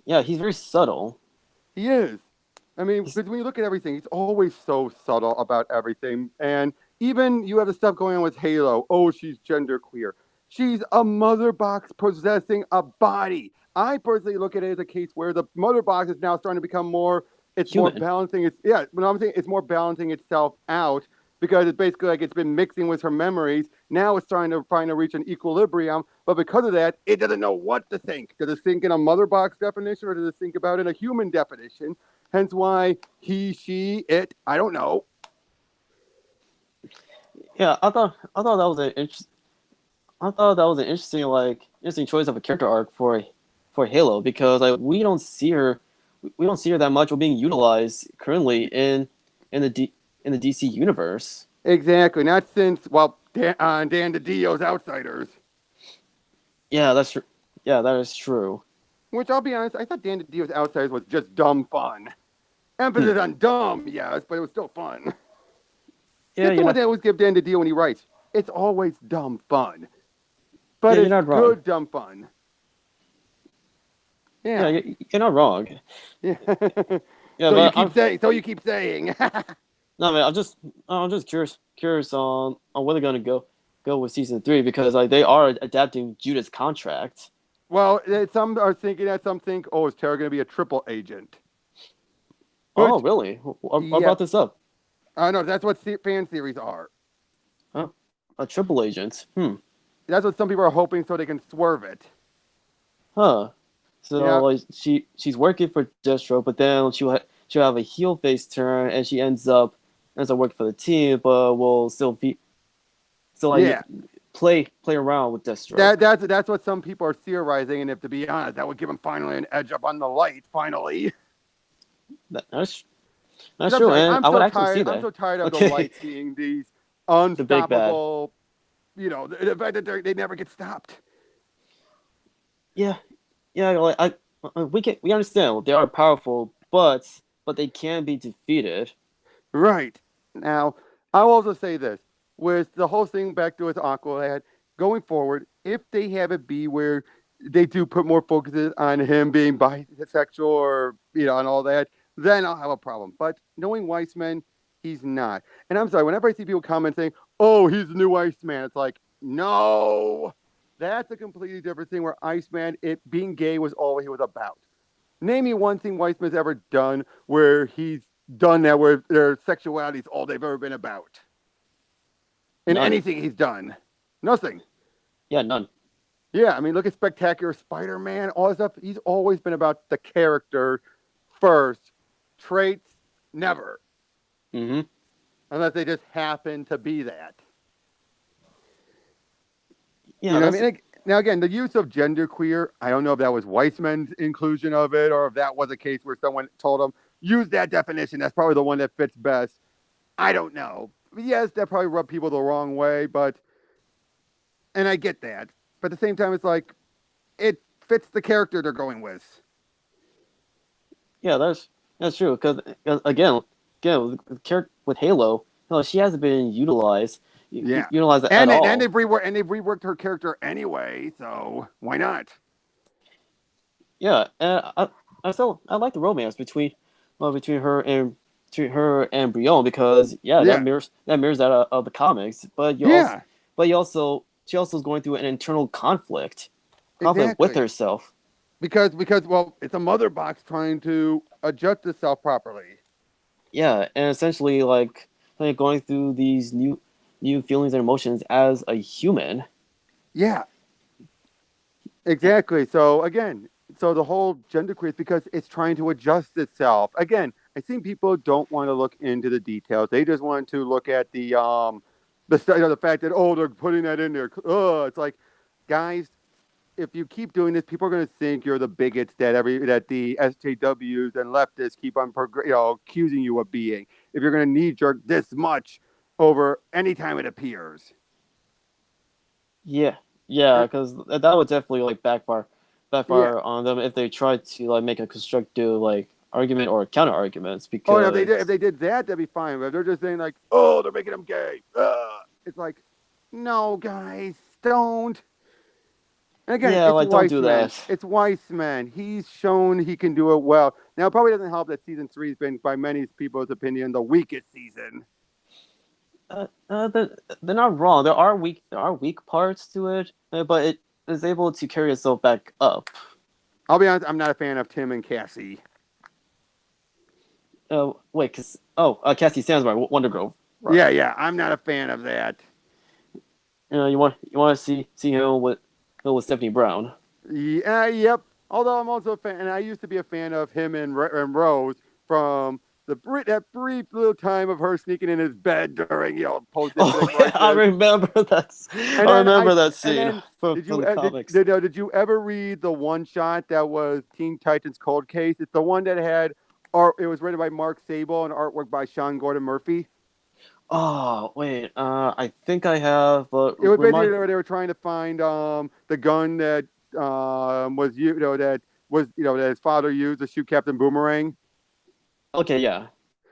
Yeah, he's very subtle. He is. I mean, He's because when you look at everything, he's always so subtle about everything. And even you have the stuff going on with Halo. Oh, she's genderqueer. She's a mother box possessing a body. I personally look at it as a case where the mother box is now starting to become more. It's more human. balancing. But I'm saying it's more balancing itself out because it's basically like it's been mixing with her memories. Now it's trying to find to reach an equilibrium. But because of that, it doesn't know what to think. Does it think in a mother box definition or does it think about it in a human definition? Hence why he, she, it, I don't know. Yeah, I thought that was an interesting choice of a character arc for Halo because like we don't see her that much or being utilized currently in the DC universe. Exactly. Not since, well, Dan DiDio's Outsiders. Yeah, yeah, that is true. Which I'll be honest, I thought Dan DiDio's Outsiders was just dumb fun. Hmm. Emphasis on dumb, yes, but it was still fun. Yeah, That's the one thing I always give Dan DiDio when he writes. It's always dumb fun. But you're it's not wrong. good dumb fun. Yeah, Yeah. you're not wrong. Yeah. Yeah, So you but keep saying. So you keep saying. no, man, I'm just curious on where they're gonna go with season 3 because like they are adapting Judah's contract. Well, some are thinking that. Some think, oh, is Tara going to be a triple agent? Oh, Which, really? What yeah, brought this up? I know that's what fan theories are. Huh? A triple agent. That's what some people are hoping, so they can swerve it. Huh. So Yeah, like she's working for Destro, but then she'll have a heel face turn, and she ends up working for the team, but will still like yeah. play around with Destro. That's what some people are theorizing, and if to be honest, that would give him finally an edge up on the light. Finally, That's 'cause I'm true, sorry, and I'm I would so actually see tired. I'm that. so tired of the Okay, light seeing these the big bad. unstoppable. You know, the fact that they never get stopped. Yeah, yeah. Like we understand they are powerful, but they can be defeated. Right. Now, I'll also say this. With the whole thing back to with Aqualad, going forward, if they have it be where they do put more focus on him being bisexual or, and all that, then I'll have a problem. But knowing Weissman, he's not. And I'm sorry, whenever I see people commenting, oh, he's the new Iceman, it's like, no. That's a completely different thing where Iceman, being gay was all he was about. Name me one thing Weissman's ever done where he's done that where their sexuality is all they've ever been about. In None. anything he's done. Nothing. Yeah, none. Yeah, I mean, look at Spectacular Spider-Man, all that stuff. He's always been about the character first. Traits, never. Mm-hmm. Unless they just happen to be that. Yeah, You know what I mean? Now, again, the use of genderqueer, I don't know if that was Weissman's inclusion of it or if that was a case where someone told him, use that definition. That's probably the one that fits best. I don't know. Yes, that probably rubbed people the wrong way, and I get that. But at the same time, it's like, it fits the character they're going with. Yeah, that's true. Because again, with Halo, she hasn't been utilized. Yeah, Utilized at and all. they've reworked her character anyway, so why not? Yeah, and I like the romance between her and Brion because yeah, Yeah, that mirrors that of the comics. yeah, But she also is going through an internal conflict with exactly. herself. Because well, it's a mother box trying to adjust itself properly. Yeah, and essentially like going through these new feelings and emotions as a human. Yeah, exactly. So again, so the whole gender queer is because it's trying to adjust itself. Again, I think people don't want to look into the details. They just want to look at the fact that oh they're putting that in there. Oh, it's like, guys, if you keep doing this, people are going to think you're the bigots that the SJWs and leftists keep on accusing you of being. If you're going to knee jerk this much over any time it appears. Yeah, yeah, Uh, because that would definitely like yeah. backfire on them if they tried to like make a constructive like argument or counter arguments Oh, no, if because they did that, that'd be fine. But if they're just saying like, oh, they're making him gay. It's like, no, guys, don't. And again, yeah, it's like don't do Weissman. that. It's Weissman. He's shown he can do it well. Now, it probably doesn't help that season 3 has been, by many people's opinion, the weakest season. They're not wrong. There are weak parts to it, but it is able to carry itself back up. I'll be honest, I'm not a fan of Tim and Cassie. Wait, Cassie Sandsbar, Wonder Girl. Right. Yeah, yeah, I'm not a fan of that. You want to see him with Stephanie Brown. Yeah, yep. Although I'm also a fan, and I used to be a fan of him and Rose from that brief little time of her sneaking in his bed during post Oh, incident yeah, I crisis. remember that. And I then remember that and scene then from the comics. did you ever read the one shot that was Teen Titans Cold Case? It's the one that had art. It was written by Mark Sable and artwork by Sean Gordon Murphy. Oh wait, I think I have, but It was basically remind. where they were trying to find the gun that was that his father used to shoot Captain Boomerang. Okay, yeah,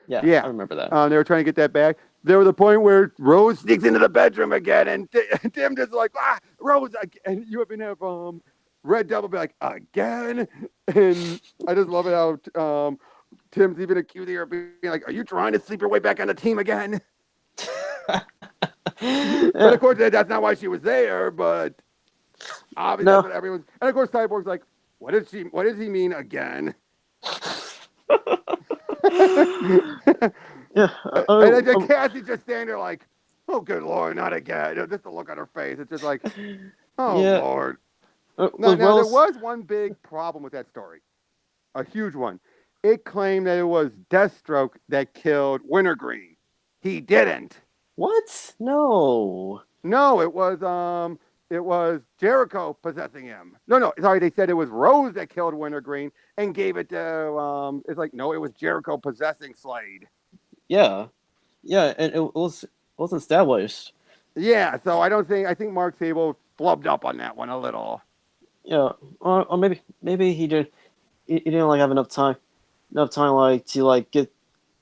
yeah, I Yeah. remember that. They were trying to get that back. There was a point where Rose sneaks into the bedroom again, and Tim just like, Rose, and you even have Red Devil be like, again, and I just love it how Tim's even accusing her of being like, are you trying to sleep your way back on the team again? But of course, that's not why she was there. But obviously, No. that's what everyone's. And of course, Cyborg's like, what does he mean again? Yeah. And then Cassie's just standing there like, oh, good Lord, not again. Just the look on her face. It's just like, oh, Yeah. Lord. Now, With there Rose, was one big problem with that story, a huge one. It claimed that it was Deathstroke that killed Wintergreen. He didn't. what? No. No, it was Jericho possessing him. No, sorry, they said it was Rose that killed Wintergreen and gave it to it's like, no, it was Jericho possessing Slade. Yeah. Yeah, and it was established. Yeah, so I think Mark Sable flubbed up on that one a little. Yeah, or maybe he didn't like have enough time like to like get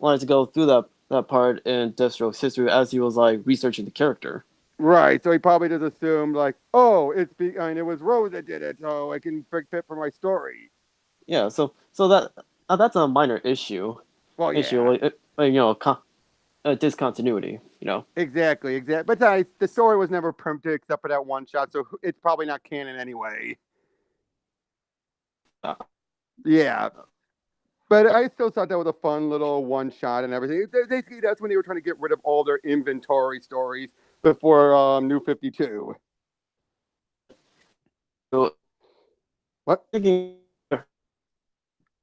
wanted to go through that part in Deathstroke's history as he was like researching the character. Right, so he probably just assumed like, oh, it was Rose that did it, so I can fit for my story. Yeah, so that's a minor issue. Well, Issue yeah, discontinuity. exactly. But the story was never printed except for that one shot, so it's probably not canon anyway. Uh, Yeah, but I still thought that was a fun little one shot and everything. Basically, that's when they were trying to get rid of all their inventory stories before New 52. So, What? thinking,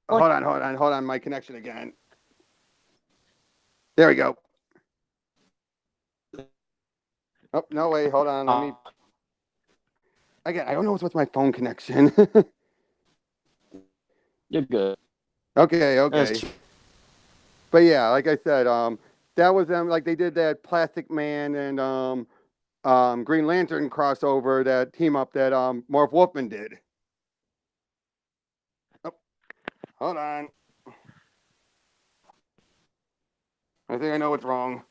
Hold on. My connection again. There we go. Oh, no, wait, hold on. Let me. Again, I don't know what's with my phone connection. you're good. Okay. That's true. But yeah, like I said, that was them. Like they did that Plastic Man and Green Lantern crossover, that team up that Marv Wolfman did. Oh, hold on. I think I know what's wrong.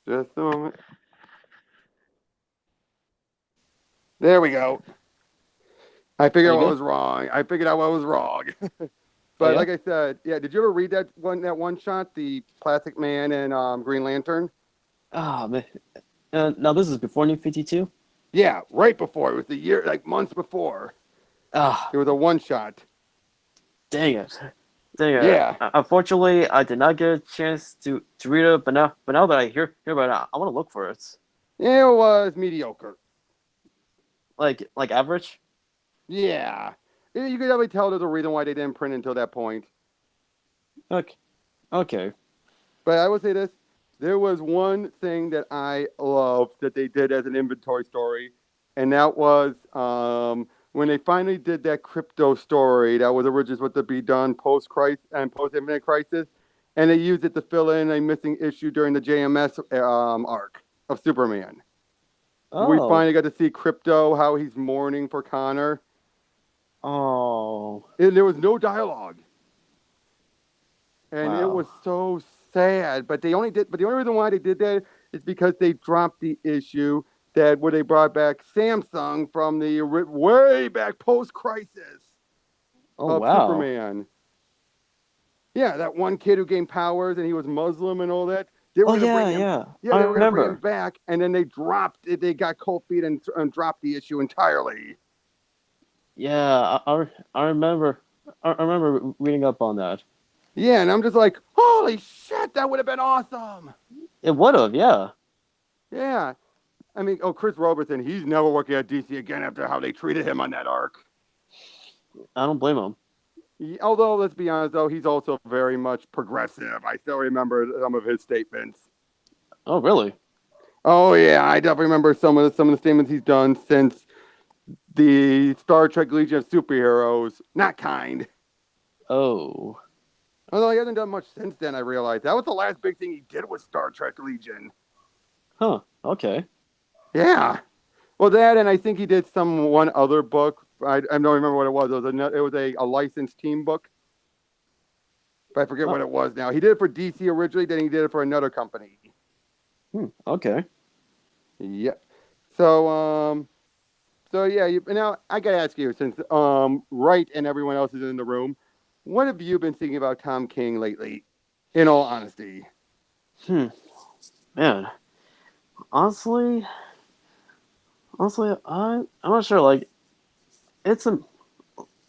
Just a moment. There we go. I figured out what was wrong. I figured out what was wrong. But like I said, yeah. Did you ever read that one shot, the Plastic Man and Green Lantern? Ah, man. Now this is before New 52? Yeah, right before. It was the year, like months before. Ah, It was a one shot. dang it. Dang it. Yeah. Unfortunately, I did not get a chance to read it, but now that I hear about it, I want to look for it. It was mediocre. Like average? Yeah. You could definitely tell there's a reason why they didn't print until that point. Okay. Okay. But I will say this. There was one thing that I loved that they did as an inventory story, and that was when they finally did that crypto story that was originally supposed to be done post-Christ and post-Infinite Crisis, and they used it to fill in a missing issue during the JMS arc of Superman. Oh. We finally got to see Crypto, how he's mourning for Connor. Oh. And there was no dialogue. And it Wow. was so sad. But the only reason why they did that is because they dropped the issue where they brought back Samsung from the way back post-crisis Oh, of wow. Superman. Yeah, that one kid who gained powers and he was Muslim and all that. They were Oh, gonna bring yeah, him. yeah. Yeah, I they were gonna bring him remember. back, and then they dropped it. They got cold feet and dropped the issue entirely. Yeah, I remember. I remember reading up on that. Yeah, and I'm just like, holy shit, that would have been awesome. It would have, yeah. Yeah. I mean, Chris Robertson, he's never working at DC again after how they treated him on that arc. I don't blame him. Although, let's be honest, though, he's also very much progressive. I still remember some of his statements. Oh, really? Oh, yeah, I definitely remember some of the statements he's done since the Star Trek Legion of Superheroes. Not kind. Oh. Although he hasn't done much since then, I realized. That was the last big thing he did with Star Trek Legion. Huh. Okay. Yeah. Well, that, and I think he did one other book. I don't remember what it was. It was a licensed team book. But I forget what it was now. He did it for DC originally, then he did it for another company. Okay. Yeah. So yeah. Now I gotta ask you, since Wright and everyone else is in the room, what have you been thinking about Tom King lately? In all honesty. Man. Honestly, I'm not sure. Like, it's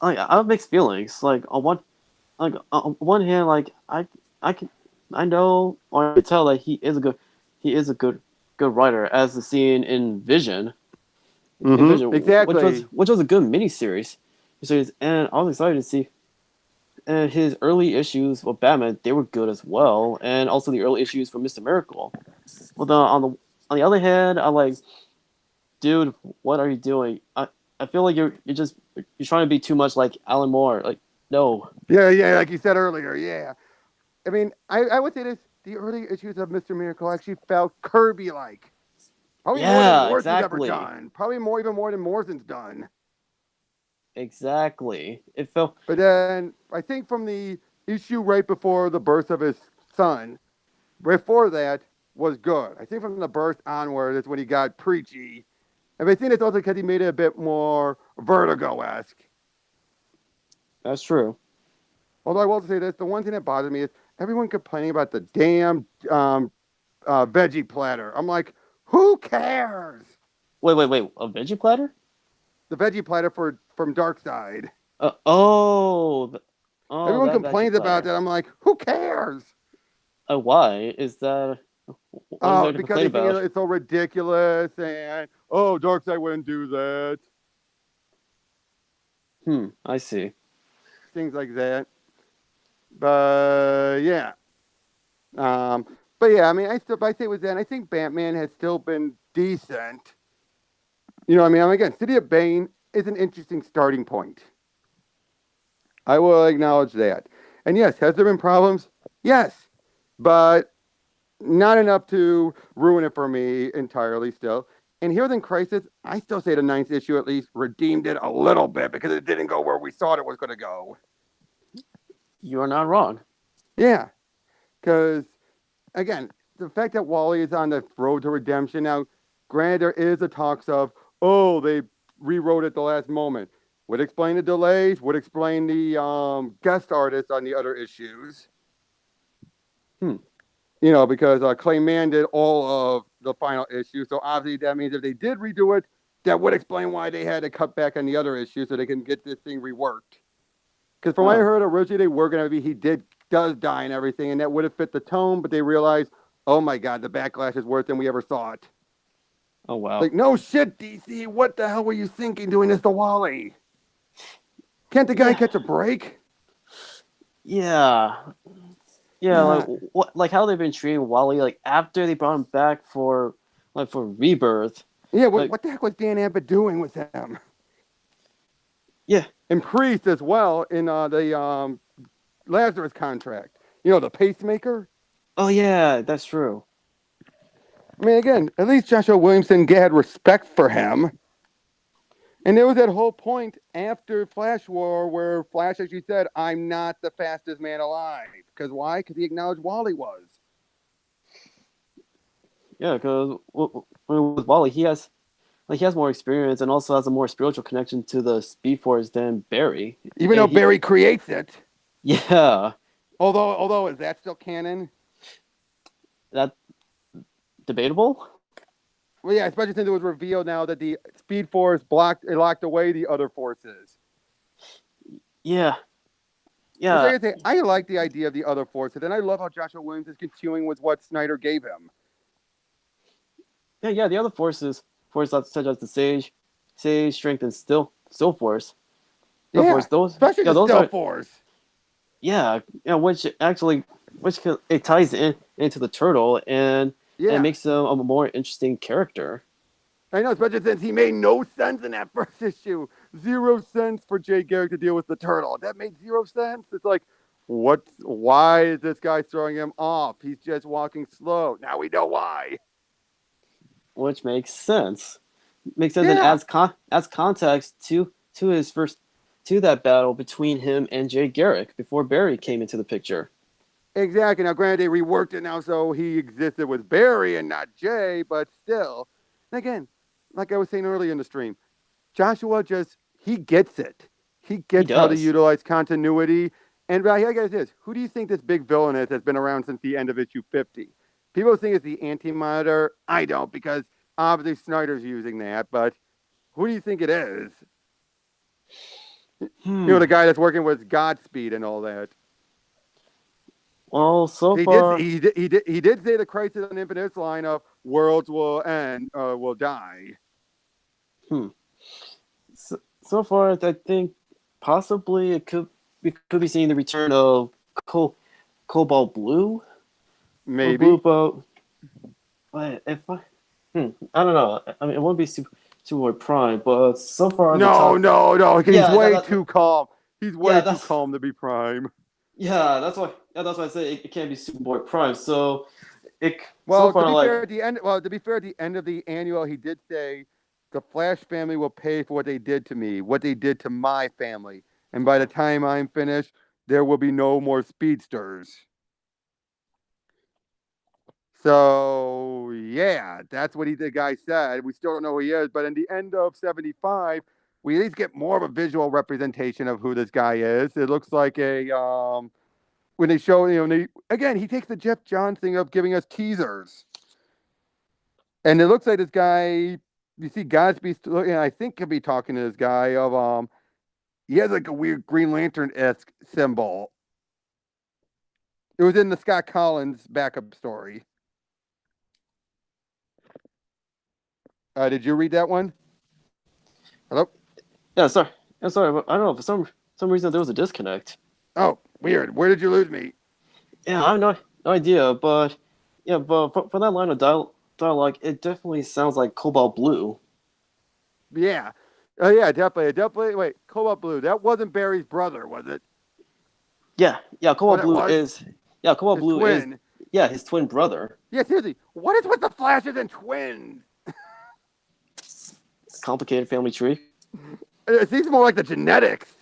I have mixed feelings. Like on one hand, like I know or I can tell that he is a good writer, as the scene in Vision. In Vision, Exactly. which was a good miniseries. And I was excited to see. And his early issues with Batman, they were good as well, and also the early issues for Mr. Miracle. Well, on the other hand, I'm like, dude, what are you doing? I feel like you're trying to be too much like Alan Moore. Like, no. Yeah, like you said earlier. Yeah. I mean, I would say this: the early issues of Mr. Miracle actually felt Kirby-like. Probably more than Morrison's ever done. Probably even more than Morrison's done. Exactly. It felt. But then I think from the issue right before the birth of his son, before that was good. I think from the birth onward is when he got preachy. And I think it's also because he made it a bit more Vertigo-esque. That's true. Although I will say this, the one thing that bothers me is everyone complaining about the damn veggie platter. I'm like, who cares? Wait. A veggie platter? The veggie platter from Darkseid. Everyone complains about that. I'm like, who cares? Why is that? What is there to because complain they think about? it's so ridiculous, and Darkseid wouldn't do that. I see. Things like that. But yeah. But yeah, I mean, I say with that, I think Batman has still been decent. You know what I mean? Again, City of Bane is an interesting starting point. I will acknowledge that. And yes, has there been problems? Yes. But not enough to ruin it for me entirely still. And Heroes in Crisis, I still say the ninth issue at least redeemed it a little bit because it didn't go where we thought it was going to go. You are not wrong. Yeah, because again, the fact that Wally is on the road to redemption now, granted, there is a talks of, oh, they rewrote it the last moment. Would explain the delays, would explain the guest artists on the other issues. You know, because Clay Mann did all of the final issue. So obviously that means if they did redo it, that would explain why they had to cut back on the other issues so they can get this thing reworked. Because from what I heard, originally they were going to be, does die and everything, and that would have fit the tone, but they realized, oh my God, the backlash is worse than we ever thought. Oh, wow. Like, no shit, DC, what the hell were you thinking doing this to Wally? Can't the guy catch a break? Yeah. Yeah, like how they've been treating Wally, like after they brought him back for Rebirth. Yeah, what the heck was Dan Abbott doing with him? Yeah. And Priest as well in the Lazarus contract. You know, the pacemaker. Oh yeah, that's true. I mean, again, at least Joshua Williamson had respect for him. And there was that whole point after Flash War where Flash actually said, I'm not the fastest man alive. Because why? Because he acknowledged Wally was. Yeah, because with Wally, he has more experience and also has a more spiritual connection to the Speed Force than Barry. Even though Barry creates it. Yeah. Although, is that still canon? That debatable? Well, yeah, especially since it was revealed now that the Speed Force locked away the other forces. Yeah. Yeah. I like the idea of the other forces, and I love how Joshua Williams is continuing with what Snyder gave him. Yeah, the other forces such as the Sage, Strength, and Still Force. Especially the Still Force. Yeah, which it ties into the Turtle and it makes him a more interesting character. I know, especially since he made no sense in that first issue. 0 sense for Jay Garrick to deal with the Turtle. That made 0 sense. It's like, why is this guy throwing him off? He's just walking slow. Now we know why. Which makes sense. And adds context to that battle between him and Jay Garrick before Barry came into the picture. Exactly. Now, granted, they reworked it now so he existed with Barry and not Jay, but still. And again, like I was saying earlier in the stream, Joshua he gets it. He gets how to utilize continuity. And I gotta say this, who do you think this big villain is that's been around since the end of issue 50? People think it's the Anti-Monitor. I don't, because obviously Snyder's using that, but who do you think it is? You know, the guy that's working with Godspeed and all that. Well, he did say the Crisis on Infinite line of worlds will end, will die. So far, I think possibly we could be seeing the return of Cobalt Blue. Maybe. But if I don't know. I mean, it won't be Superboy Prime, but so far no. He's way too calm. He's way too calm to be Prime. Yeah, that's why I say it can't be Superboy Prime. So to be fair, at the end of the annual, he did say the Flash family will pay for what they did to me, what they did to my family, and by the time I'm finished, there will be no more speedsters. So yeah, that's what the guy said. We still don't know who he is, but in the end of 75, we at least get more of a visual representation of who this guy is. It looks like when they show, again, he takes the Jeff Johns thing of giving us teasers. And it looks like this guy, you see Godspeed, I think could be talking to this guy of, he has like a weird Green Lantern-esque symbol. It was in the Scott Collins backup story. Did you read that one? Hello? Yeah, sorry. But I don't know. For some reason, there was a disconnect. Oh, weird. Where did you lose me? Yeah, I have no idea. But yeah, but for that line of dialogue, it definitely sounds like Cobalt Blue. Yeah. Oh, yeah, definitely. Wait, Cobalt Blue. That wasn't Barry's brother, was it? Yeah. Cobalt Blue is. Yeah, Cobalt Blue twin. is. Yeah, his twin brother. Yeah, seriously. What is with the Flashes and twins? complicated family tree. It seems more like the genetics.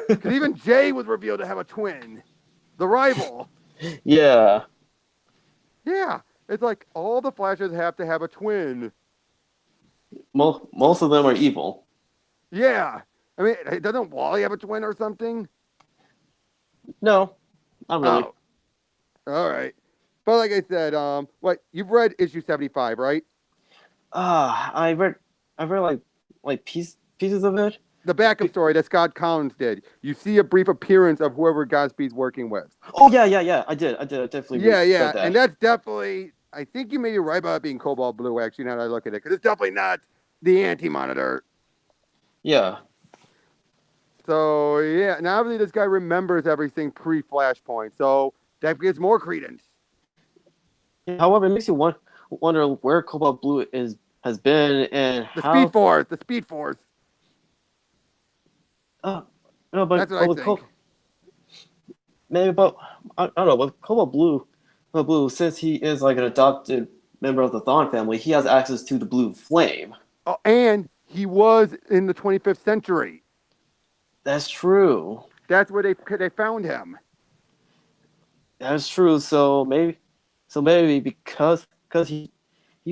Because even Jay was revealed to have a twin, the rival. Yeah. Yeah, it's like all the Flashes have to have a twin. Most of them are evil. Yeah, I mean, doesn't Wally have a twin or something? No, not really. Oh, all right. But like I said, what you've read issue 75, right? I read pieces of it. The backup story that Scott Collins did. You see a brief appearance of whoever Godspeed's working with. Oh yeah. I did. I definitely read that. And that's definitely. I think you may be right about it being Cobalt Blue. Actually, now that I look at it, because it's definitely not the Anti-Monitor. Yeah. So yeah, now obviously this guy remembers everything pre-Flashpoint, so that gives more credence. However, it makes you wonder where Cobalt Blue has been and The how. Speed Force. No, but That's what I think. Maybe, but I don't know. But Cobalt Blue, since he is like an adopted member of the Thawne family, he has access to the Blue Flame. Oh, and he was in the 25th century. That's true. That's where they found him. That's true. So maybe because he's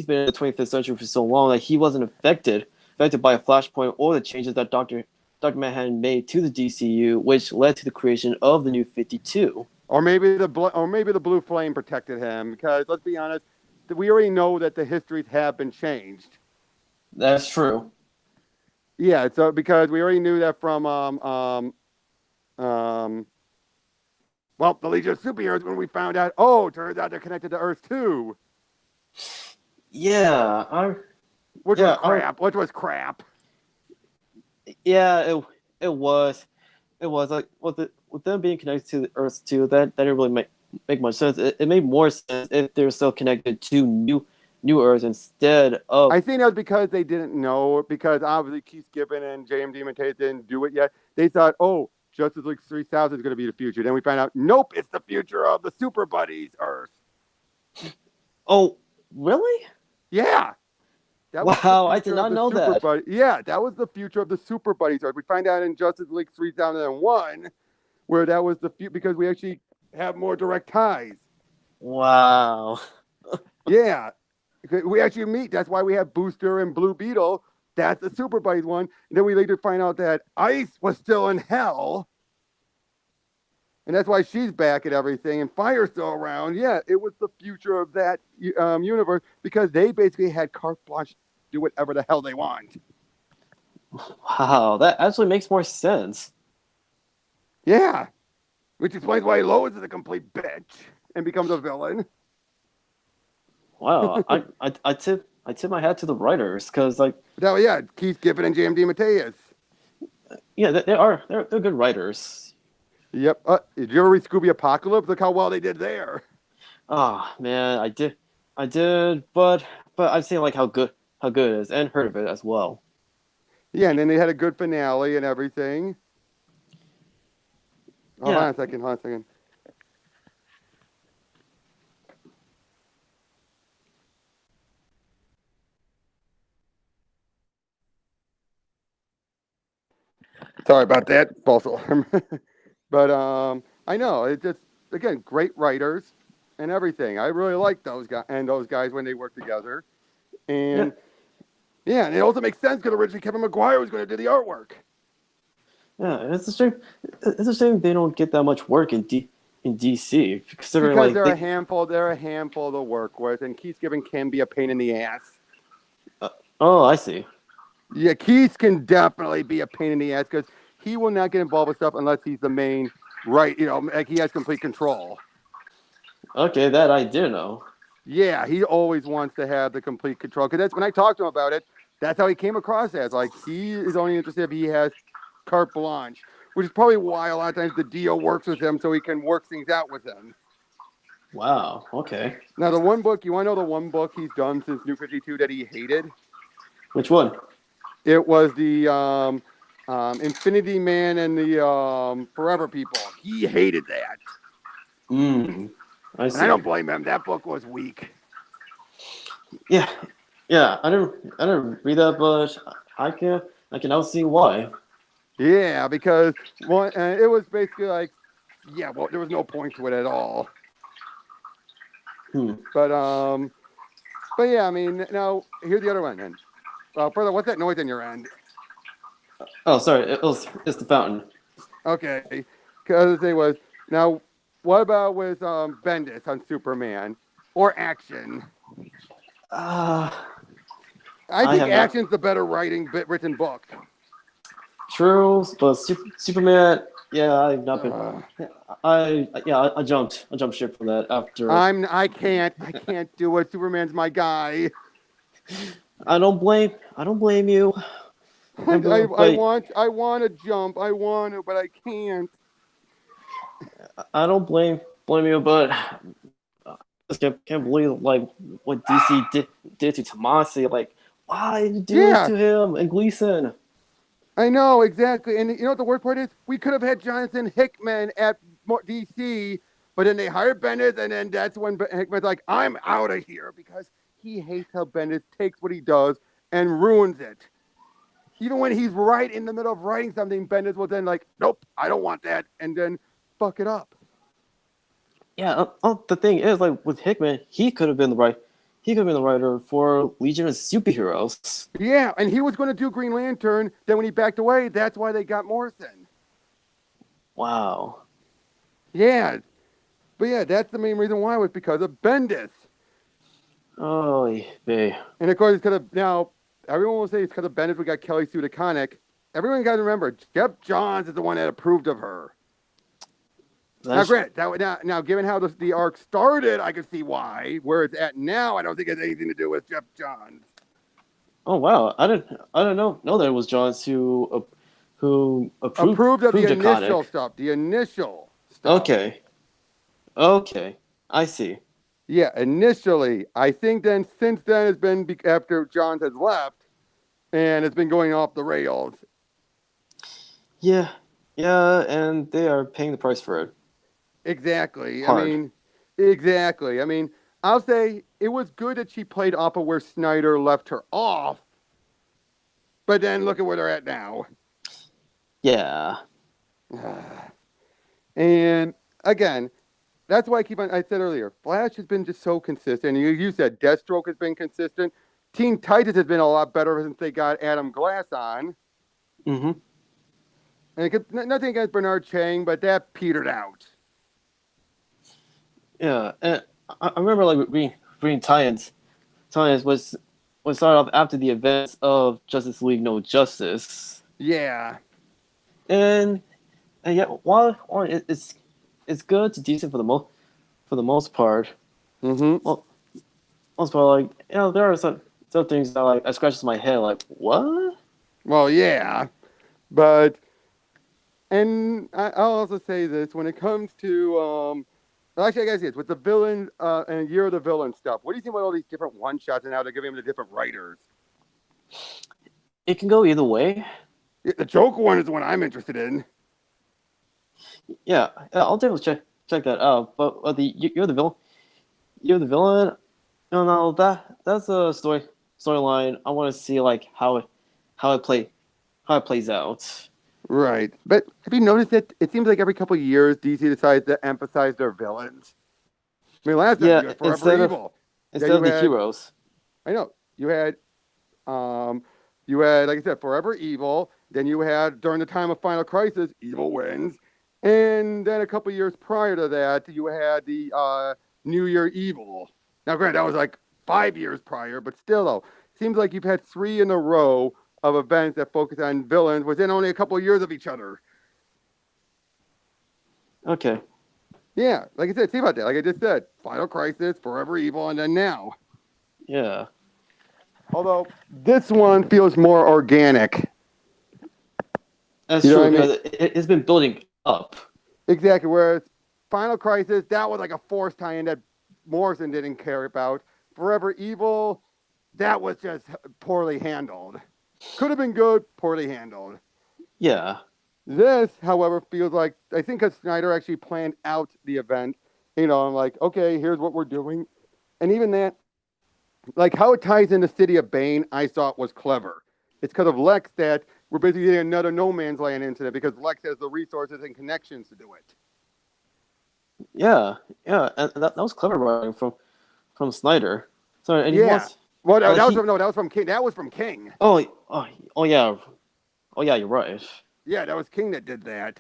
been in the 25th century for so long that he wasn't affected by a Flashpoint or the changes that Dr. Manhattan made to the DCU, which led to the creation of the New 52. Or maybe the Blue Flame protected him, because let's be honest, we already know that the histories have been changed. That's true. Yeah, so because we already knew that from the Legion of Superheroes, when we found out, turns out they're connected to Earth too. Yeah, which was crap. Yeah, it was like with them being connected to the Earth too. That didn't really make much sense. It made more sense if they're still connected to new Earth instead of. I think that was because they didn't know, because obviously Keith Giffen and JMD Mateus didn't do it yet. They thought, Justice League 3000 is going to be the future. Then we find out, nope, it's the future of the Super Buddies Earth. Oh, really? Yeah. Wow, I did not know that. Yeah, that was the future of the Super Buddies Earth. We find out in Justice League 3001 where that was the future, because we actually have more direct ties. Wow. Yeah. We actually meet. That's why we have Booster and Blue Beetle. That's the Super Buddies one. And then we later find out that Ice was still in hell. And that's why she's back at everything. And Fire's still around. Yeah, it was the future of that universe, because they basically had carte blanche to do whatever the hell they want. Wow, that actually makes more sense. Yeah. Which explains why Lois is a complete bitch and becomes a villain. Wow, I tip my hat to the writers, because Keith Giffen and JMD Mateus. Yeah, they're good writers. Yep. Did you ever read Scooby Apocalypse? Look how well they did there. Oh man, I did, but I've seen like how good it is, and heard of it as well. Yeah, and then they had a good finale and everything. Hold on a second. Sorry about that, false alarm. But I know, it's just, again, great writers and everything. I really like those guys when they work together. And and it also makes sense, because originally Kevin McGuire was going to do the artwork. Yeah, it's a shame. It's a shame they don't get that much work in DC. Considering because they're a handful to work with, and Keith Giffen can be a pain in the ass. Oh, I see. Yeah, Keith can definitely be a pain in the ass, because he will not get involved with stuff unless he's the main like he has complete control. Okay, that I do know. Yeah, he always wants to have the complete control, because that's when I talked to him about it. That's how he came across as. Like, he is only interested if he has carte blanche, which is probably why a lot of times the DO works with him, so he can work things out with him. Wow. Okay. Now, the one book, you want to know the one book he's done since New 52 that he hated? Which one? It was the Infinity Man and the Forever People. He hated that. I see. And I don't blame him. That book was weak. Yeah. Yeah, I didn't read that, but I can now see why. Yeah, because one, it was basically like, yeah, well, there was no point to it at all. Hmm. But yeah, I mean, now here's the other one. Then, further, what's that noise in your end? Oh, sorry, it's the fountain. Okay, because it was now. What about with Bendis on Superman or Action? Uh, I I think have not. Action's the better written book. True, but Superman. Yeah, I've not been. Uh, I jumped ship for that after. I can't do it. Superman's my guy. I don't blame you. But I want to jump. I want to, but I can't. I don't blame you. But I just can't believe like what DC did to Tomasi. Like, why did you do this Yeah, to him and Gleason? I know exactly. And you know what the worst part is? We could have had Jonathan Hickman at DC, but then they hired Bendis, and then that's when Hickman's like, "I'm out of here," because he hates how Bendis takes what he does and ruins it. Even when he's right in the middle of writing something, Bendis will then like, "Nope, I don't want that," and then fuck it up. Yeah. The thing is, like with Hickman, he could have been the right. He could have been the writer for Legion of Superheroes. Yeah, and he was going to do Green Lantern. Then when he backed away, that's why they got Morrison. Wow. Yeah, but yeah, that's the main reason why was because of Bendis. Oh, babe. And of course, it's because of now everyone will say it's because of Bendis we got Kelly Sue DeConnick. Everyone got to remember, Jeff Johns is the one that approved of her. Now, granted, now given how the arc started, I can see why. Where it's at now, I don't think it has anything to do with Jeff Johns. Oh wow, I didn't know that it was Johns who Approved of the approved initial Iconic. stuff. The initial stuff. Okay, I see. Yeah, initially, I think then since then it's been after Johns has left, and it's been going off the rails. Yeah, and they are paying the price for it. Exactly. Hard. Exactly. I mean, I'll say it was good that she played off of where Snyder left her off, but then look at where they're at now. Yeah. And again, that's why I said earlier, Flash has been just so consistent. You said Deathstroke has been consistent. Teen Titans has been a lot better since they got Adam Glass on. Mm-hmm. And nothing against Bernard Chang, but that petered out. Yeah, and I remember like reading Titans was started off after the events of Justice League No Justice. Yeah. And yeah, while it's good to decent for the most part. Mm-hmm. Well, most part, like there are some things that like I scratches my head like what? Well, yeah, but I'll also say this when it comes to actually I guess it's with the villain and Year of the Villain stuff. What do you think about all these different one shots and how they're giving them to different writers? It can go either way. The Joker one is the one I'm interested in. Yeah, I'll definitely check that out. But you're the villain. You're the villain. No, that's a storyline. I want to see like how it plays out. Right, but have you noticed that it seems like every couple of years DC decides to emphasize their villains? I mean, last time you had Forever Evil. Instead of the had, heroes. I know you had like I said, Forever Evil. Then you had during the time of Final Crisis, Evil wins, and then a couple of years prior to that, you had the New Year Evil. Now, granted, that was like 5 years prior, but still, though, seems like you've had 3 in a row of events that focus on villains within only a couple of years of each other. Okay. Yeah, like I said, see about that. Like I just said, Final Crisis, Forever Evil, and then now. Yeah. Although this one feels more organic. That's You know true. what I mean? It's been building up. Exactly. Whereas Final Crisis, that was like a forced tie-in that Morrison didn't care about. Forever Evil, that was just poorly handled. Could have been good, poorly handled. Yeah. This, however, feels like I think because Snyder actually planned out the event. I'm like, okay, here's what we're doing, and even that, like how it ties into City of Bane, I thought was clever. It's because of Lex that we're basically getting another No Man's Land incident because Lex has the resources and connections to do it. Yeah, yeah, and that was clever writing from Snyder. So and he Yeah. wants Well, like that was from King. That was from King. oh yeah, you're right. Yeah, that was King that did that.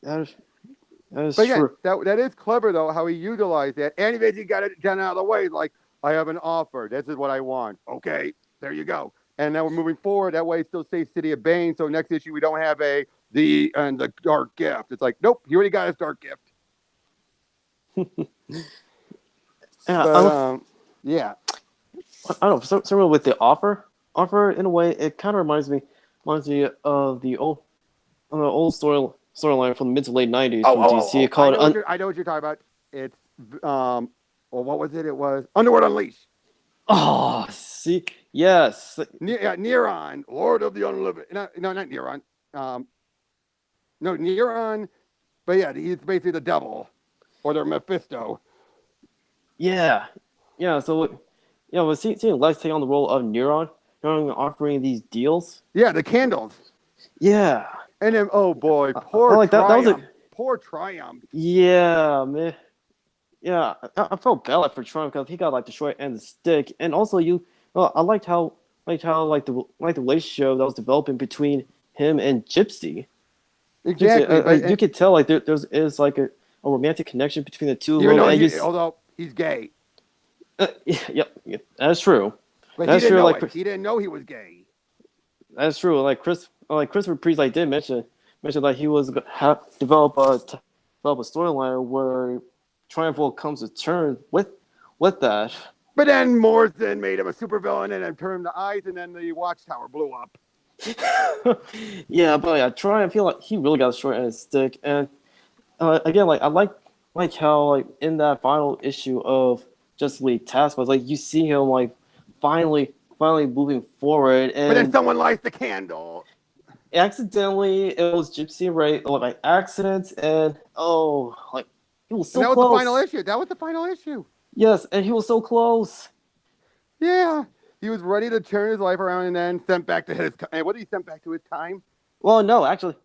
That is, that is But again, true. that is clever though how he utilized that, and he basically got it done out of the way. Like, I have an offer. This is what I want. Okay, there you go. And now we're moving forward. That way, it still says City of Bane. So next issue, we don't have the Dark Gift. It's like, nope, he already got his Dark Gift. Yeah, But yeah, I don't know. Similar with the offer in a way, it kind of reminds me of the old storyline from the mid to late '90s from DC called I know what you're talking about. It's well, what was it? It was Underworld Unleashed. Oh, see, yes, Neron, Lord of the Unlimited. No, not Neron. No, Neron. But yeah, he's basically the devil, or the Mephisto. yeah. So, we're seeing Lex take on the role of Neuron offering these deals. Yeah, the candles. Yeah, And then, oh boy, poor like that was Triumph. Poor Triumph. yeah, man. Yeah, I felt bad like for Trump because he got like the short end of the stick, and also I liked how the relationship that was developing between him and Gypsy. Exactly. You could tell like there's is like a romantic connection between the two. Even though although he's gay. Yeah, that's true. But That's he didn't true. know Like it. He didn't know he was gay. that's true. Like Christopher Priest like did mention that he was develop a storyline where Triumph will comes to terms with that. But then Morrison made him a supervillain and then turned him to ice, and then the Watchtower blew up. Yeah, but yeah, Triumph, I feel like he really got a short end of the stick, and again, like I like how like in that final issue of Justice League Task Force, like you see him like finally moving forward, and But then someone lights the candle. accidentally it was Gypsy, right? Like accident, and like he was so And that close. was the final issue. That was the final issue. Yes, and he was so close. Yeah. He was ready to turn his life around and then sent back to his time. What did he send back to his time? Well, no, actually,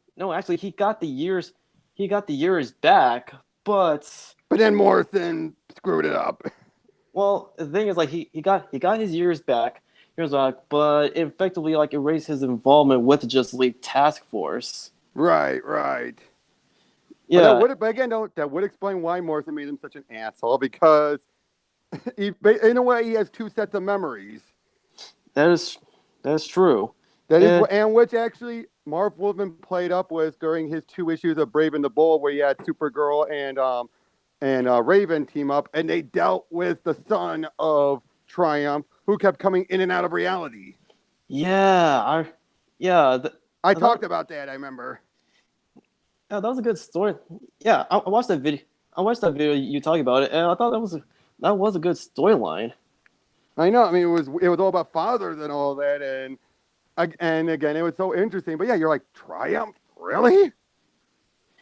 he got the years. He got the years back, but then Morrison screwed it up. Well, the thing is, like he got his years back, but it effectively like erased his involvement with the Justice League Task Force. Right. Yeah. But again, that would explain why Morrison made him such an asshole, because in a way he has two sets of memories. That is true. And which actually Marv Wolfman played up with during his 2 issues of Brave and the Bold, where he had Supergirl and Raven team up, and they dealt with the son of Triumph, who kept coming in and out of reality. Yeah, I talked about that. I remember. Yeah, that was a good story. Yeah, I watched that video. You talking about it, and I thought that was a good storyline. I know. I mean, it was all about fathers and all that, and again, it was so interesting. But yeah, you're like, Triumph, really?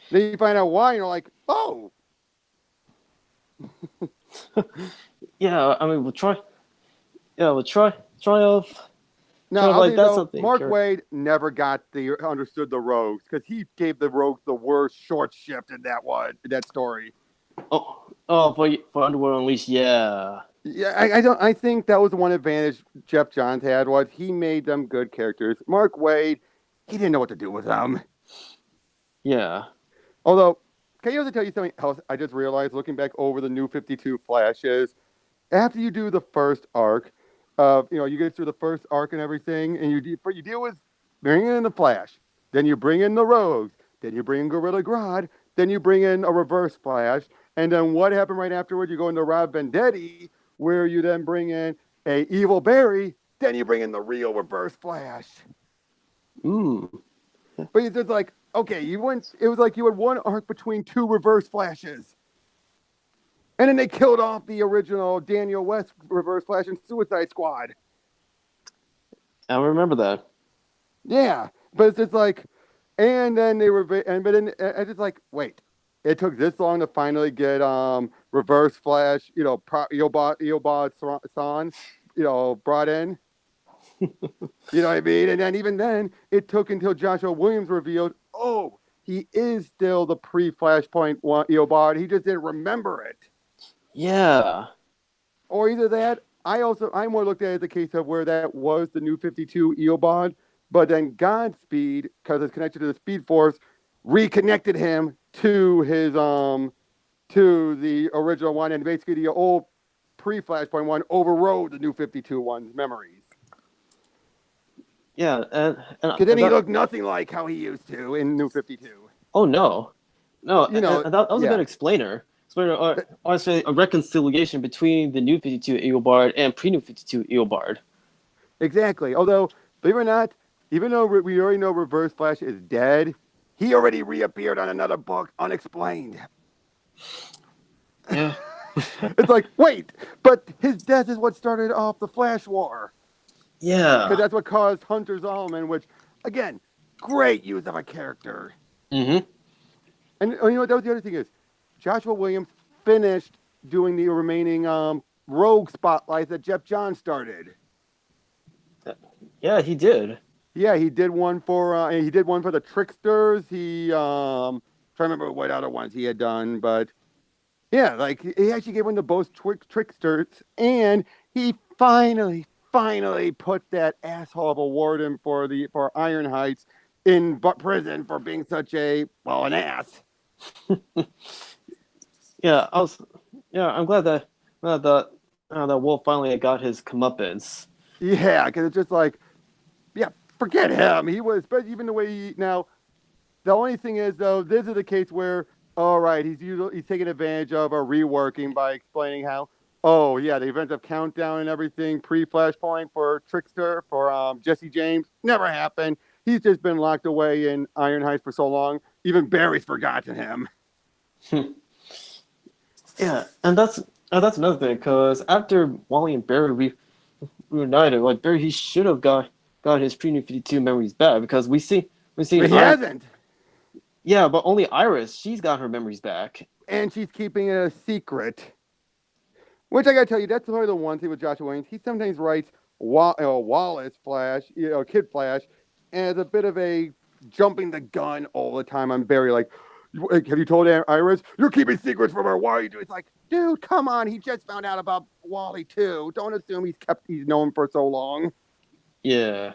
Then you find out why, and you're like, oh. Yeah, I mean, we'll try. Yeah, we'll try. Triumph. No, like that's something. Mark Waid never understood the Rogues, because he gave the Rogues the worst short shift in that story. For Underworld Unleashed, yeah. Yeah, I think that was the one advantage Jeff Johns had, was he made them good characters. Mark Waid, he didn't know what to do with them. Yeah. Although, can I also tell you something else I just realized looking back over the New 52 Flashes? After you do the first arc, you get through the first arc and everything, and you deal with bringing in the Flash, then you bring in the Rogues, then you bring in Gorilla Grodd, then you bring in a Reverse Flash, and then what happened right afterwards? You go into Rob Vendetti, where you then bring in a Evil Barry, then you bring in the real Reverse Flash. But it's just like, okay, it was like you had one arc between 2 Reverse Flashes. And then they killed off the original Daniel West Reverse Flash and Suicide Squad. I remember that. Yeah, but it's just like, and then they were, but then it's just like, wait, it took this long to finally get Reverse Flash, Eobot San, brought in. You know what I mean? And then even then, it took until Joshua Williams revealed, oh, he is still the pre-Flashpoint Eobot. He just didn't remember it. Yeah. Or either that, I more looked at it as the case of where that was the new 52 Eobot, but then Godspeed, because it's connected to the Speed Force, reconnected him to his to the original one, and basically the old pre-Flashpoint one overrode the new 52 one's memories. Yeah, and Because then he looked nothing like how he used to in New 52. Oh no, You know, and that was a good explainer. Or I say a reconciliation between the new 52 Eobard and pre-new 52 Eobard. Exactly. Although, believe it or not, even though we already know Reverse Flash is dead, he already reappeared on another book unexplained. Yeah. It's like, wait, but his death is what started off the Flash War. Yeah. Because that's what caused Hunter Zolomon, which, again, great use of a character. Mm-hmm. And you know what? That was the other thing is, Joshua Williams finished doing the remaining Rogue spotlights that Jeff Johns started. Yeah, he did. Yeah, he did one for the Tricksters. He trying to remember what other ones he had done, but yeah, like he actually gave one to both Tricksters, and he finally put that asshole of a warden for Iron Heights in prison for being such an ass. Yeah, I'm glad that Wolf finally got his comeuppance. Yeah, because it's just like, yeah, forget him. He was, but even the way now, the only thing is though, this is the case where, all right, he's taking advantage of a reworking by explaining how, oh yeah, the events of Countdown and everything pre-Flashpoint for Trickster for Jesse James never happened. He's just been locked away in Iron Heights for so long. Even Barry's forgotten him. Yeah, and that's another thing, because after Wally and Barry reunited, like Barry, he should have got his pre-New 52 memories back, because we see But he hasn't. Yeah, but only Iris, she's got her memories back, and she's keeping it a secret. Which I gotta tell you, that's probably the one thing with Joshua Williams. He sometimes writes Wallace Flash, Kid Flash, and it's a bit of a jumping the gun all the time on Barry. Like, have you told Iris? You're keeping secrets from her. Why are you doing? It's like, dude, come on. He just found out about Wally too. Don't assume he's known for so long. Yeah.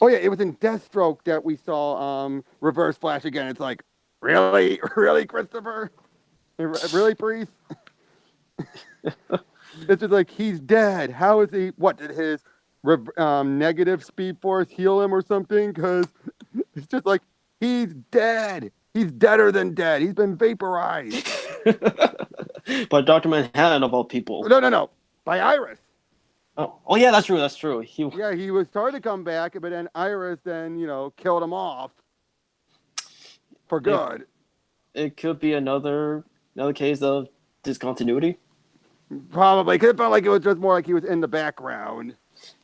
Oh yeah, it was in Deathstroke that we saw Reverse Flash again. It's like, really, Christopher, really, Priest. It's just like, he's dead. How is he? What did his negative Speed Force heal him or something? Because it's just like, he's dead. He's deader than dead. He's been vaporized. By Dr. Manhattan of all people. No. By Iris. Oh yeah, that's true. He was starting to come back, but then Iris killed him off for good. It could be another case of discontinuity. Probably, because it felt like it was just more like he was in the background.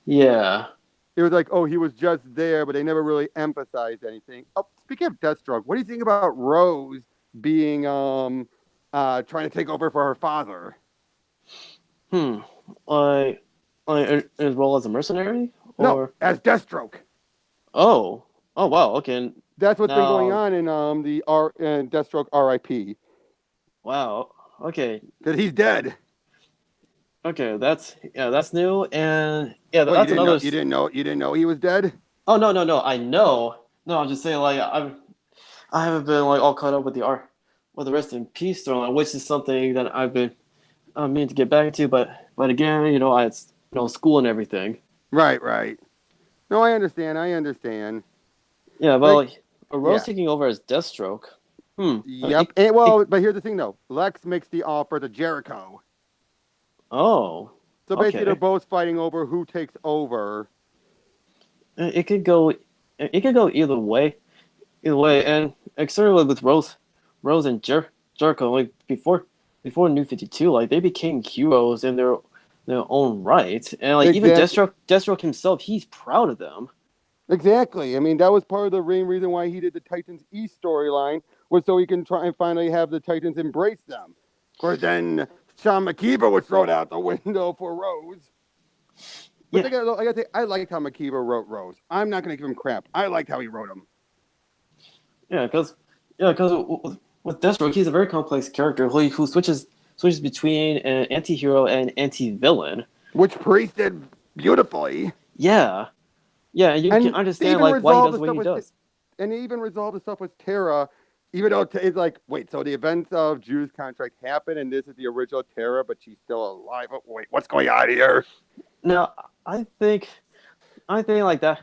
Yeah. It was like, oh, he was just there, but they never really emphasized anything. Oh, speaking of Deathstroke, what do you think about Rose being trying to take over for her father? As well as a mercenary? Or... No, as Deathstroke. Oh wow, okay. That's what's been going on in Deathstroke R.I.P. Wow. Okay. Because he's dead. Okay, that's new, and yeah, Well, that's another. You didn't know he was dead? Oh no, I know. No, I'm just saying, like, I haven't been like all caught up with the Rest in Peace storyline, which is something that I've been meaning to get back to, but again, I had school and everything. Right. No, I understand. Yeah, well, Rose taking over as Deathstroke. Yep. But here's the thing, though. Lex makes the offer to Jericho. Oh. So basically, they're both fighting over who takes over. It could go either way. And certainly with Rose and Jericho, like before New 52, like they became heroes in their own right, and like even Deathstroke himself, he's proud of them. Exactly. I mean, that was part of the main reason why he did the Titans East storyline, was so he can try and finally have the Titans embrace them. course, then Sean McKeever was thrown out the window for Rose. But I gotta say, I liked how McKeever wrote Rose. I'm not gonna give him crap. I liked how he wrote him. Yeah, because with Deathstroke, he's a very complex character who switches between an anti-hero and anti-villain. Which Priest did beautifully. Yeah, and you can understand like why he does the way he does. And he even resolved the stuff with Terra, even though it's like, wait, so the events of Jude's contract happened, and this is the original Terra, but she's still alive. Oh, wait, what's going on here? No, I think like that.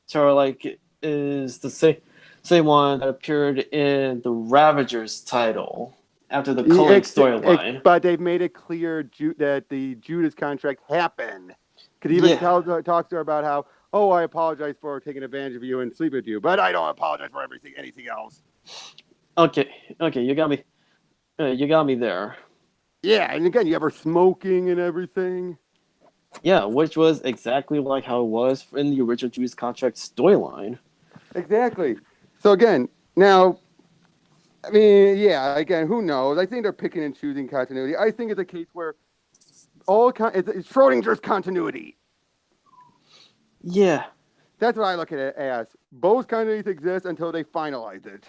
Terra like is the same one that appeared in the Ravagers title after the culling storyline. But they've made it clear that the Judas contract happened. Because he even talks to her about how, oh, I apologize for taking advantage of you and sleeping with you, but I don't apologize for anything else. Okay, you got me. You got me there. Yeah, and again, you have her smoking and everything. Yeah, which was exactly like how it was in the original Judas contract storyline. Exactly. So again, now, I mean, yeah, again, who knows? I think they're picking and choosing continuity. I think it's a case where it's Schrodinger's continuity. Yeah. That's what I look at it as. Both continuities exist until they finalize it.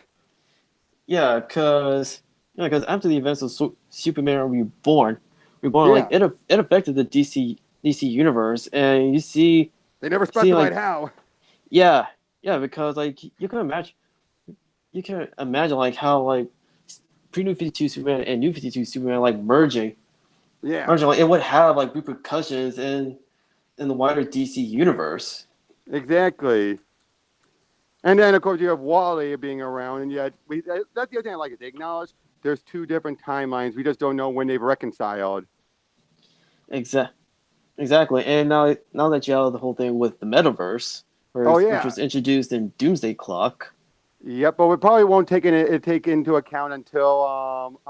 Yeah, because after the events of Superman Reborn, like it affected the DC universe, and you see they never specified how. Yeah, because like you can imagine like how like pre-New 52 Superman and New 52 Superman like merging. Yeah. Like it would have like repercussions in the wider DC universe. Exactly. And then of course you have Wally being around, and yet that's the other thing I like. They acknowledge there's two different timelines. We just don't know when they've reconciled. Exactly. And now that you have the whole thing with the Metaverse, which was introduced in Doomsday Clock. Yep, but we probably won't take into account until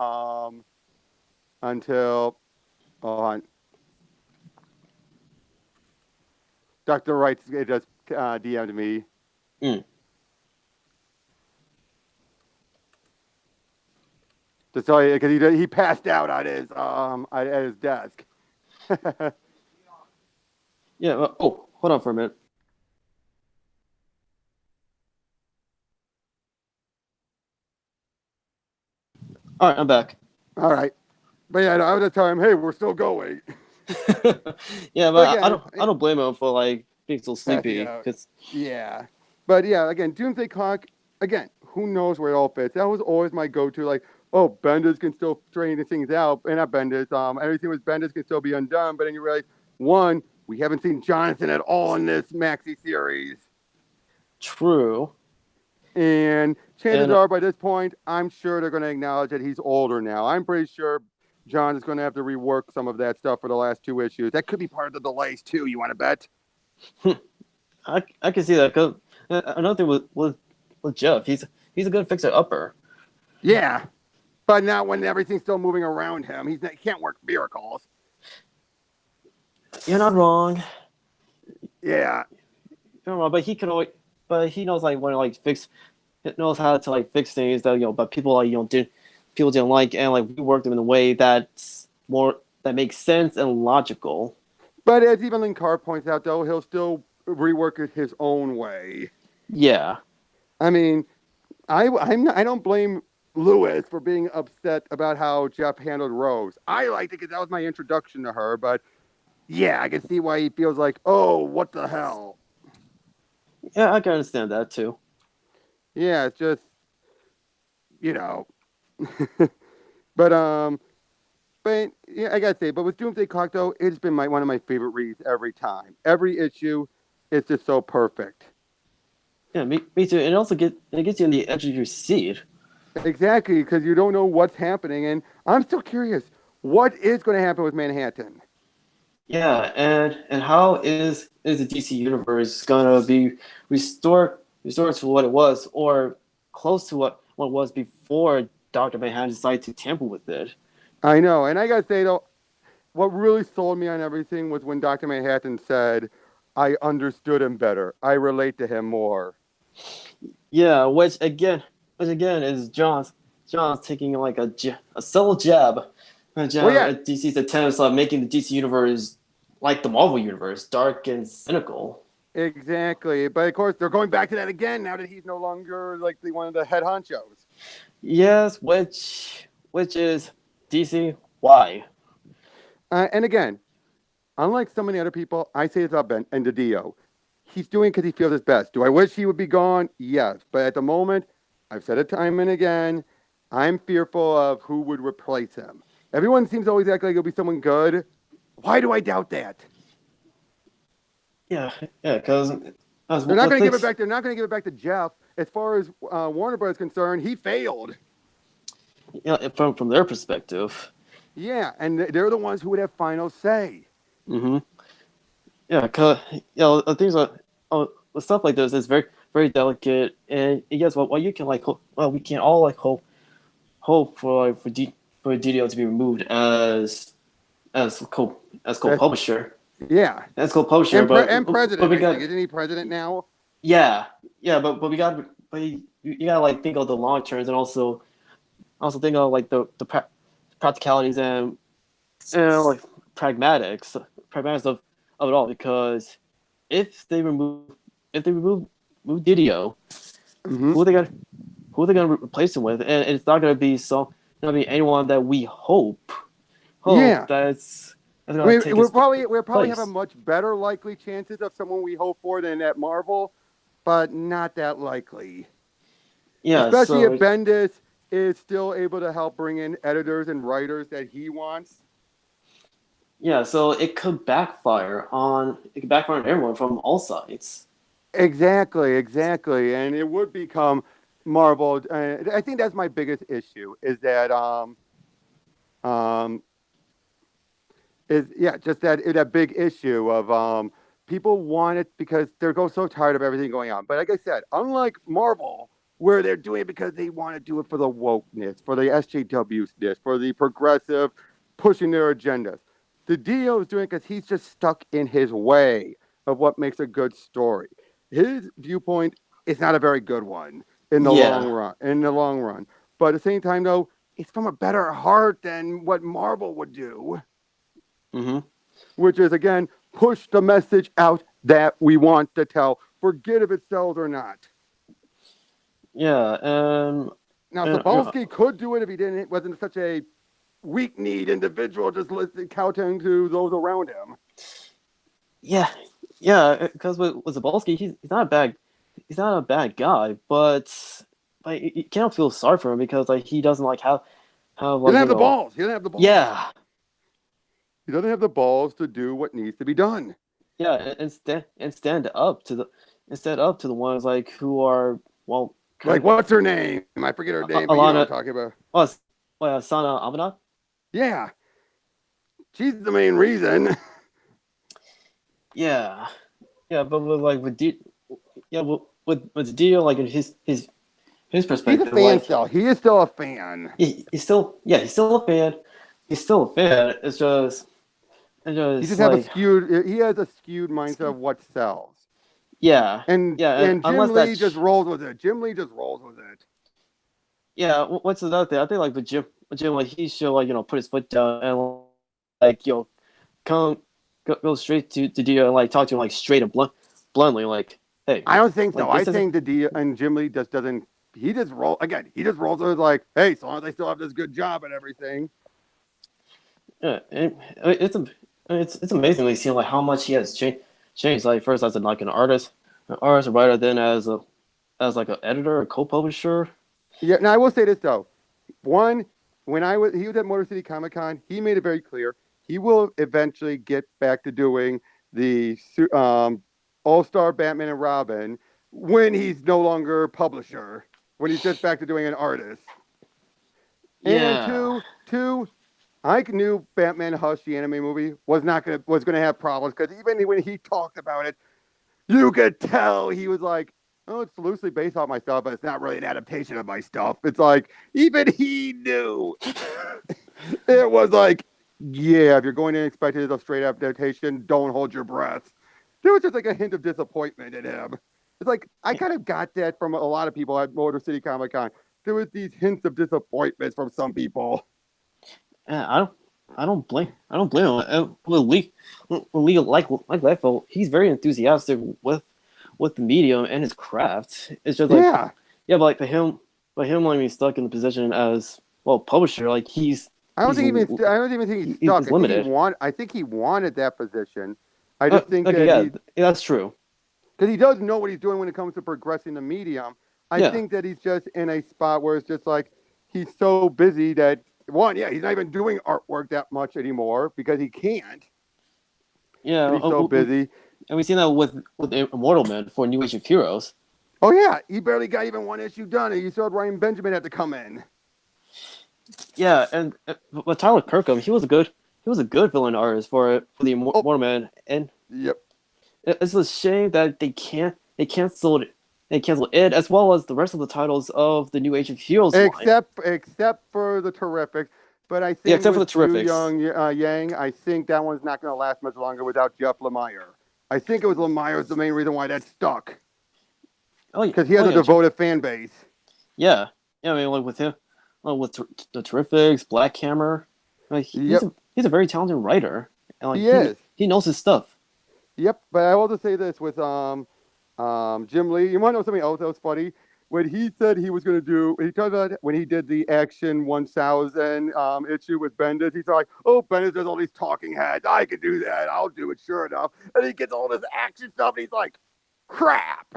Dr. Wright just DM'd me. To tell you, because he passed out at his desk. Yeah. Oh, hold on for a minute. All right, I'm back. All right, but yeah, I was just telling him, hey, we're still going. Yeah, but again, I don't blame him for like being so sleepy. Yeah, but yeah, again, Doomsday Clock. Again, who knows where it all fits? That was always my go-to. Like, oh, Bendis can still straighten things out, and not Bendis. Everything with Bendis can still be undone. But then you realize, one, we haven't seen Jonathan at all in this maxi series. True. And chances are, by this point, I'm sure they're going to acknowledge that he's older now. I'm pretty sure John is going to have to rework some of that stuff for the last two issues. That could be part of the delays too. You want to bet? I can see that. Cause another thing with Jeff, he's a good fixer-upper. Yeah, but not when everything's still moving around him. He can't work miracles. You're not wrong. Yeah. You're not wrong, but he can always. But he knows like when to like fix. He knows how to like fix things that but people like people didn't like, and like we work them in a way that makes sense and logical. But as even Linkar points out, though, he'll still rework it his own way. Yeah. I mean, I don't blame Lewis for being upset about how Jeff handled Rose. I liked it because that was my introduction to her. But yeah, I can see why he feels like, oh, what the hell. Yeah, I can understand that too. Yeah, it's just, but yeah, I gotta say, but with Doomsday Clock though, it's been one of my favorite reads every time. Every issue, it's just so perfect. Yeah, me too. And it gets you on the edge of your seat. Exactly, because you don't know what's happening, and I'm still curious, what is going to happen with Manhattan? Yeah, and how is the DC universe gonna be restored to what it was, or close to what it was before Dr. Manhattan decided to tamper with it? I know, and I gotta say though, what really sold me on everything was when Dr. Manhattan said, "I understood him better. I relate to him more." Yeah, which again is John's John's taking like a subtle jab Well, yeah, at DC's attempts of making the DC universe like the Marvel universe, dark and cynical. exactly. But of course, they're going back to that again now that he's no longer like one of the head honchos. Yes, which is DC. Why? And again, unlike so many other people, I say it's about Ben and Dio. He's doing it because he feels his best. Do I wish he would be gone? Yes. But at the moment, I've said it time and again, I'm fearful of who would replace him. Everyone seems to always act like it'll be someone good. Why do I doubt that? Yeah, because They're not going to give it back. They're not going to give it back to Jeff. As far as Warner Bros. Is concerned, he failed. Yeah, from their perspective. Yeah, and they're the ones who would have final say. Mm-hmm. Yeah, cause things are stuff like this is very delicate, and yes, well, you can like we can all like hope for DDO to be removed as co-publisher. Yeah, as co-publisher, and president. Isn't he president now? Yeah, but we got you gotta like think of the long terms and also think of like the practicalities and like pragmatics of it all, because if they remove Didio, who are they gonna replace him with? And it's not gonna be anyone that we hope that's gonna take we'll probably have a much better likely chances of someone we hope for than at Marvel, but not that likely. Yeah, especially if Bendis is still able to help bring in editors and writers that he wants. Yeah, so it could backfire on everyone from all sides. Exactly, and it would become Marvel. I think that's my biggest issue is that just that big issue of people want it because they're so tired of everything going on. But like I said, unlike Marvel, where they're doing it because they want to do it for the wokeness, for the SJWness, for the progressive pushing their agendas. The Dio is doing it because he's just stuck in his way of what makes a good story. His viewpoint is not a very good one in the long run. But at the same time, though, it's from a better heart than what Marvel would do. Mm-hmm. Which is, again, push the message out that we want to tell. Forget if it sells or not. Yeah. Now, Sapolsky could do it if he wasn't such a weak-kneed individual, just kowtowing to those around him. Yeah, because with Zapolsky, he's not a bad guy, but like you can't feel sorry for him because like he doesn't like have he doesn't have the balls. He doesn't have the balls. Yeah. He doesn't have the balls to do what needs to be done. Yeah, and stand up to the ones like who are like what's her name? I forget her name. But you know what I'm talking about. Sana Amanat. Yeah, she's the main reason. Yeah, but with Dio, like in his perspective, he's a fan still. He is still a fan. He's still a fan. He's still a fan. It's just he just have a skewed. He has a skewed mindset of what sells. Yeah, and Jim Lee just rolls with it. Yeah, what's another thing? I think like with Jim, like he should put his foot down and like go straight to Dio and like talk to him like straight and bluntly, like, hey. I don't think so. I think the Dio and Jim Lee just doesn't. He just rolls with like, hey, so long as they still have this good job and everything. Yeah, it's amazingly seeing like how much he has changed. Like first as an artist, a writer, then as like an editor, a co-publisher. Yeah. Now I will say this though, when he was at Motor City Comic Con, he made it very clear he will eventually get back to doing the All-Star Batman and Robin when he's no longer publisher, when he's just back to doing an artist. Yeah. And two, I knew Batman Hush, the anime movie, was gonna have problems because even when he talked about it, you could tell he was like, "Oh, it's loosely based on my stuff, but it's not really an adaptation of my stuff." It's like even he knew. It was like, yeah, if you're going to expect it as a straight adaptation, don't hold your breath. There was just like a hint of disappointment in him. It's like I kind of got that from a lot of people at Motor City Comic Con. there was these hints of disappointment from some people. Yeah, I don't blame him. With Lee like Lefo, he's very enthusiastic with the medium and his craft. It's just like Yeah. yeah, but like but him like being stuck in the position as publisher, like I don't think he's stuck. he's limited. I think he wanted that position. I just think okay, that that's true. because he does know what he's doing when it comes to progressing the medium. I think that he's just in a spot where it's just like he's so busy that he's not even doing artwork that much anymore because he can't. Yeah, He's so busy. And we've seen that with Immortal Man for New Age of Heroes. Oh yeah, he barely got even one issue done, and you saw Ryan Benjamin had to come in. Yeah, and but Tyler Kirkham, he was a good villain artist for the Immortal Man, and yep, it's a shame that they canceled it as well as the rest of the titles of the New Age of Heroes except for the Terrifics. But I think except for the Terrifics. Young Yang, I think that one's not going to last much longer without Jeff Lemire. I think it was Lemire's the main reason why that stuck. Because he has a devoted fan base. Yeah, I mean, like with him, with the Terrifics, Black Hammer, like he's a very talented writer. And, like, he is. He knows his stuff. Yep, but I will just say this with Jim Lee. You want to know something else that was funny? When he said he was going to do, he talked about when he did the Action 1000 issue with Bendis. He's like, "Oh, Bendis does all these talking heads. I can do that. I'll do it, sure enough." And he gets all this action stuff, and he's like, "Crap."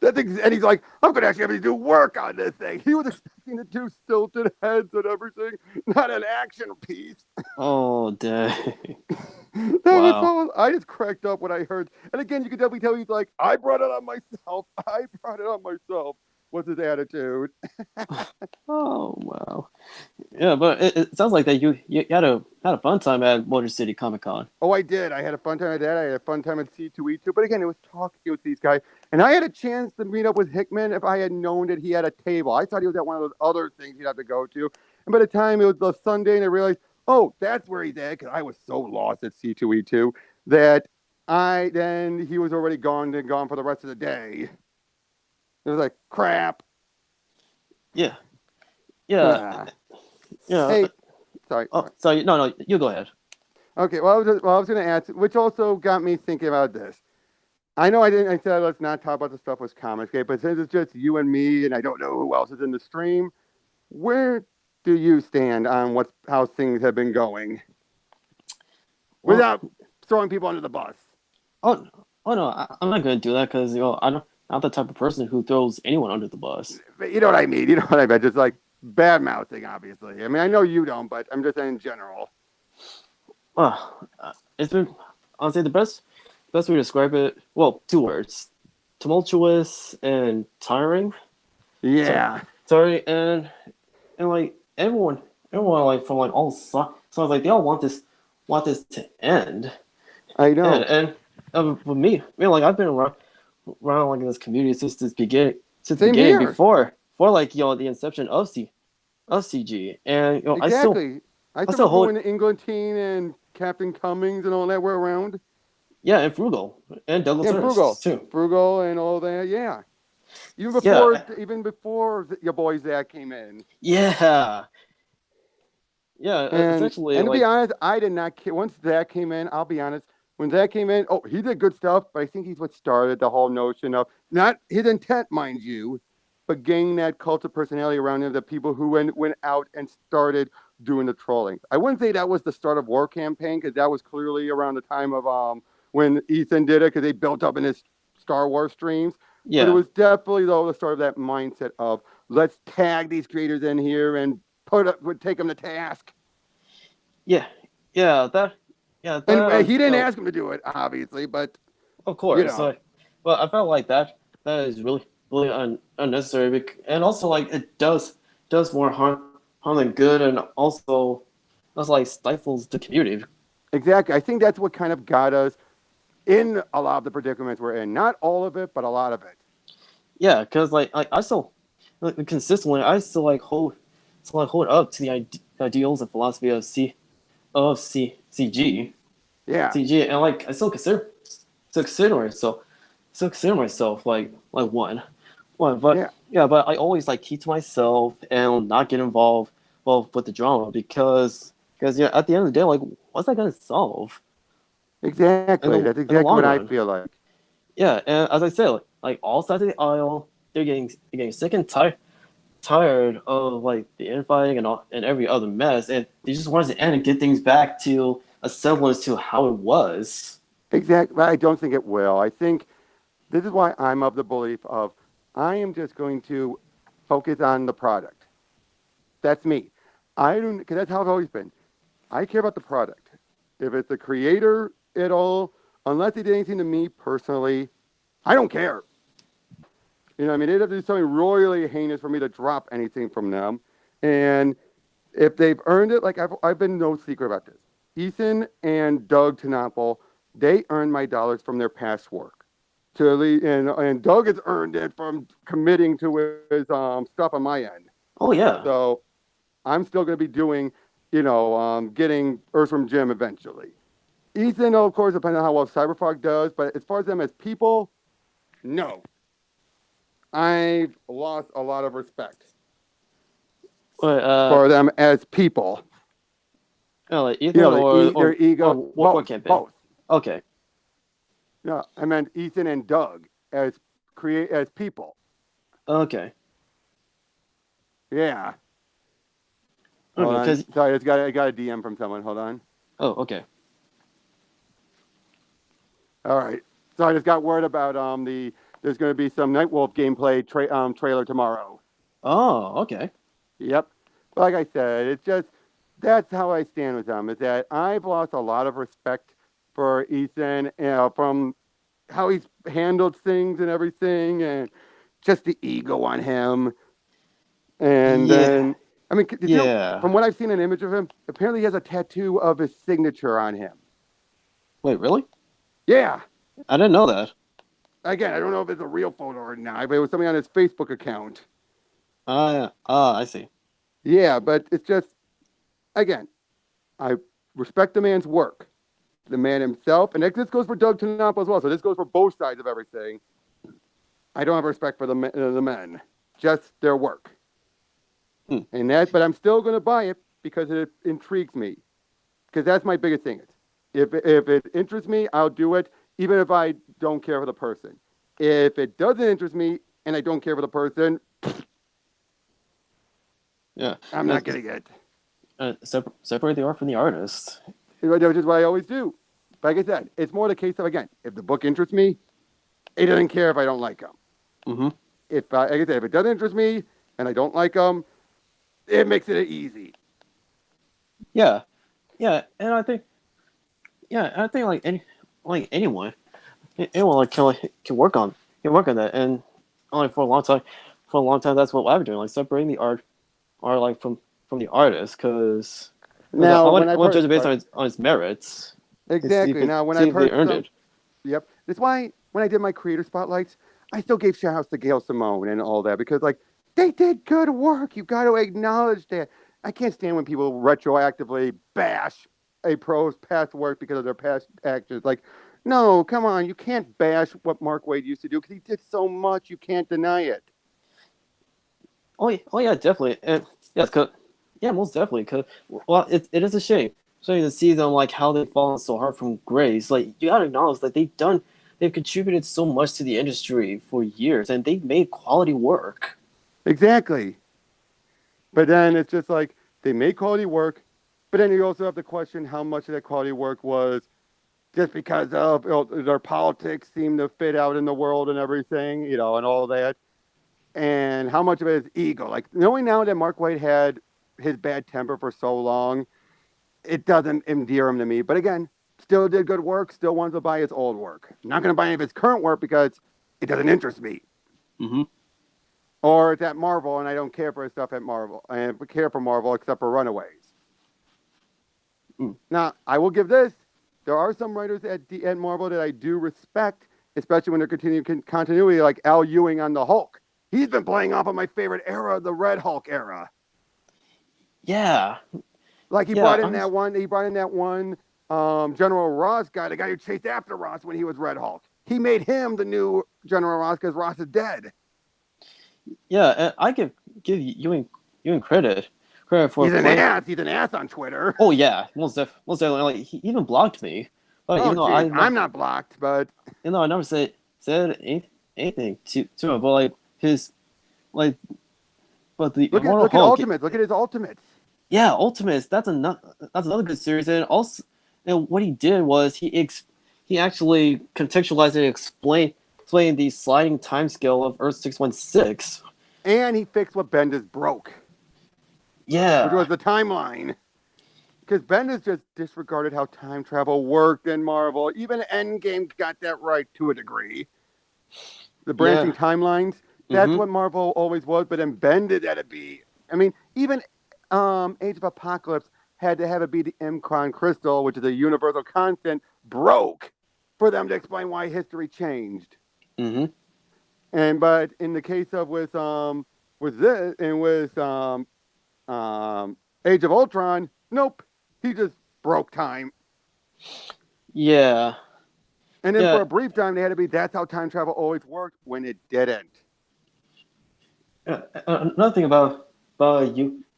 And he's like, "I'm going to actually have to do work on this thing." He was expecting to do stilted heads and everything, not an action piece. Oh, dang. I just cracked up when I heard. And again, you can definitely tell he's like, I brought it on myself. What's his attitude? Oh, wow. Yeah, but it sounds like that you had a fun time at Motor City Comic Con. Oh, I did. I had a fun time at that. I had a fun time at C2E2. But again, it was talking with these guys. And I had a chance to meet up with Hickman if I had known that he had a table. I thought he was at one of those other things he'd have to go to. And by the time it was the Sunday and I realized, oh, that's where he's at, because I was so lost at C2E2 that he was already gone for the rest of the day. It was like, crap. Yeah. Yeah. Hey, sorry. Sorry. No, you go ahead. Okay, well, I was going to ask, which also got me thinking about this. I know I said let's not talk about the stuff with comics, okay, but since it's just you and me, and I don't know who else is in the stream, where do you stand on how things have been going? Without throwing people under the bus. Oh no, I'm not going to do that because I'm not the type of person who throws anyone under the bus. You know what I mean? Just like bad mouthing, obviously. I mean, I know you don't, but I'm just saying in general. It's been, I'll say the best way to describe it. Well, 2 words: tumultuous and tiring. Yeah. Sorry, and like everyone like from like all sides, so like they all want this to end. I know. And with me, like I've been around like in this community since the beginning before like the inception of CG, and exactly. I still hold when Englantine and Captain Cummings and all that were around. Yeah, and Frugal and Douglas Ernst too. Frugal and all that. Yeah. Even before your boy Zach came in. Yeah. Yeah, essentially. And to be honest, I did not care. Once Zach came in, I'll be honest, when Zach came in, he did good stuff, but I think he's what started the whole notion of, not his intent, mind you, but getting that cult of personality around him, the people who went out and started doing the trolling. I wouldn't say that was the start of War Campaign, because that was clearly around the time of when Ethan did it, because they built up in his Star Wars streams. Yeah. But it was definitely, though, the start of that mindset of, let's tag these creators in here and take them to task. Yeah. And he didn't ask him to do it, obviously, but of course. But I felt like that is really unnecessary, and also like it does more harm than good, and also like stifles the community. Exactly. I think that's what kind of got us in a lot of the predicaments we're in. Not all of it, but a lot of it. Yeah, because like I still consistently hold up to the ideals and philosophy of CG. Yeah. CG, and like I still consider myself like one Well, but Yeah. but I always like keep to myself and not get involved with the drama because at the end of the day, like what's that gonna solve Exactly. That's in the exactly long what I run? feel like. Yeah, and as I said, like all sides of the aisle, they're getting sick and tired of like the infighting and every other mess, and they just want it to end and get things back to a semblance to how it was. Exactly. I don't think it will. I think this is why I'm of the belief of I am just going to focus on the product. That's me. I don't, because that's how I've always been. I care about the product. If it's the creator at all, unless they did anything to me personally, I don't care. You know, I mean, they'd have to do something royally heinous for me to drop anything from them. And if they've earned it, like I've been no secret about this. Ethan and Doug Tenapel, they earned my dollars from their past work. And Doug has earned it from committing to his stuff on my end. Oh yeah, So I'm still going to be doing, getting Earthworm Jim eventually. Ethan, of course, depending on how well Cyberfrog does, but as far as them as people, no. I've lost a lot of respect but for them as people. like Ethan Their ego, what both, campaign? both. Okay, No, I meant Ethan and Doug as people. okay, Yeah. Hold okay. on. Because Sorry, I got a DM from someone. Hold on. okay. All right. So I just got word about there's going to be some Nightwolf gameplay trailer tomorrow. Oh, okay. Yep. But like I said, it's just that's how I stand with them. Is that I've lost a lot of respect for Ethan, from how he's handled things and everything, and just the ego on him. And Yeah, then, I mean, yeah. from what I've seen an image of him, apparently he has a tattoo of his signature on him. Wait, really? Yeah. I didn't know that. Again, I don't know if it's a real photo or not, but it was something on his Facebook account. I see. Yeah, but it's just, again, I respect the man's work, the man himself, and this goes for Doug Tenapa as well. So this goes for both sides of everything. I don't have respect for the men, just their work. Hmm. But I'm still going to buy it because it intrigues me. Because that's my biggest thing. If it interests me, I'll do it, even if I don't care for the person. If it doesn't interest me and I don't care for the person, Yeah, I'm not getting it. separate the art from the artist. Which is what I always do. But like I said, it's more the case of, again, if the book interests me, it doesn't care if I don't like them. Mm-hmm. Like I said, if it doesn't interest me and I don't like them, it makes it easy. Yeah, and I think anyone can work on that, and only for a long time that's what I've been doing, like separating the art like from the artist, because I Now, want to judge it based on its merits. exactly. Now, when See I've if they heard earned some, it. yep. That's why when I did my creator spotlights, I still gave shout outs to Gail Simone and all that because, like, they did good work. You got to acknowledge that. I can't stand when people retroactively bash a pro's past work because of their past actions. Like, no, come on. You can't bash what Mark Waid used to do because he did so much. You can't deny it. Oh yeah, definitely. And yes, yeah, most definitely. Cause well, it is a shame. Shame to see them like how they've fallen so hard from grace. Like you gotta acknowledge that they've contributed so much to the industry for years, and they've made quality work. Exactly. But then it's just like they made quality work, but then you also have to question how much of that quality work was just because of their politics seem to fit out in the world and everything, and all that. And how much of it is ego? Like knowing now that Mark Waid had his bad temper for so long, it doesn't endear him to me. But again, still did good work, still wants to buy his old work. I'm not going to buy any of his current work because it doesn't interest me. Mm-hmm. Or it's at Marvel, and I don't care for his stuff at Marvel. I care for Marvel except for Runaways. Mm. Now, I will give this. There are some writers at Marvel that I do respect, especially when they're continuing continuity, like Al Ewing on the Hulk. He's been playing off of my favorite era, the Red Hulk era. Yeah, Like he yeah. brought in that one General Ross guy, the guy who chased after Ross when he was Red Hulk. He made him the new General Ross because Ross is dead. Yeah, and I give you credit for He's an playing. ass. He's an ass on Twitter. Oh yeah, most definitely. Like he even blocked me, but Oh, geez, I'm not blocked, but even though I never said anything to him, but like his like, but the Immortal look at Hulk. Ultimates. Look at his Ultimates. Yeah, Ultimates. That's another good series, and also, and what he did was he actually contextualized and explained the sliding time scale of Earth 616. And he fixed what Bendis broke, Yeah. which was the timeline. Because Bendis just disregarded how time travel worked in Marvel. Even Endgame got that right to a degree. The branching timelines. That's what Marvel always was, but then Bendis had to be. I mean, even Age of Apocalypse had to have it be the Mcron crystal, which is a universal constant, broke for them to explain why history changed. Mm-hmm. But in the case of with this and with Age of Ultron, nope, he just broke time. Yeah. And then for a brief time, they had to be. That's how time travel always worked when it didn't. Another thing about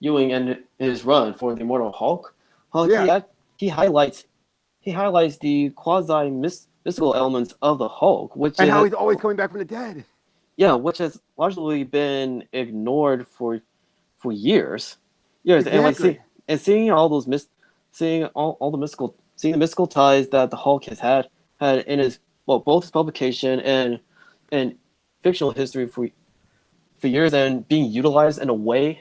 Ewing and his run for the Immortal Hulk, he highlights the quasi mystical elements of the Hulk, and how he's always coming back from the dead. Yeah, which has largely been ignored for years. Exactly. And seeing all those seeing all the mystical ties that the Hulk has had in his both his publication and fictional history for years, and being utilized in a way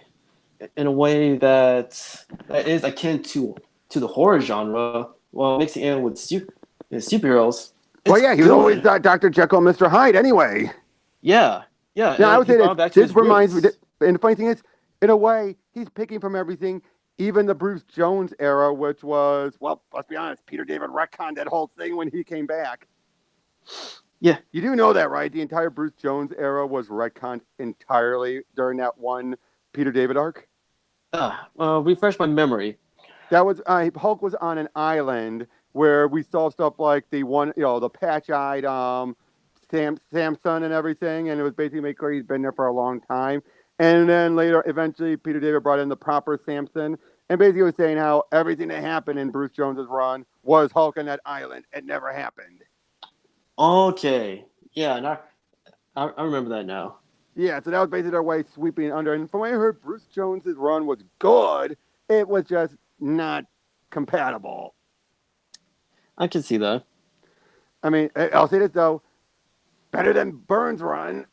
that is akin to the horror genre, while mixing in with superheroes. Well, yeah, he was always Dr. Jekyll and Mr. Hyde anyway. Yeah. Now, I would say that this reminds me, and the funny thing is, in a way, he's picking from everything, even the Bruce Jones era, which was, well, let's be honest, Peter David retconned that whole thing when he came back. Yeah. You do know that, right? The entire Bruce Jones era was retconned entirely during that one Peter David arc. Refresh my memory. That was Hulk was on an island where we saw stuff like the one, the patch-eyed Samson and everything, and it was basically made clear he's been there for a long time. And then later, eventually, Peter David brought in the proper Samson, and basically was saying how everything that happened in Bruce Jones's run was Hulk on that island. It never happened. Okay. Yeah, and I remember that now. Yeah, so that was basically their way sweeping it under. And from what I heard, Bruce Jones's run was good. It was just not compatible. I can see that. I mean, I'll say this though, better than Burns' run.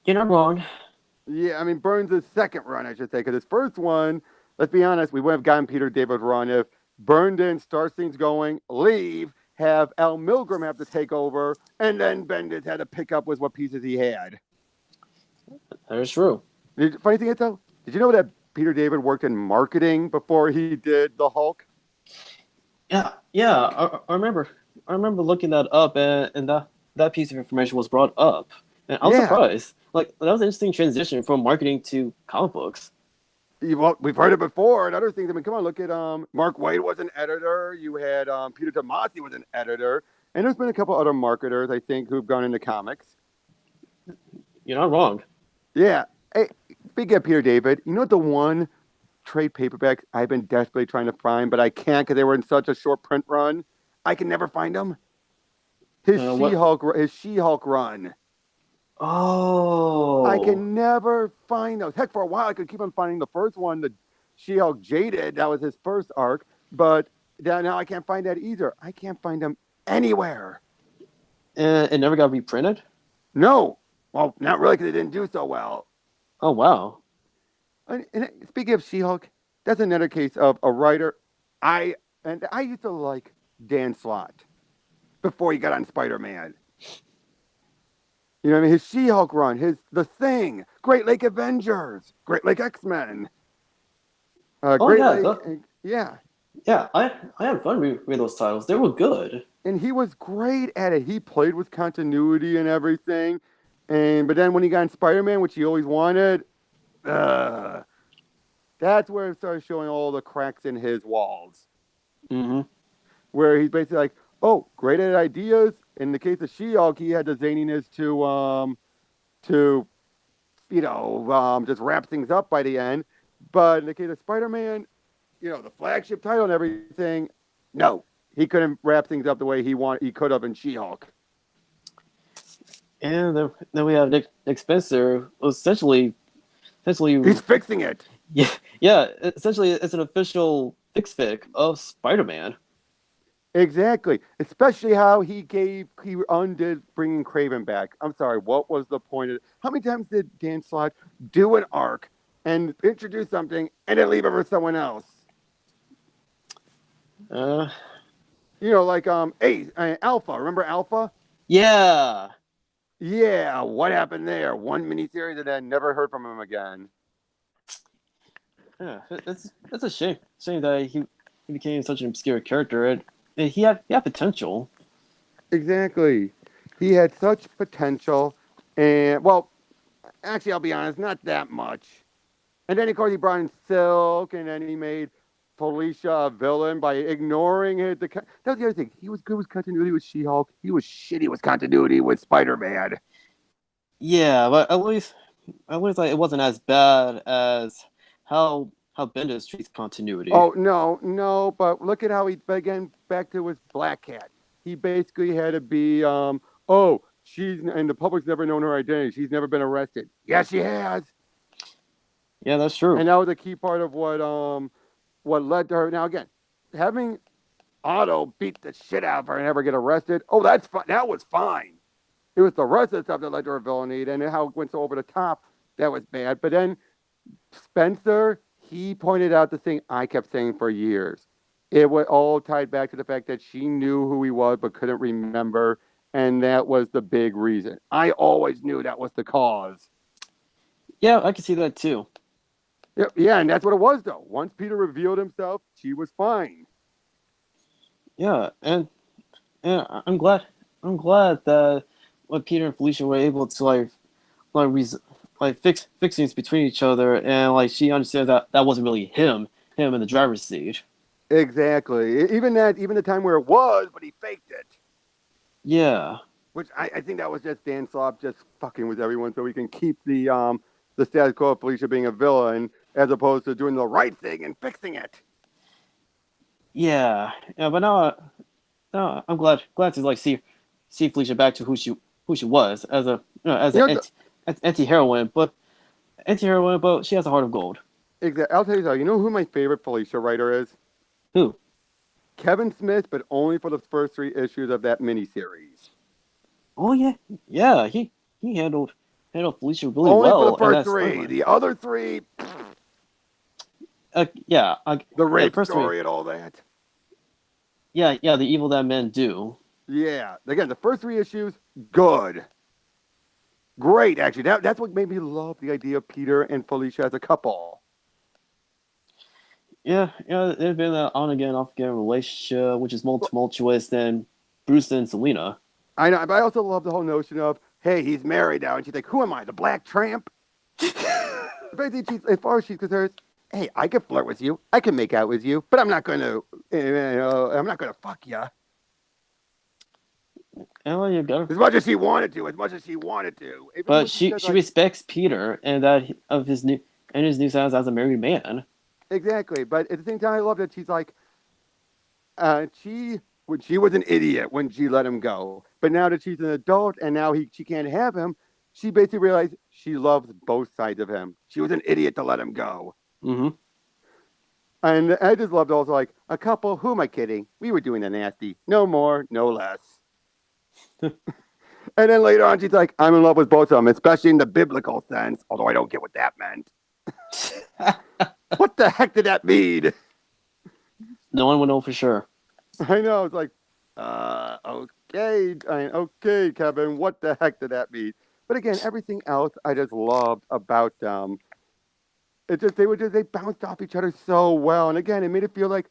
You're not wrong. Yeah, I mean, Burns' second run, I should say, because his first one, let's be honest, we wouldn't have gotten Peter David run if Burns didn't start things going, leave, have Al Milgrom have to take over, and then Bendis had to pick up with what pieces he had. That is true. Funny thing is, though, did you know that Peter David worked in marketing before he did the Hulk? Yeah. I remember looking that up, and that piece of information was brought up, and I was surprised. Like, that was an interesting transition from marketing to comic books. Well, we've heard it before, and other things. I mean, come on, look at Mark Waid was an editor. You had Peter Tomasi was an editor, and there's been a couple other marketers, I think, who've gone into comics. You're not wrong. Yeah. Hey, speaking of Peter David, you know the one trade paperback I've been desperately trying to find, but I can't because they were in such a short print run. I can never find them. His She-Hulk run. Oh. I can never find those. Heck, for a while I could keep on finding the first one, the She-Hulk Jaded. That was his first arc, but now I can't find that either. I can't find them anywhere. It never got reprinted? No. Well, not really, because it didn't do so well. Oh, wow. And speaking of She-Hulk, that's another case of a writer. I used to like Dan Slott before he got on Spider-Man. You know what I mean? His She-Hulk run, The Thing, Great Lake Avengers, Great Lake X-Men. Yeah. Yeah, I had fun reading those titles. They were good. And he was great at it. He played with continuity and everything. But then when he got in Spider-Man, which he always wanted, that's where it started showing all the cracks in his walls. Mm-hmm. Where he's basically like, oh, great at ideas. In the case of She-Hulk, he had the zaniness to just wrap things up by the end. But in the case of Spider-Man, the flagship title and everything, no, he couldn't wrap things up the way he could have in She-Hulk. And then we have Nick Spencer, who essentially, He's fixing it. yeah, essentially it's an official fic of Spider-Man. Exactly. Especially how he undid bringing Craven back. I'm sorry, what was the point of it? How many times did Dan Slott do an arc and introduce something and then leave it for someone else? Like Alpha. Remember Alpha? Yeah. Yeah, what happened there? One miniseries and then never heard from him again. Yeah, it's a shame. Shame that he became such an obscure character, and he had potential. Exactly, he had such potential, and actually, I'll be honest, not that much. And then of course he brought in Silk, and then he made Felicia a villain by ignoring it. That was the other thing. He was good with continuity with She-Hulk. He was shitty with continuity with Spider-Man. Yeah, but at least like it wasn't as bad as how Bendis treats continuity. Oh no! But look at how he again back to his Black Cat. He basically had to be and the public's never known her identity. She's never been arrested. Yes, she has. Yeah, that's true. And that was a key part of what led to her. Now again, having Otto beat the shit out of her and never get arrested. Oh, that's fine. That was fine. It was the rest of the stuff that led to her villainy, and how it went so over the top. That was bad. But then Spencer, he pointed out the thing I kept saying for years. It was all tied back to the fact that she knew who he was but couldn't remember, and that was the big reason. I always knew that was the cause. Yeah, I can see that too. Yeah, and that's what it was though. Once Peter revealed himself, she was fine. Yeah, and I'm glad that when Peter and Felicia were able to fix things between each other, and she understands that wasn't really him in the driver's seat. Exactly. Even the time where it was, but he faked it. Yeah. Which I think that was just Dan Slott just fucking with everyone so we can keep the status quo of Felicia being a villain as opposed to doing the right thing and fixing it. Yeah. But now I'm glad to see Felicia back to who she was as an anti-heroine, but she has a heart of gold. Exactly. I'll tell you something. You know who my favorite Felicia writer is? Who? Kevin Smith, but only for the first 3 issues of that miniseries. Oh yeah. He handled Felicia really only well. Only for the first 3. The other 3. The rape story and all that. Yeah. The evil that men do. Yeah. Again, the first 3 issues, good. Great, actually. That's what made me love the idea of Peter and Felicia as a couple. Yeah, they've been an on-again, off-again relationship, which is more tumultuous than Bruce and Selena. I know, but I also love the whole notion of, hey, he's married now, and she's like, who am I, the black tramp? Basically, as far as she's concerned, hey, I can flirt with you, I can make out with you, but I'm not going to fuck you. Oh, you go. As much as she wanted to. But she respects Peter and his new status as a married man. Exactly, but at the same time, I love that she's like, she was an idiot when she let him go, but now that she's an adult and now she can't have him, she basically realized she loves both sides of him. She was an idiot to let him go. Mm-hmm. And I just loved also like a couple. Who am I kidding? We were doing the nasty, no more, no less. And then later on, she's like, I'm in love with both of them, especially in the biblical sense, although I don't get what that meant. What the heck did that mean? No one will know for sure. I know. It's like, okay, Kevin, what the heck did that mean? But again, everything else I just loved about them. They bounced off each other so well. And again, it made it feel like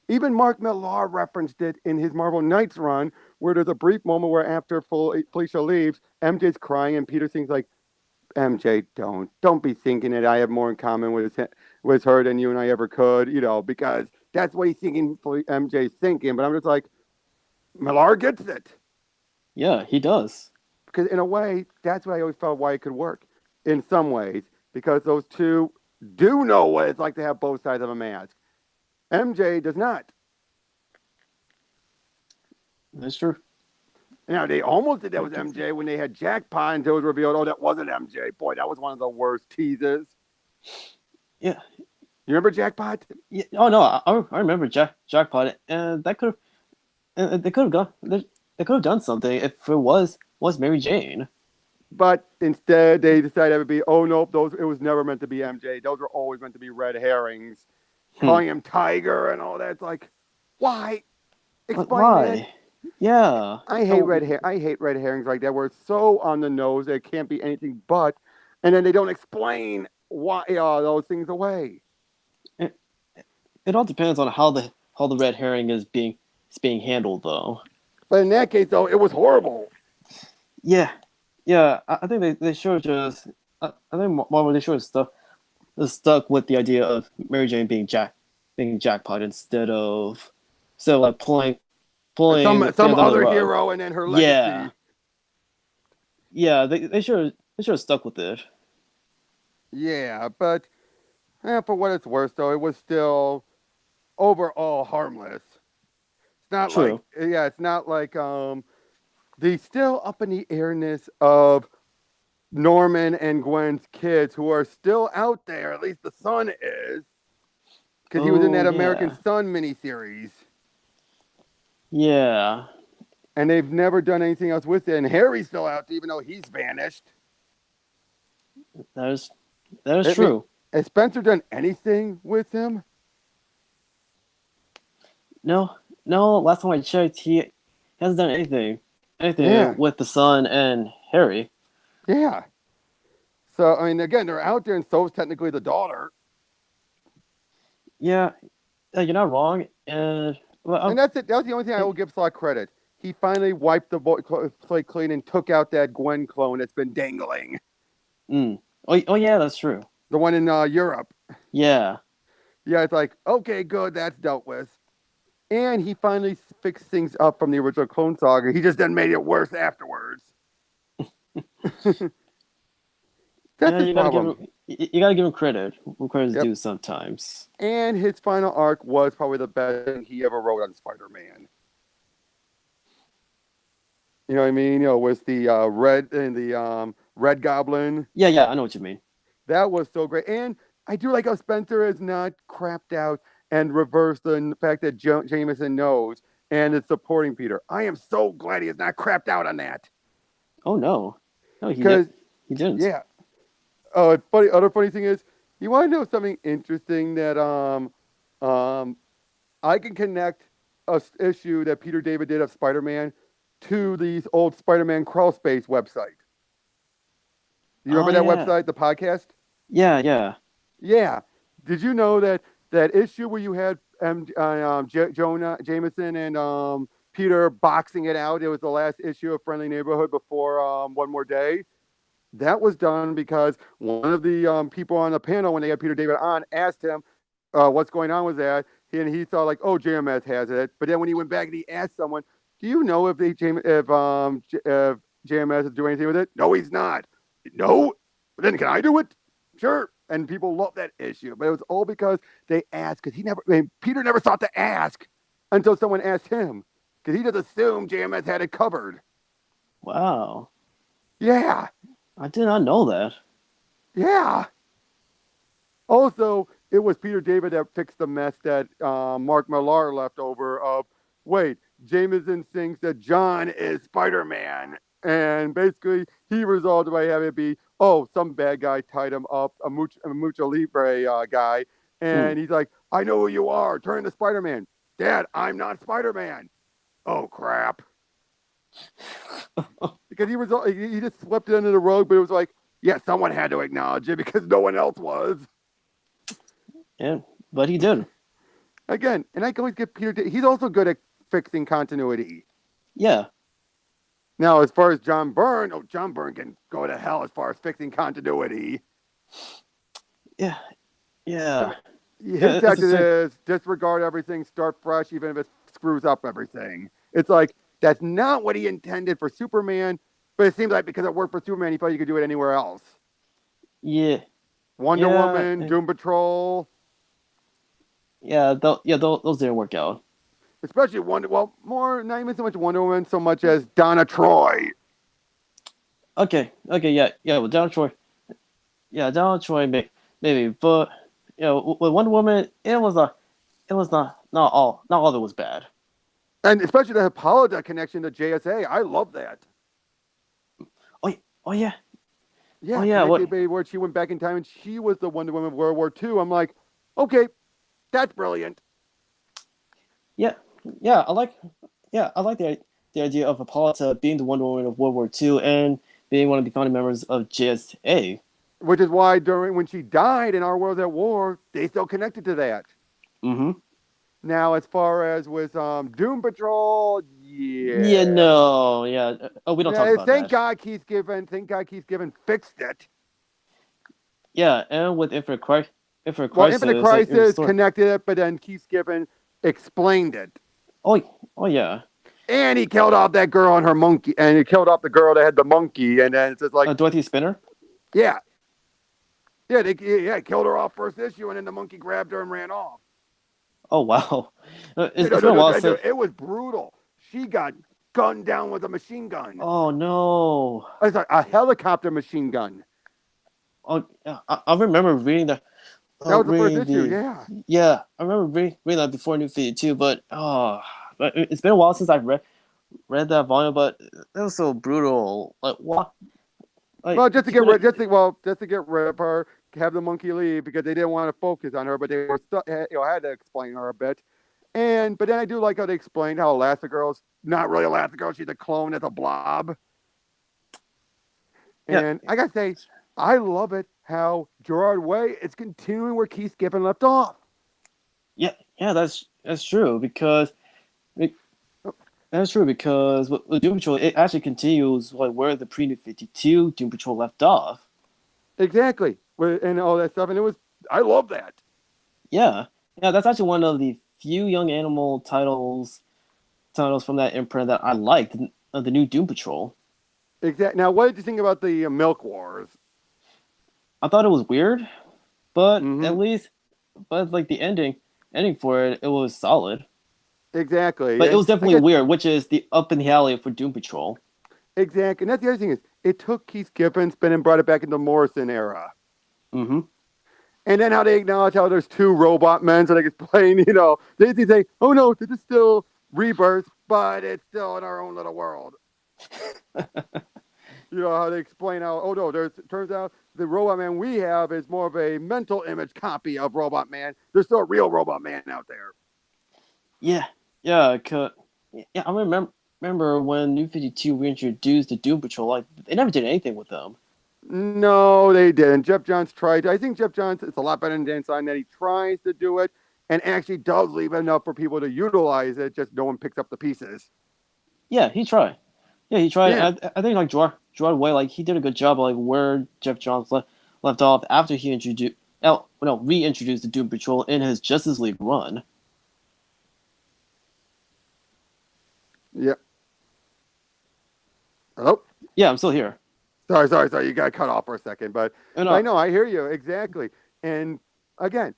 even Mark Millar referenced it in his Marvel Knights run, where there's a brief moment where after Felicia leaves, MJ's crying and Peter sings like, MJ, don't be thinking that I have more in common with her than you and I ever could, because that's what he's thinking. MJ's thinking, but I'm just like, Millar gets it. Yeah, he does. Because in a way, that's what I always felt why it could work. in some ways because those two do know what it's like to have both sides of a mask. MJ does not. That's true. Now, they almost did that with MJ when they had Jackpot until it was revealed, oh, that wasn't MJ. Boy, that was one of the worst teases. Yeah. You remember Jackpot? Yeah. Oh no, I remember Jackpot, and that could have, they could have done something if it was Mary Jane. But instead, they decided it would be, oh, nope, it was never meant to be MJ. Those were always meant to be red herrings. Calling him Tiger and all that. It's like, why? Explain Why? that. Yeah. I hate red herrings like that, where it's so on the nose that it can't be anything but, and then they don't explain why those things away. It all depends on how the red herring is being handled, though. But in that case, though, it was horrible. Yeah. I think they should have just. I think Marvel they should have stuck with the idea of Mary Jane being Jackpot instead of like pulling Some other rug. hero and then her legacy. Yeah, they should have stuck with it. Yeah, but for what it's worth, though, it was still overall harmless. It's not True. it's not like the still up in the airness of Norman and Gwen's kids who are still out there. At least the son is, because he was in that American Son miniseries. Yeah. And they've never done anything else with it. And Harry's still out there, even though he's vanished. That is true. Has Spencer done anything with him? No. Last time I checked, he hasn't done anything with the son and Harry. Yeah. So I mean, again, they're out there, and so is technically the daughter. Yeah, you're not wrong. And that's it. That was the only thing I will give Slot credit. He finally wiped the plate clean and took out that Gwen clone that's been dangling. Oh yeah, that's true. The one in Europe. Yeah. Yeah, it's like, okay, good, that's dealt with. And he finally fixed things up from the original Clone Saga. He just then made it worse afterwards. That's his problem. You gotta give him credit. Credit's due sometimes. And his final arc was probably the best thing he ever wrote on Spider-Man. You know what I mean? You know, with the Red Goblin. Yeah, I know what you mean. That was so great. And I do like how Spencer is not crapped out and reversed the fact that Jameson knows and is supporting Peter. I am so glad he is not crapped out on that. Oh no, he didn't. Yeah. Other funny thing is, you want to know something interesting that I can connect a issue that Peter David did of Spider-Man to these old Spider-Man crawl space website. You remember that website, the podcast? Yeah. Yeah. Did you know that issue where you had Jameson and Peter boxing it out? It was the last issue of Friendly Neighborhood before One More Day. That was done because one of the people on the panel, when they had Peter David on, asked him what's going on with that. And he thought like, oh, JMS has it. But then when he went back and he asked someone, do you know if JMS is doing anything with it? No, he's not. No? But then can I do it? Sure. And people love that issue. But it was all because they asked, because Peter never thought to ask until someone asked him. Because he just assumed JMS had it covered. Wow. Yeah. I did not know that. Yeah. Also, it was Peter David that fixed the mess that Mark Millar left over of, wait, Jameson thinks that John is Spider-Man. And basically, he resolved by having it be, some bad guy tied him up, a Mucho Libre guy. And he's like, I know who you are. Turn into Spider-Man. Dad, I'm not Spider-Man. Oh, crap. Because he just swept it under the rug, but it was like, yeah, someone had to acknowledge it because no one else was. Yeah, but he did. Again, and I can always give Peter, he's also good at fixing continuity. Yeah. Now, as far as John Byrne, John Byrne can go to hell as far as fixing continuity. Yeah. His tactic is disregard everything, start fresh, even if it screws up everything. It's like, that's not what he intended for Superman, but it seems like because it worked for Superman, he thought he could do it anywhere else. Yeah, Wonder yeah, Woman, Doom Patrol, those didn't work out. especially not even so much Wonder Woman, so much as Donna Troy. Okay, yeah. Well, Donald Troy, maybe, but with Wonder Woman, it was not all of it was bad. And especially the Hippolyta connection to JSA. I love that. Oh, oh yeah, Yeah, What? connected baby where she went back in time and she was the Wonder Woman of World War II. I'm like, okay, that's brilliant. Yeah, yeah. I like the idea of Hippolyta being the Wonder Woman of World War II and being one of the founding members of JSA. Which is why when she died in Our World at War, they still connected to that. Mm-hmm. Now, as far as with Doom Patrol, Yeah, yeah. no, yeah. Oh, we don't talk about Thank that. God Keith Giffen fixed it. Yeah, and with Infinite Well, Infinite Crisis, it Crisis restored. connected it, but then Keith Giffen explained it. Oh yeah. And he killed off that girl and her monkey, and he killed off the girl that had the monkey, and then it's just like, Dorothy Spinner. yeah, they killed her off first issue, and then the monkey grabbed her and ran off. Oh wow, it's been a while since. It was brutal. She got gunned down with a machine gun. Oh no. It's like a helicopter machine gun. Oh, yeah, I remember reading that. That was the first issue, yeah. Yeah, I remember reading that before New 52, but it's been a while since I've read that volume, but it was so brutal. Like what? Like, Well, just to get rid of her, have the monkey leave because they didn't want to focus on her, but they were still, had to explain her a bit. But then I do like how they explained how Elastigirl's not really Elastigirl; she's a clone, as a blob. And I gotta say, I love it how Gerard Way is continuing where Keith Giffen left off. Yeah, that's true because with Doom Patrol, it actually continues like where the pre-New 52 Doom Patrol left off. Exactly, and all that stuff, and I love that. Yeah, that's actually one of the few Young Animal titles from that imprint that I liked, the new Doom Patrol. Exactly. Now, what did you think about the Milk Wars? I thought it was weird, but Mm-hmm. but like the ending for it was solid. Exactly. But it was definitely weird, which is the up in the alley for Doom Patrol. Exactly. And that's the other thing is, it took Keith Giffen and brought it back into the Morrison era. Mm-hmm. And then how they acknowledge how there's two robot men, so they explain, they say, oh no, this is still Rebirth, but it's still in our own little world. How they explain how, oh no, turns out the Robot Man we have is more of a mental image copy of Robot Man. There's still a real Robot Man out there. Yeah, I remember when New 52 reintroduced the Doom Patrol. Like they never did anything with them. No, they didn't. Jeff Johns tried. I think Jeff Johns is a lot better than Dan Stein that he tries to do it and actually does leave enough for people to utilize it. Just no one picks up the pieces. Yeah, he tried. Yeah, he tried. Yeah. I think like Gerard Way, like he did a good job, like where Jeff Johns left off after he reintroduced the Doom Patrol in his Justice League run. Yeah. Hello? Yeah, I'm still here. Sorry. You got cut off for a second, but I know, I hear you exactly. And again,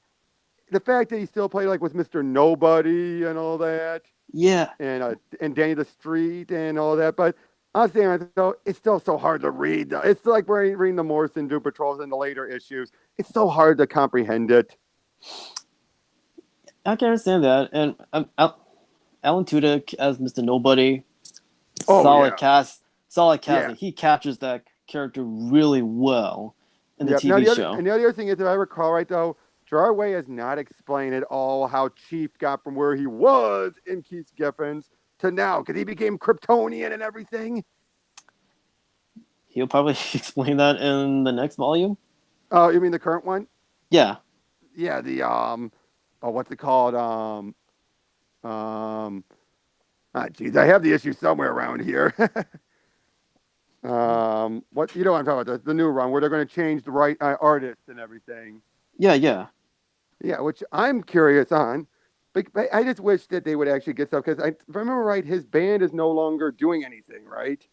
the fact that he still played like with Mr. Nobody and all that. Yeah. And Danny the Street and all that, but honestly, it's still so hard to read. It's like reading the Morrison Doom Patrols in the later issues. It's so hard to comprehend it. I can understand that, and Alan Tudyk as Mr. Nobody, solid cast. Yeah. And he captures that character really well in the TV show. And the other thing is, if I recall right, though, Gerard Way has not explained at all how Chief got from where he was in Keith Giffen's to now, because he became Kryptonian and everything. He'll probably explain that in the next volume. Oh, you mean the current one? Yeah. Yeah, the what's it called? Geez, I have the issue somewhere around here. What I'm talking about, the new run where they're going to change the right artists and everything. Yeah, which I'm curious on, but I just wish that they would actually get stuff, because if I remember right, his band is no longer doing anything, right?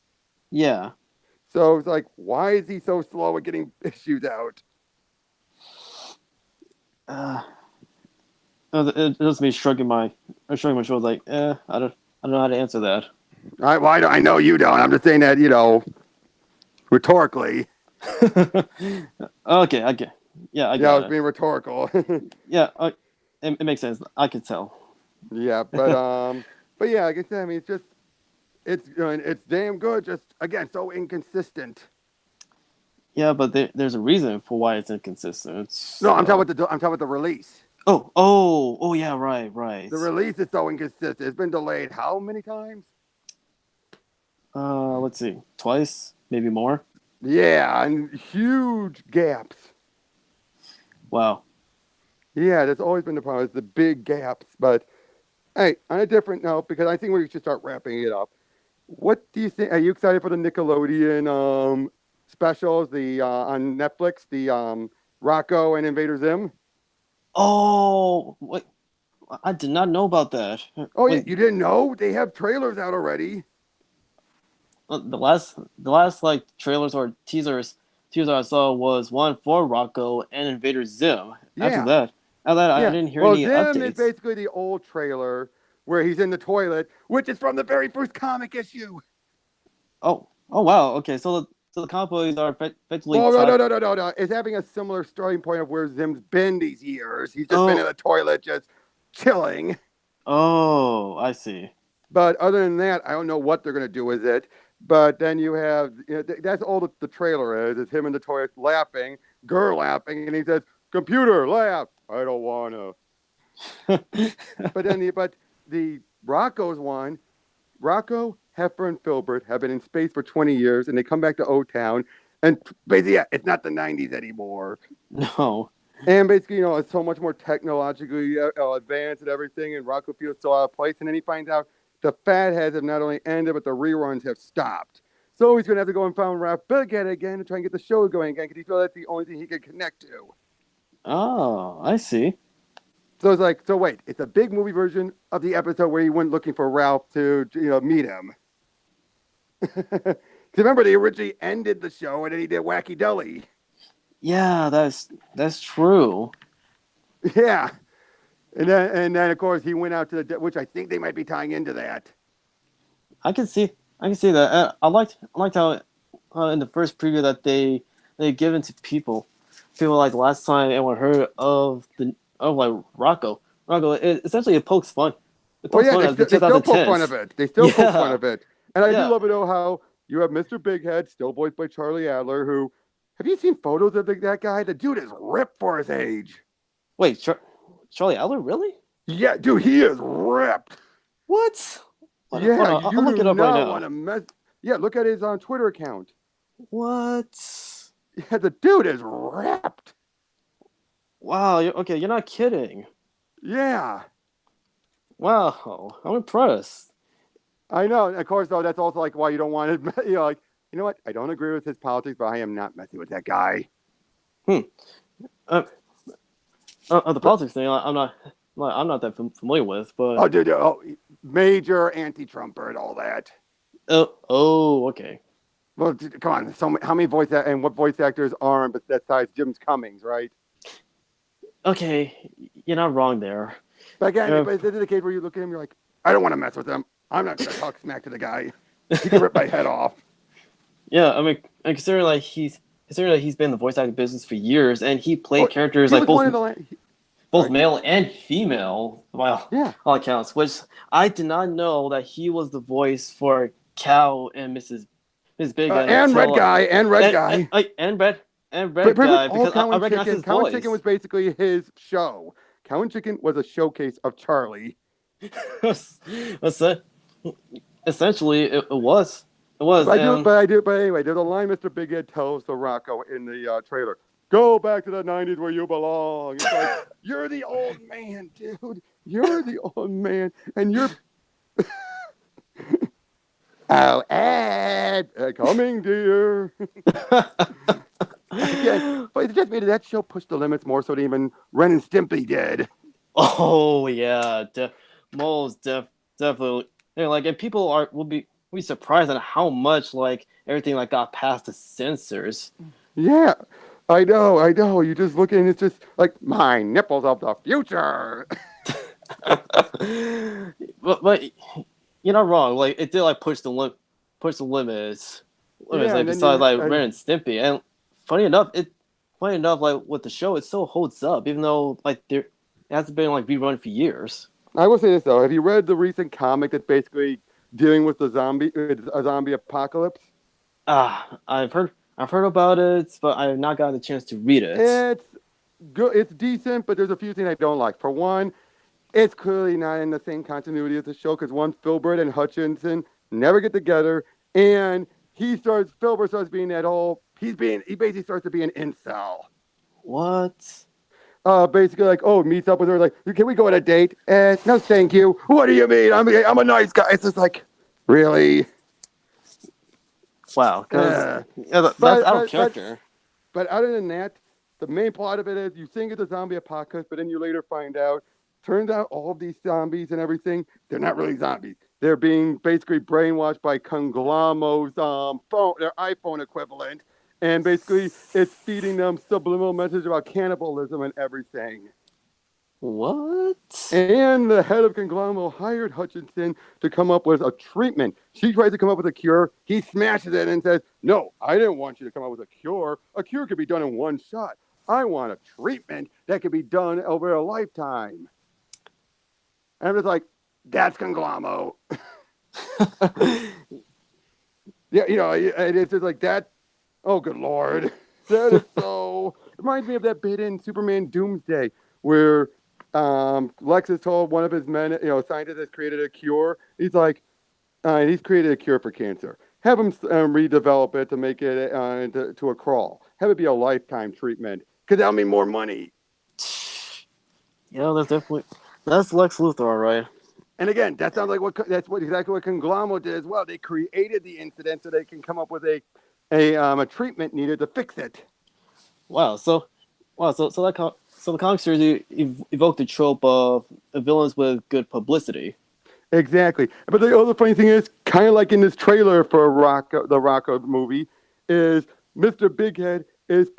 Yeah. So it's like, why is he so slow at getting issues out? It just me shrugging my shoulders like, I don't know how to answer that. I know you don't. I'm just saying that, rhetorically. Okay, I get. Yeah, I I got was it. being rhetorical. Yeah, it makes sense. I can tell. Yeah, but yeah, like I said, I mean, it's damn good. Just again, so inconsistent. Yeah, but there's a reason for why it's inconsistent. No, I'm So. talking about the release. Oh, yeah, right. The release is so inconsistent. It's been delayed how many times? Let's see, twice, maybe more. Yeah, and huge gaps. Wow. Yeah, that's always been the problem. It's the big gaps. But hey, on a different note, because I think we should start wrapping it up. What do you think? Are you excited for the Nickelodeon specials? The on Netflix, the Rocco and Invader Zim. Oh, wait, I did not know about that. Oh yeah, Wait, you didn't know? They have trailers out already. the last like trailers or teasers I saw was one for Rocco and Invader Zim. After Yeah, that, I yeah. didn't hear Well, any Zim is updates. basically the old trailer where he's in the toilet, which is from the very first comic issue. Oh wow. Okay, so the comic books are effectively Well, tied. no. It's having a similar starting point of where Zim's been these years. He's just been in Oh, the toilet, just chilling. oh, I see. But other than that, I don't know what they're gonna do with it. But then you have that's all the trailer is. It's him in the toilet laughing, girl laughing, and he says, "Computer, laugh." I don't wanna. But the Rocco's one, Rocco, Heifer, and Filbert have been in space for 20 years, and they come back to O Town, and basically, yeah, it's not the 90s anymore. No. And basically, it's so much more technologically advanced and everything, and Rocco feels so out of place. And then he finds out the fatheads have not only ended, but the reruns have stopped. So he's going to have to go and find Ralph Bighead again to try and get the show going again because he feels that's the only thing he can connect to. Oh, I see. So it's like, so wait, it's a big movie version of the episode where he went looking for Ralph to meet him. Because remember, they originally ended the show and then he did Wacky Deli. Yeah, that's true. Yeah. And then of course he went out to which I think they might be tying into that. I can see that. I liked how in the first preview that they given to people like last time anyone heard of like Rocco. Essentially it pokes fun. It Well, pokes yeah, fun at the they still poke fun 2010s. of it. They still poke fun Yeah, of it. And I do yeah. love it how you have Mr. Bighead, still voiced by Charlie Adler, who have you seen photos of that guy? The dude is ripped for his age. Wait, Charlie Adler, really? Yeah, dude, he is ripped. What? Hold Yeah, on, you I'll look do it up right not now. want to mess. Yeah, look at his Twitter account. What? Yeah, the dude is ripped. Wow. Okay, you're not kidding. Yeah, Wow, I'm impressed. I know. And of course, though, that's also like why you don't want to. Like, you know what? I don't agree with his politics, but I am not messing with that guy. Uh, the politics thing, I'm not that familiar with, but Oh, dude, major anti-Trumper and all that. okay. Well, dude, come on. How many and what voice actors aren't besides Jim Cummings, right? Okay, you're not wrong there. But again, Uh, but this is the case where you look at him, you're like, I don't want to mess with him. I'm not going to talk smack to the guy. He can rip my head off. Yeah, I mean, considering he's been in the voice acting business for years, and he played characters He like was one of the. both Sorry? male and female, by Yeah. all accounts. Which I did not know that he was the voice for Cow and Mrs. Big And Red Guy, and Red Guy. and Red Pretty much Guy, all because Cow I and recognize Chicken. his Cow and voice. Chicken was basically his show. Cow and Chicken was a showcase of Charlie. Essentially, it was. It was. But anyway, there's a line Mr. Big Ed tells the Rocco in the trailer. Go back to the 90s where you belong. It's like, you're the old man, dude. You're the old man. And you're... Oh, Ed, coming, dear. Again, but it just made that show push the limits more so than even Ren and Stimpy did. Oh yeah, most definitely. Yeah, like, and people we surprised at how much like everything like got past the censors. Yeah, I know, I know. You just look and it's just like my nipples of the future. But you're not wrong. Like it did like push the limits. Yeah, Like and then you besides like had, Ren and Stimpy, and funny enough, like with the show, it still holds up, even though like there it hasn't been like rerun for years. I will say this though: have you read the recent comic that's basically dealing with the a zombie apocalypse? I've heard about it, but I have not gotten the chance to read it. It's good. It's decent, but there's a few things I don't like. For one, it's clearly not in the same continuity as the show because one, Filbert and Hutchinson never get together, and Filbert starts being that whole. He basically starts to be an incel. What? Basically like, oh, meets up with her, like, can we go on a date? No, thank you. What do you mean? I'm a nice guy. It's just like, really? Wow, because that's But, out of but, but, character. but other than that, the main plot of it is you think it's a zombie apocalypse, but then you later find out, turns out all of these zombies and everything, they're not really zombies. They're being basically brainwashed by Conglomo's phone, their iPhone equivalent, and basically it's feeding them subliminal message about cannibalism and everything. What? And the head of Conglomo hired Hutchinson to come up with a treatment. She tries to come up with a cure. He smashes it and says, no, I didn't want you to come up with a cure. A cure could be done in one shot. I want a treatment that could be done over a lifetime. And I'm just like, that's Conglomo. Yeah, it's just like that. Oh, good Lord. That is so. It reminds me of that bit in Superman Doomsday where Lex has told one of his men, scientists has created a cure. He's like, he's created a cure for cancer. Have him redevelop it to make it to a crawl. Have it be a lifetime treatment because that'll mean more money. Yeah, that's Lex Luthor, all right. And again, that sounds like exactly what Conglomo did as well. They created the incident so they can come up with a treatment needed to fix it. So the comic series evoked the trope of villains with good publicity. Exactly. But the other funny thing is, kind of like in this trailer for the Rocco movie, is Mr. Bighead is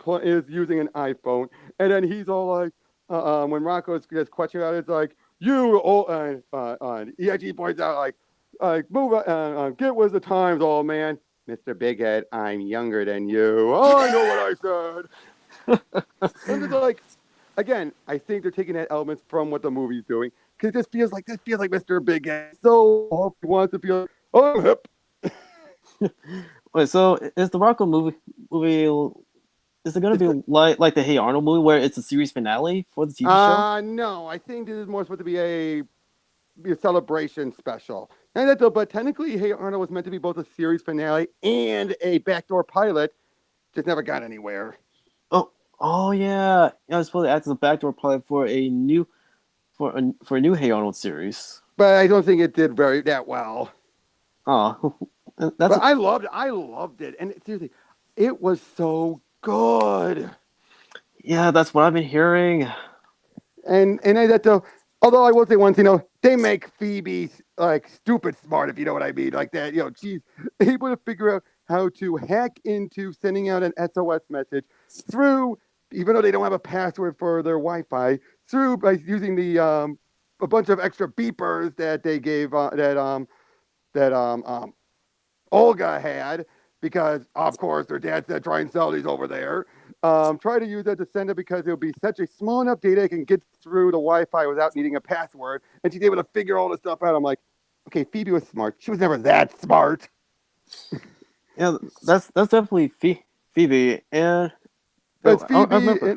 using an iPhone, and then he's all like, when Rocco gets questioned about it, it's like, EIG points out like move, get with the times, old man. Mr. Bighead, I'm younger than you. Oh, I know what I said. I'm just like, again, I think they're taking that elements from what the movie's doing. Because this feels like Mr. Bighead. So he wants to feel, oh, I'm hip. Wait, so is the Rocco movie? Is it going to be like the Hey Arnold movie, where it's a series finale for the TV show? No, I think this is more supposed to be a celebration special. And but technically, Hey Arnold was meant to be both a series finale and a backdoor pilot. Just never got anywhere. Oh yeah, I was supposed to act as a backdoor pilot for a new Hey Arnold series. But I don't think it did that well. Oh, but I loved it, and seriously, it was so good. Yeah, that's what I've been hearing. And although I will say once, they make Phoebe like stupid smart, if you know what I mean, like that. She's able to figure out how to hack into sending out an SOS message through, even though they don't have a password for their Wi-Fi, by using a bunch of extra beepers that they gave that Olga had, because of course their dad said try and sell these over there. Try to use that to send it because it would be such a small enough data it can get through the Wi-Fi without needing a password, and she's able to figure all this stuff out. I'm like, okay, Phoebe was smart. She was never that smart. Yeah, that's definitely Phoebe, and but Phoebe.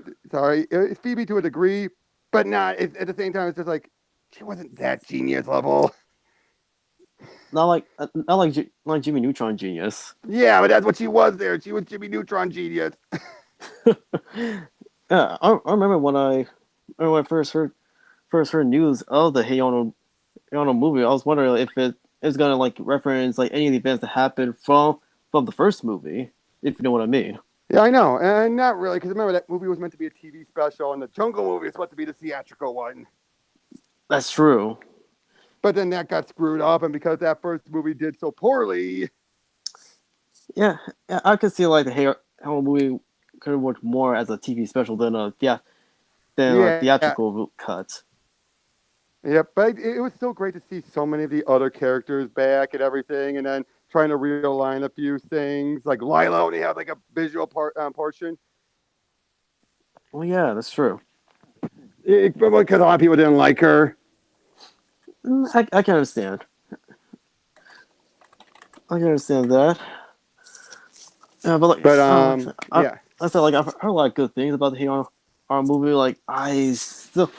It's Phoebe to a degree, but not at the same time. It's just like she wasn't that genius level. Not like Jimmy Neutron genius. Yeah, but that's what she was there. She was Jimmy Neutron genius. Yeah, I remember when I first heard news of the Hey Arnold movie. I was wondering if it is gonna like reference like any of the events that happened from the first movie, if you know what I mean. Yeah, I know, and not really, because remember that movie was meant to be a TV special, and the Jungle movie is supposed to be the theatrical one. That's true. but then that got screwed up, and because that first movie did so poorly. Yeah, I could see like the Halo movie could have worked more as a TV special than a theatrical cut. Yeah, but it was still great to see so many of the other characters back and everything, and then trying to realign a few things. Like Lila only had like a visual portion. Well, yeah, that's true. Because a lot of people didn't like her. I can understand. I can understand that. Yeah, but like, yeah. I said like I've heard a lot of good things about the Halo movie. Like I still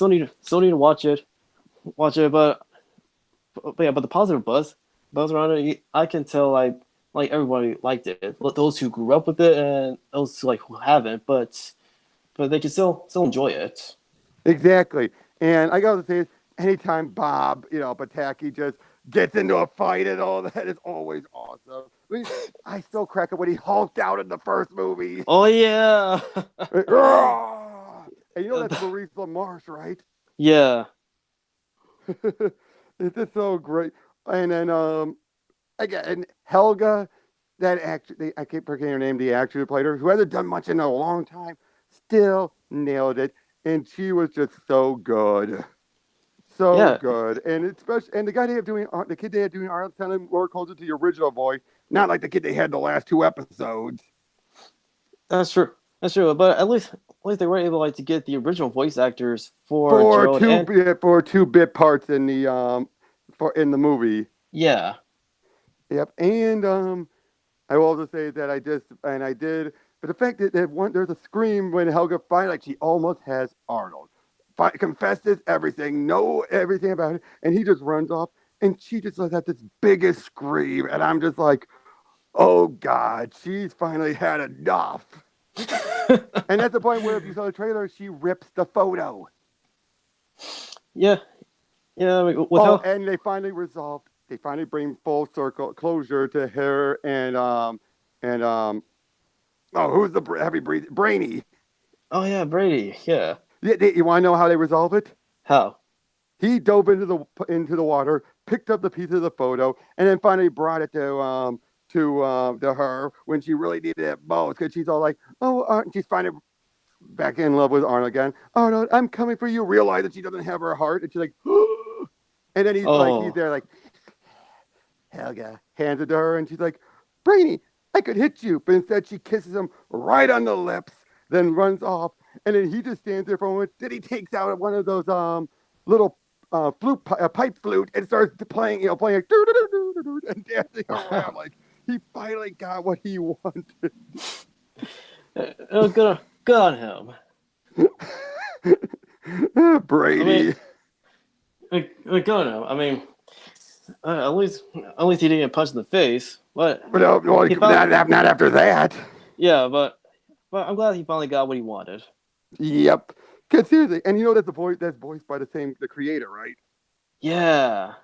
need to watch it, but yeah, but the positive buzz around it, I can tell like everybody liked it. Those who grew up with it and those like who haven't, but they can still enjoy it. Exactly. And I gotta say, anytime Bob, Pataki just gets into a fight and all that is always awesome. I mean, I still crack up when he hulked out in the first movie. Oh yeah. And that's Maurice LaMarche, right? Yeah. It's just so great. And then again, Helga, that actor, I keep forgetting her name, the actor who played her, who hasn't done much in a long time, still nailed it. And she was just so good. So good. And especially, and the guy they have doing, the kid they had doing art sounded more closer to the original voice, not like the kid they had the last 2 episodes. That's true. But at least they were able to get the original voice actors for Gerald for 2-bit parts in the in the movie. Yeah. Yep. And I will also say that I did, but the fact that there's a scream when Helga finally, like, she almost has Arnold. Confesses everything, know everything about it, and he just runs off, and she just lets out this biggest scream, and I'm just like, oh God, she's finally had enough. And at the point where, if you saw the trailer, she rips the photo. Yeah. I mean, and they finally resolved. They finally bring full circle closure to her and who's the heavy breathing? Brainy. Oh yeah, Brady. Yeah. You want to know how they resolve it? How? He dove into the water, picked up the piece of the photo, and then finally brought it to her when she really needed it most, because she's all like, she's finally back in love with Arnold again. Arnold, I'm coming for you. Realize that she doesn't have her heart, and she's like, and then he's there like, Helga hands it to her, and she's like, Brainy, I could hit you, but instead she kisses him right on the lips, then runs off, and then he just stands there for a moment. Then he takes out one of those little pipe flute and starts playing, playing like, and dancing around like he finally got what he wanted. Good on him. Brady. Good on him. I mean, at least he didn't get punched in the face. But not after that. Yeah, but I'm glad he finally got what he wanted. Yep. Because seriously, and that's that's voiced by the creator, right? Yeah.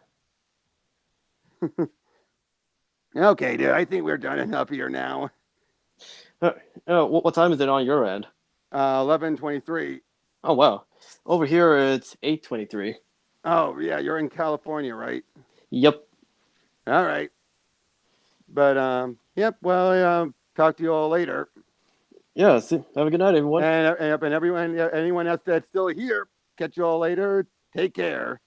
Okay, dude. I think we're done enough here now. What time is it on your end? 11:23. Oh wow. Over here it's 8:23. Oh yeah, you're in California, right? Yep. All right. But yep. Well, talk to you all later. Yeah. See, have a good night, everyone. And everyone, anyone else that's still here, catch you all later. Take care.